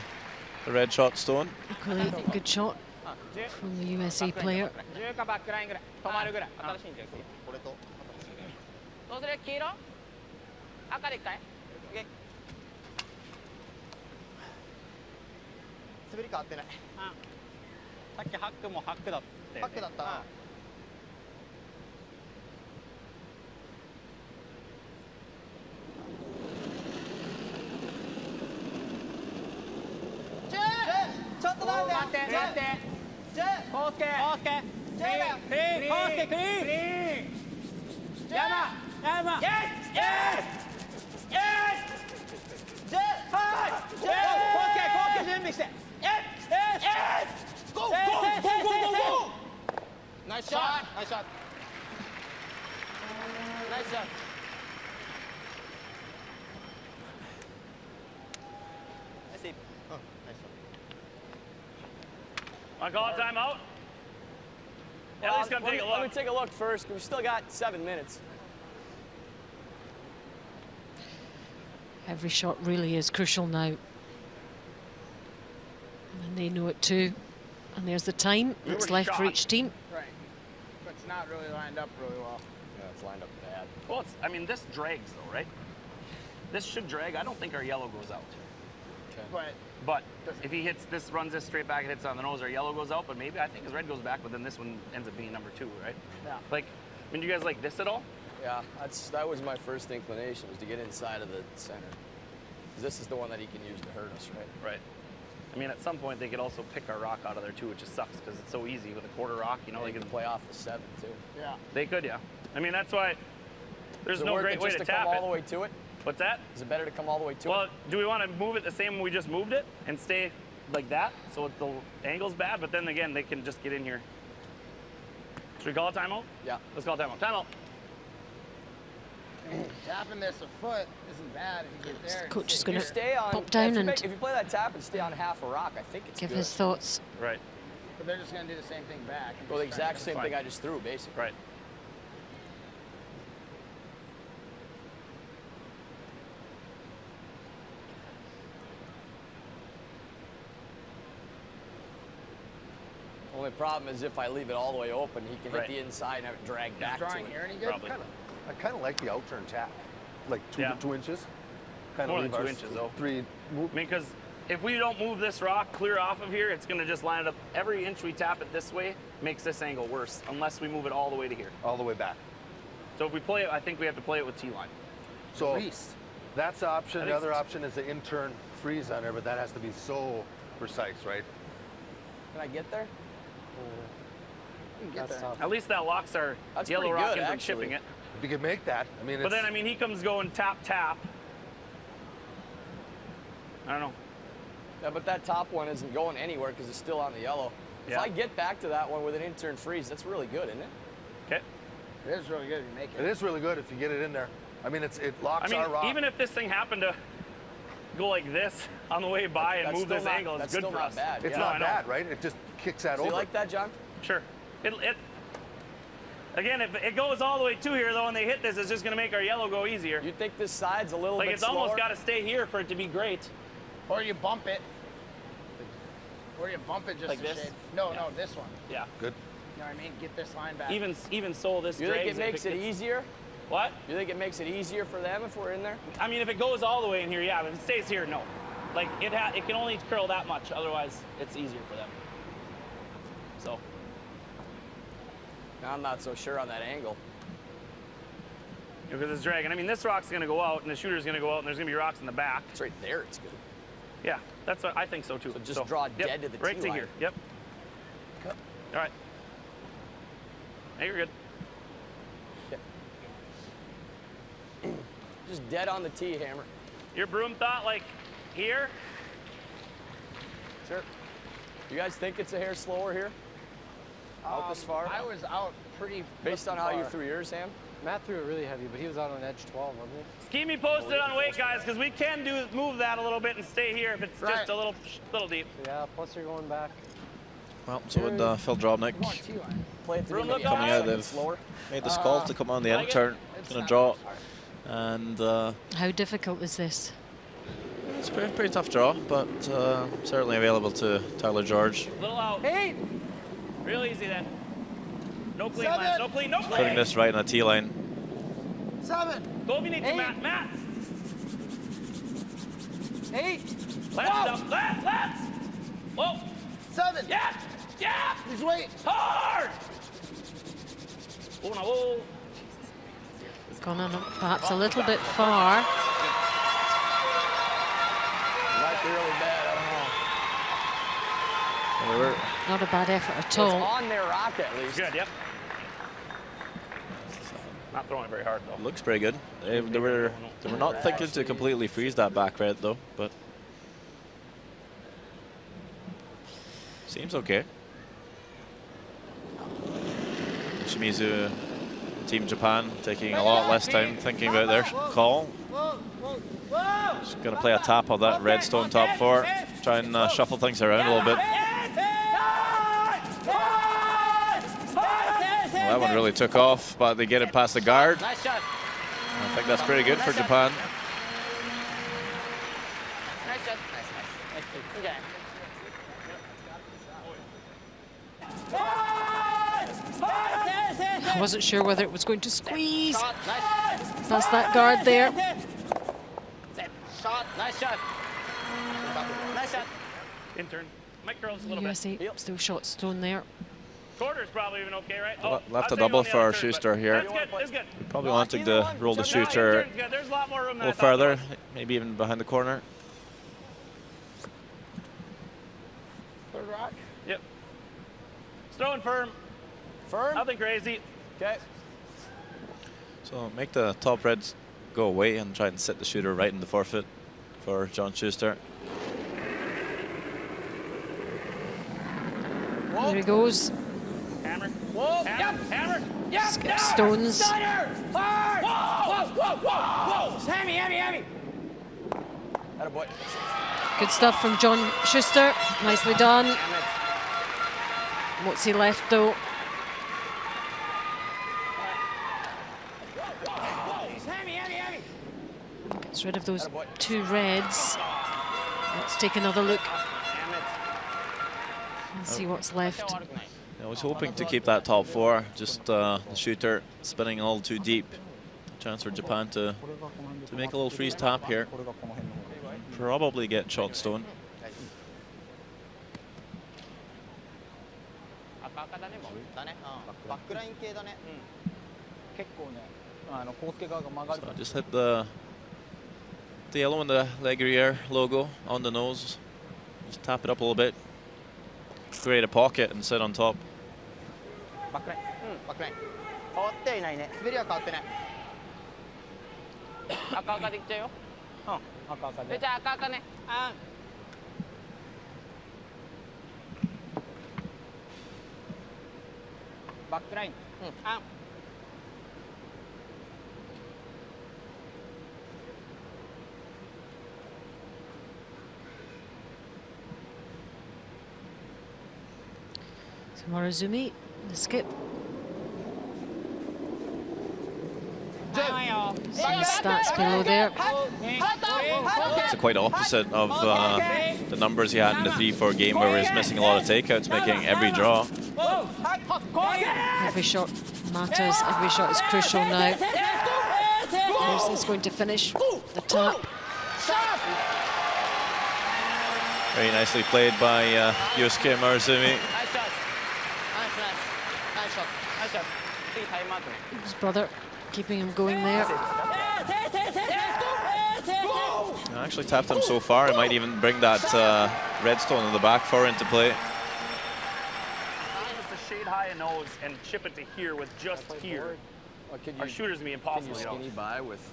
red shot stone. Equally good shot from the USA player. Nice shot. Nice shot. Nice shot. I call a timeout. Ellie's gonna take a look. Let me take a look first. We've still got 7 minutes. Every shot really is crucial now. And they know it too. And there's the time that's left for each team. Right. But it's not really lined up really well. Yeah, it's lined up bad. Well, it's, I mean, this drags though, right? This should drag. I don't think our yellow goes out. Okay. But if he hits this, runs this straight back and hits on the nose, our yellow goes out. But maybe I think his red goes back, but then this one ends up being number 2, right? Yeah. Like, I mean, do you guys like this at all? Yeah, that was my first inclination, was to get inside of the center. Because this is the one that he can use to hurt us, right? Right. I mean, at some point they could also pick our rock out of there too, which just sucks because it's so easy with a quarter rock. You know, they they can play off the 7 too. Yeah. They could, yeah. I mean, that's why there's no great way to tap come all the way to it? What's that? Is it better to come all the way to it? Well, do we want to move it the same way we just moved it and stay like that so the angle's bad? But then again, they can just get in here. Should we call a timeout? Yeah. Let's call a timeout. Timeout. Tapping this a foot isn't bad if you get there. Coach is going to stay on, pop down and if you play that tap and stay on half a rock, I think it's give good. his thoughts. Right. But they're just going to do the same thing back. Well, the exact same thing I just threw, basically. Right. Only problem is if I leave it all the way open, he can hit the inside and have it drag back to it. Here any good? I kind of like the outturn tap, like 2 inches. More than 2 inches, though. 3. I mean, because if we don't move this rock clear off of here, it's going to just line it up. Every inch we tap it this way makes this angle worse, unless we move it all the way to here. All the way back. So if we play it, I think we have to play it with T-line. So that's the option. The other option is the intern freeze on there, but that has to be so precise, right? Can I get there? At least that locks our yellow rock in from chipping it. If you can make that, I mean. But then, I mean, he comes going tap, tap. I don't know. Yeah, but that top one isn't going anywhere because it's still on the yellow. If I get back to that one with an intern freeze, that's really good, isn't it? Okay. It is really good if you make it. It is really good if you get it in there. I mean, it locks our rock. Even if this thing happened to go like this on the way by and move this angle, it's good for us. Bad. It's not bad, right? It just kicks that over. You like that, John? Sure. Again, if it goes all the way to here, though, and they hit this, it's just going to make our yellow go easier. You think this side's a little bit it's almost got to stay here for it to be great. Or you bump it. Or you bump it just like a this? shade. No, no, this one. Yeah. Good. You know what I mean? Get this line back. Even so, this You think it makes it easier? What? You think it makes it easier for them if we're in there? I mean, if it goes all the way in here, yeah. But if it stays here, no. Like, it can only curl that much. Otherwise, it's easier for them. So. I'm not so sure on that angle. Because it's dragging. I mean, this rock's going to go out, and the shooter's going to go out, and there's going to be rocks in the back. It's right there. It's good. Yeah, that's what I think so, too. So just draw dead to the right T-line. to here. Yep. Okay. All right. Hey, you're good. Okay. Just dead on the tee, Hammer. Your broom thought, like, here? Sure. You guys think it's a hair slower here? Out this far? I was out pretty Based on how you threw yours, Sam? Matt threw it really heavy, but he was out on edge 12, wasn't he? Keep me posted on weight, guys, because we can move that a little bit and stay here if it's just a little deep. Yeah, plus you're going back. Well, so would Phil Drobnik coming out. They've made this call to come on the end turn. Going to draw. And how difficult is this? It's a pretty tough draw, but certainly available to Tyler George. Little out. Hey! Real easy then. No clean lines. No clean. No clean. Putting this right on the tee line. 7. Go if you need to, Matt. Matt. 8. Left. Left. Whoa. 7. Yeah. Yeah. He's waiting. Hard. Oh, no. Whoa. It's gone on perhaps a little bit far. Might be really bad. I don't know. Not a bad effort at all. It's on their rock at least. Good, yep. Not throwing it very hard though. Looks pretty good. They were not thinking to completely freeze that back red though, but seems okay. Shimizu, Team Japan, taking a lot less time thinking about their call. Just going to play a tap of that red stone top 4, try and shuffle things around a little bit. Well, that one really took off, but they get it past the guard. Nice shot. I think that's pretty good for Japan. Nice shot. Nice. Okay. I wasn't sure whether it was going to squeeze past that guard there. Shot, nice shot. Nice shot. Intern. Might curl just a little USA bit. still shot stone there. Quarter's probably even okay, right? Left a double for Schuster here. That's good, that's good. Probably wanting to roll the shooter There's a lot more room a little further, maybe even behind the corner. Third rock. Yep. Throwing firm. Firm? Nothing crazy. Okay. So make the top reds go away and try and sit the shooter right in the forfeit for John Schuster. There he goes. Hammer. Whoa. Hammer. Yep. Hammer. Yep. Skip stones. Hard. Whoa. Whoa. Whoa. Whoa. Hammy, hammy, hammy. Attaboy. Good stuff from John Schuster. Nicely done. What's he left though? Hammy, hammy, hammy. Gets rid of those two reds. Let's take another look. And see what's left. I was hoping to keep that top four, just the shooter spinning a little too deep. Chance for Japan to make a little freeze tap here. Probably get shot stone. So I just hit the yellow and the Legrier logo on the nose. Just tap it up a little bit. Create a pocket and sit on top. So Morozumi, the skip. Some stats below there. It's quite opposite of the numbers he had in the 3-4 game, where he was missing a lot of takeouts, making every draw. Every shot matters, every shot is crucial now. He's going to finish the tap. Very nicely played by Yosuke Morozumi. His brother keeping him going there. I actually tapped him so far, he might even bring that redstone in the back four into play. Just a shade high a nose and chip it to here with just here. Our shooter's gonna be impossible. Can you skinny by with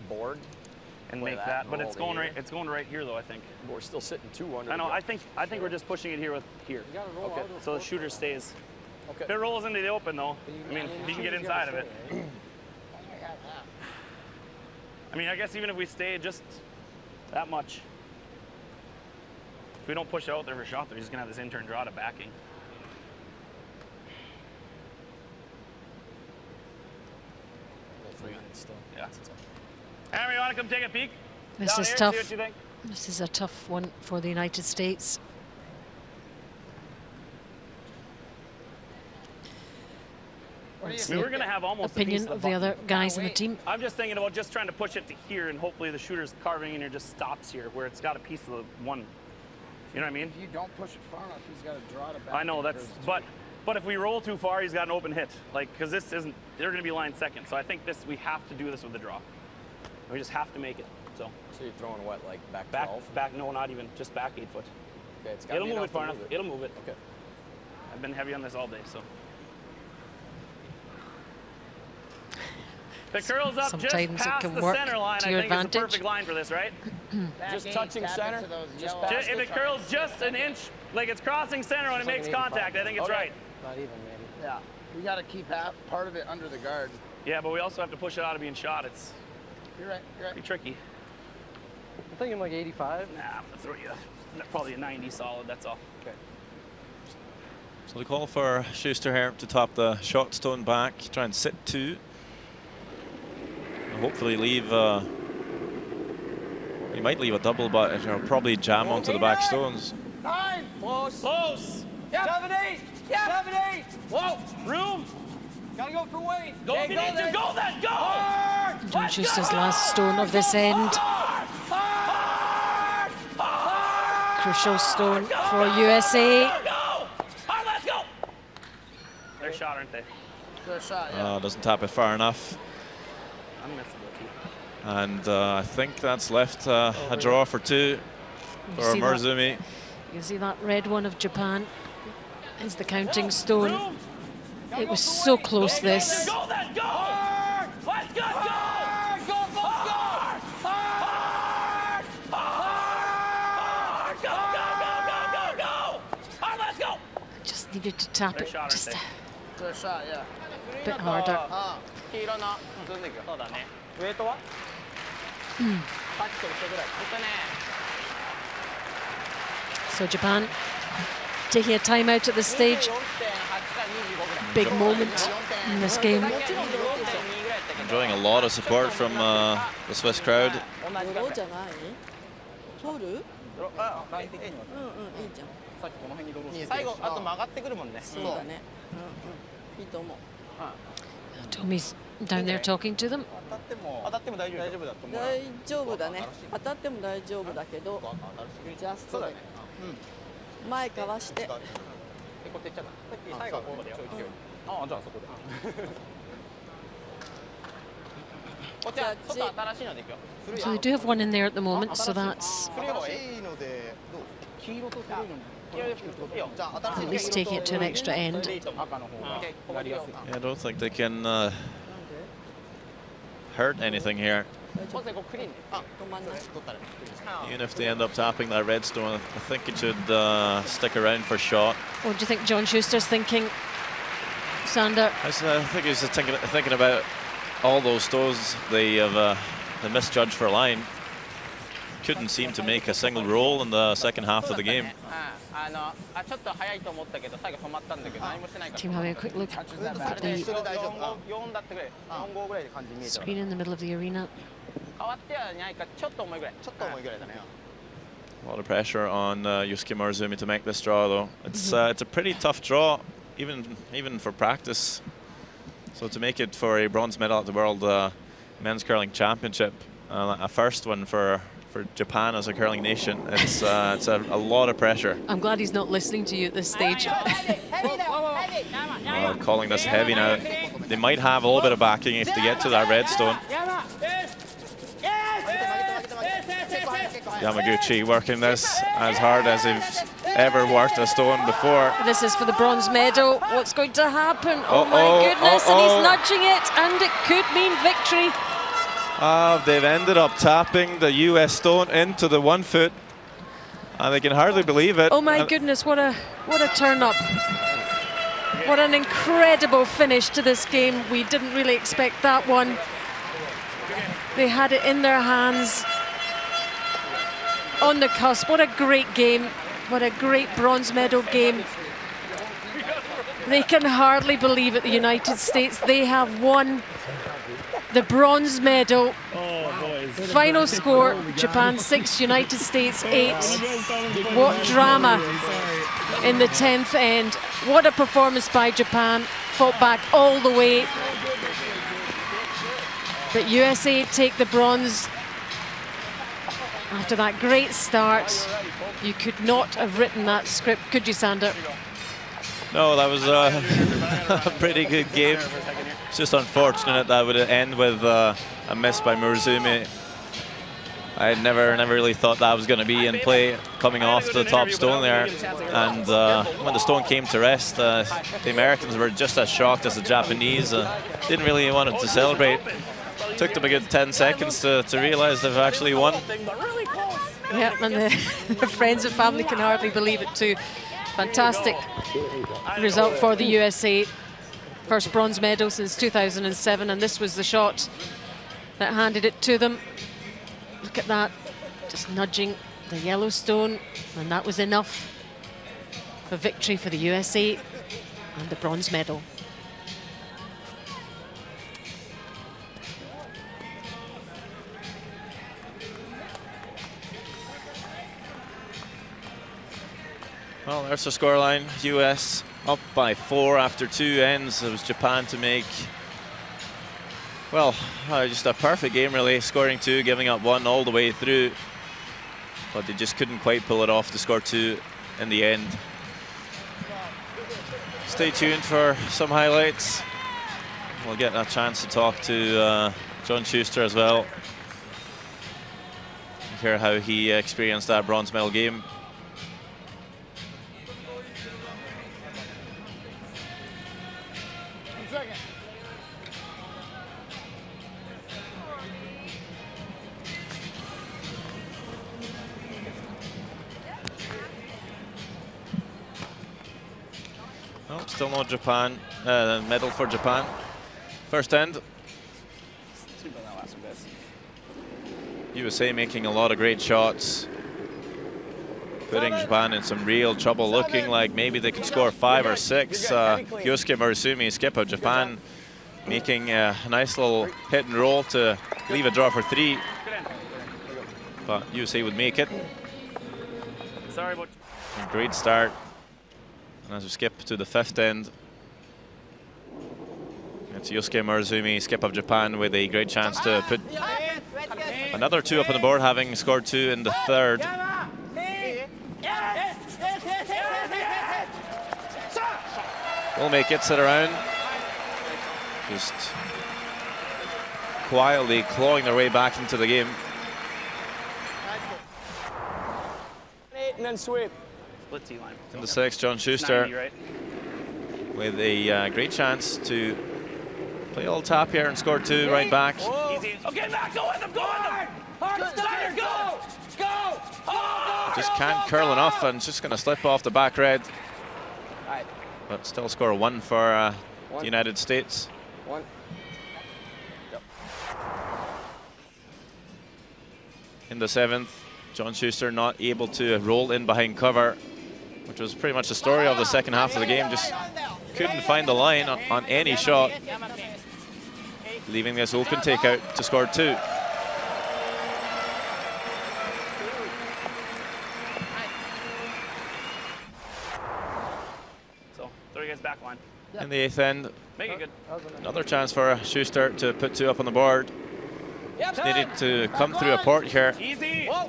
board and make that, but it's going right. It's going right here though. I think we're still sitting 2 under. I know. I think we're just pushing it here with here. Okay. So the shooter stays. Okay. If it rolls into the open though, I mean, if you can get inside of it. I mean, I guess even if we stay just that much, if we don't push it out there for shot, they're just gonna have this intern draw to backing. Yeah. Hammer, you want to come take a peek? This is here, tough. See what you think? This is a tough one for the United States. I mean, we're going to have almost opinion of the other guys in the team. I'm just thinking about just trying to push it to here, and hopefully the shooter's carving in here just stops here, where it's got a piece of the one. You know what I mean? If you don't push it far enough, he's got to draw it back. I know that's, but if we roll too far, he's got an open hit. Like, because this isn't, they're going to be lined second. So I think we have to do this with the draw. We just have to make it. So you're throwing what, like back 12? Back, no, not even, just back 8 foot. Okay, it's It'll move it far enough. It'll move it. Okay. I've been heavy on this all day, so. If it curls up just past the center line, I think it's the perfect line for this, right? Just touching center? If it curls just an inch, like it's crossing center when it makes contact, I think it's right. Not even, maybe. Yeah. We got to keep part of it under the guard. Yeah, but we also have to push it out of being shot. It's You're right. pretty tricky. I'm thinking like 85. Nah, I'm going to throw you probably a 90 solid, that's all. Okay. So the call for Schuster here to top the shot stone back, try and sit 2. Hopefully leave, he might leave a double, but it'll probably jam onto the back stones. 9. Close. Yep. 7, 8. Yep. 7, 8. Whoa, room. Gotta go for weight. Go if you need to. Go then. Go. John Schuster's last stone of this end. Crucial stone for USA. Let's go. Their shot, aren't they? Their shot, yeah. Doesn't tap it far enough. I'm missing the key. And I think that's left a draw for 2 for Morozumi. You see that red one of Japan is the counting stone. It was so close, this. Go then. Go. Let's go. Just needed to tap it just a Good shot, yeah. bit harder. 黄色の進んでいくよ。そうだね。ウェイトは？うん。さっきと一緒ぐらい。ずっとね。 So Japan taking a timeout at this stage. Big moment in this game. Enjoying a lot of support from the Swiss crowd. 最後あと曲がってくるもんね。そうだね。いいと思う。 Tommy's down there talking to them. 当たっても大丈夫だと思う。大丈夫だね。当たっても大丈夫だけど、ジャストで。前かわして。これ出ちゃった。最後ここでよ。ああ、じゃあそこで。こっちはちょっと新しいのでいくよ。 So they do have one in there at the moment, so that's at least taking it to an extra end. Yeah, I don't think they can hurt anything here. Even if they end up tapping that red stone, I think it should stick around for shot. What do you think John Schuster's thinking, Sander? I think he's just thinking about all those stones they have misjudged for line. Couldn't seem to make a single roll in the second half of the game. Team having a quick look at the screen in the middle of the arena. A lot of pressure on Yusuke Morozumi to make this draw, though. It's a pretty tough draw, even for practice. So to make it for a bronze medal at the World Men's Curling Championship, a first one for Japan as a curling nation, it's a lot of pressure. I'm glad he's not listening to you at this stage. Calling this heavy now. They might have a little bit of backing if they get to that red stone. Yamaguchi working this as hard as they've ever worked a stone before. This is for the bronze medal. What's going to happen? Oh my goodness, and he's nudging it, and it could mean victory. They've ended up tapping the US stone into the 1 foot, and they can hardly believe it. Oh my goodness, what a turn up. What an incredible finish to this game. We didn't really expect that one. They had it in their hands on the cusp. What a great game. What a great bronze medal game. They can hardly believe it, the United States. They have won the bronze medal. Final score, Japan 6, United States 8. What drama in the 10th end. What a performance by Japan. Fought back all the way. But USA take the bronze. After that great start, you could not have written that script, could you, Sander? No, that was a pretty good game. It's just unfortunate that would end with a miss by Morozumi. I never really thought that was going to be in play, coming off the top stone there. And when the stone came to rest, the Americans were just as shocked as the Japanese. Didn't really want it to celebrate. Took them a good 10 seconds to realize they've actually won. Yeah, and the friends and family can hardly believe it too. Fantastic result for the USA. First bronze medal since 2007, and this was the shot that handed it to them. Look at that, just nudging the yellow stone, and that was enough for victory for the USA and the bronze medal. Well, there's the scoreline. US up by 4 after 2 ends. It was Japan to make, well, just a perfect game really, scoring 2, giving up 1 all the way through. But they just couldn't quite pull it off to score 2 in the end. Stay tuned for some highlights. We'll get a chance to talk to John Schuster as well. Hear how he experienced that bronze medal game. Oh, still no Japan medal for Japan. First end. USA making a lot of great shots, putting Japan in some real trouble, looking like maybe they could score 5 or 6. Yosuke Murasumi, skip of Japan, making a nice little hit and roll to leave a draw for 3. But USA would make it. Sorry about. A great start. And as we skip to the 5th end, it's Yosuke Murasumi, skip of Japan, with a great chance to put another 2 up on the board, having scored 2 in the 3rd. Will make it, sit around. Just quietly clawing their way back into the game. And then sweep. Split T line. In the 6th, John Schuster 90, right? with a great chance to play a little tap here and score 2 right back. Easy. Okay, Matt, go with them, go with them. Hard starter, go! Go! Oh! Just can't curl enough and just going to slip off the back red. But still score 1 for the United States. 1. Yep. In the 7th, John Schuster not able to roll in behind cover, which was pretty much the story of the second half of the game. Just couldn't find the line on any shot, leaving this open takeout to score 2. So, throw you guys back line. In the 8th end, Make it good. another chance for Schuster to put 2 up on the board. Just needed to come through a port here,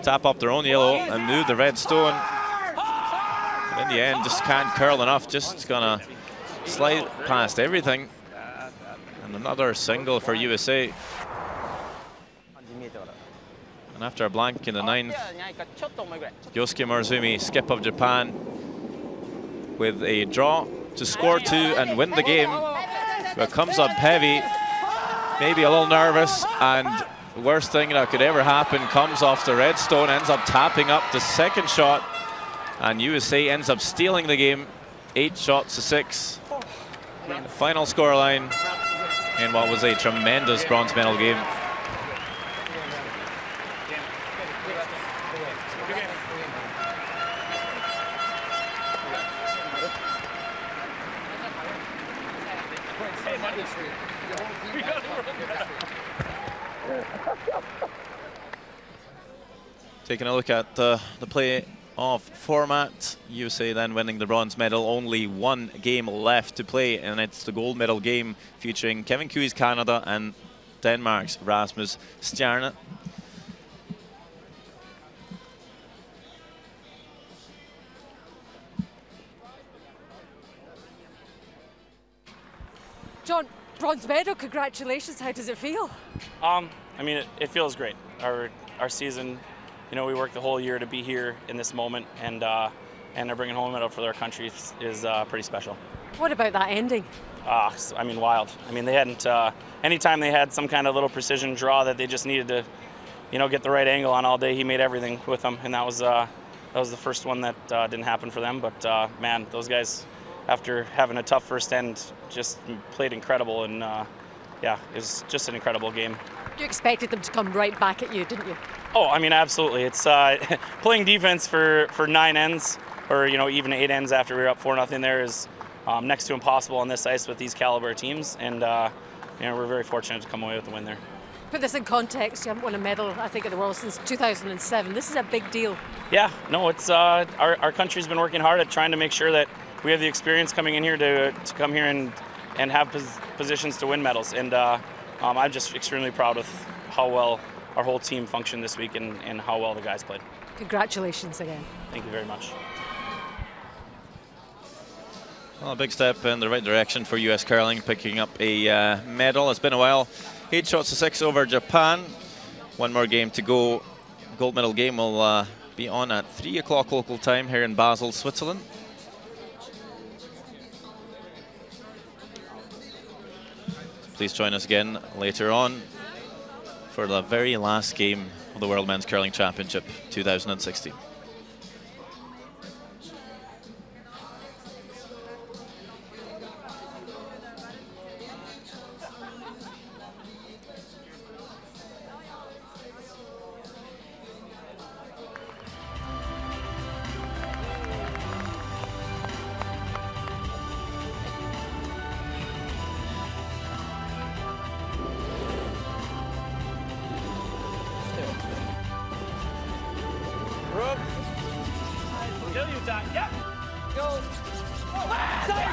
tap up their own yellow and move the red stone. And in the end, just can't curl enough, just gonna slide past everything. And another single for USA. And after a blank in the 9th, Yosuke Murasumi, skip of Japan, with a draw to score 2 and win the game. But comes up heavy, maybe a little nervous, and the worst thing that could ever happen, comes off the red stone, ends up tapping up the 2nd shot, and USA ends up stealing the game, 8 shots to 6. Final scoreline in what was a tremendous bronze medal game. Taking a look at the playoff format, USA then winning the bronze medal. Only 1 game left to play, and it's the gold medal game featuring Kevin Kui's Canada and Denmark's Rasmus Stjerne. John, bronze medal, congratulations. How does it feel? I mean, it feels great. Our season, you know, we worked the whole year to be here in this moment, and they're bringing home a medal for their country is pretty special. What about that ending? I mean, wild. I mean, they hadn't, anytime they had some kind of little precision draw that they just needed to, you know, get the right angle on all day, he made everything with them, and that was the first one that didn't happen for them. But man, those guys, after having a tough first end, just played incredible, and yeah, it was just an incredible game. You expected them to come right back at you, didn't you? Oh, I mean, absolutely. It's playing defense for 9 ends, or you know, even 8 ends after we were up 4-0 there is next to impossible on this ice with these caliber teams, and you know, we're very fortunate to come away with the win there. Put this in context, you haven't won a medal, I think, at the World since 2007. This is a big deal. Yeah, no, it's our country's been working hard at trying to make sure that, we have the experience coming in here to come here and have positions to win medals. And I'm just extremely proud of how well our whole team functioned this week and how well the guys played. Congratulations again. Thank you very much. Well, a big step in the right direction for US curling, picking up a medal. It's been a while. 8 shots to 6 over Japan. One more game to go. Gold medal game will be on at 3 o'clock local time here in Basel, Switzerland. Please join us again later on for the very last game of the World Men's Curling Championship 2016. Still you, Doc. Yep. Go. Stay.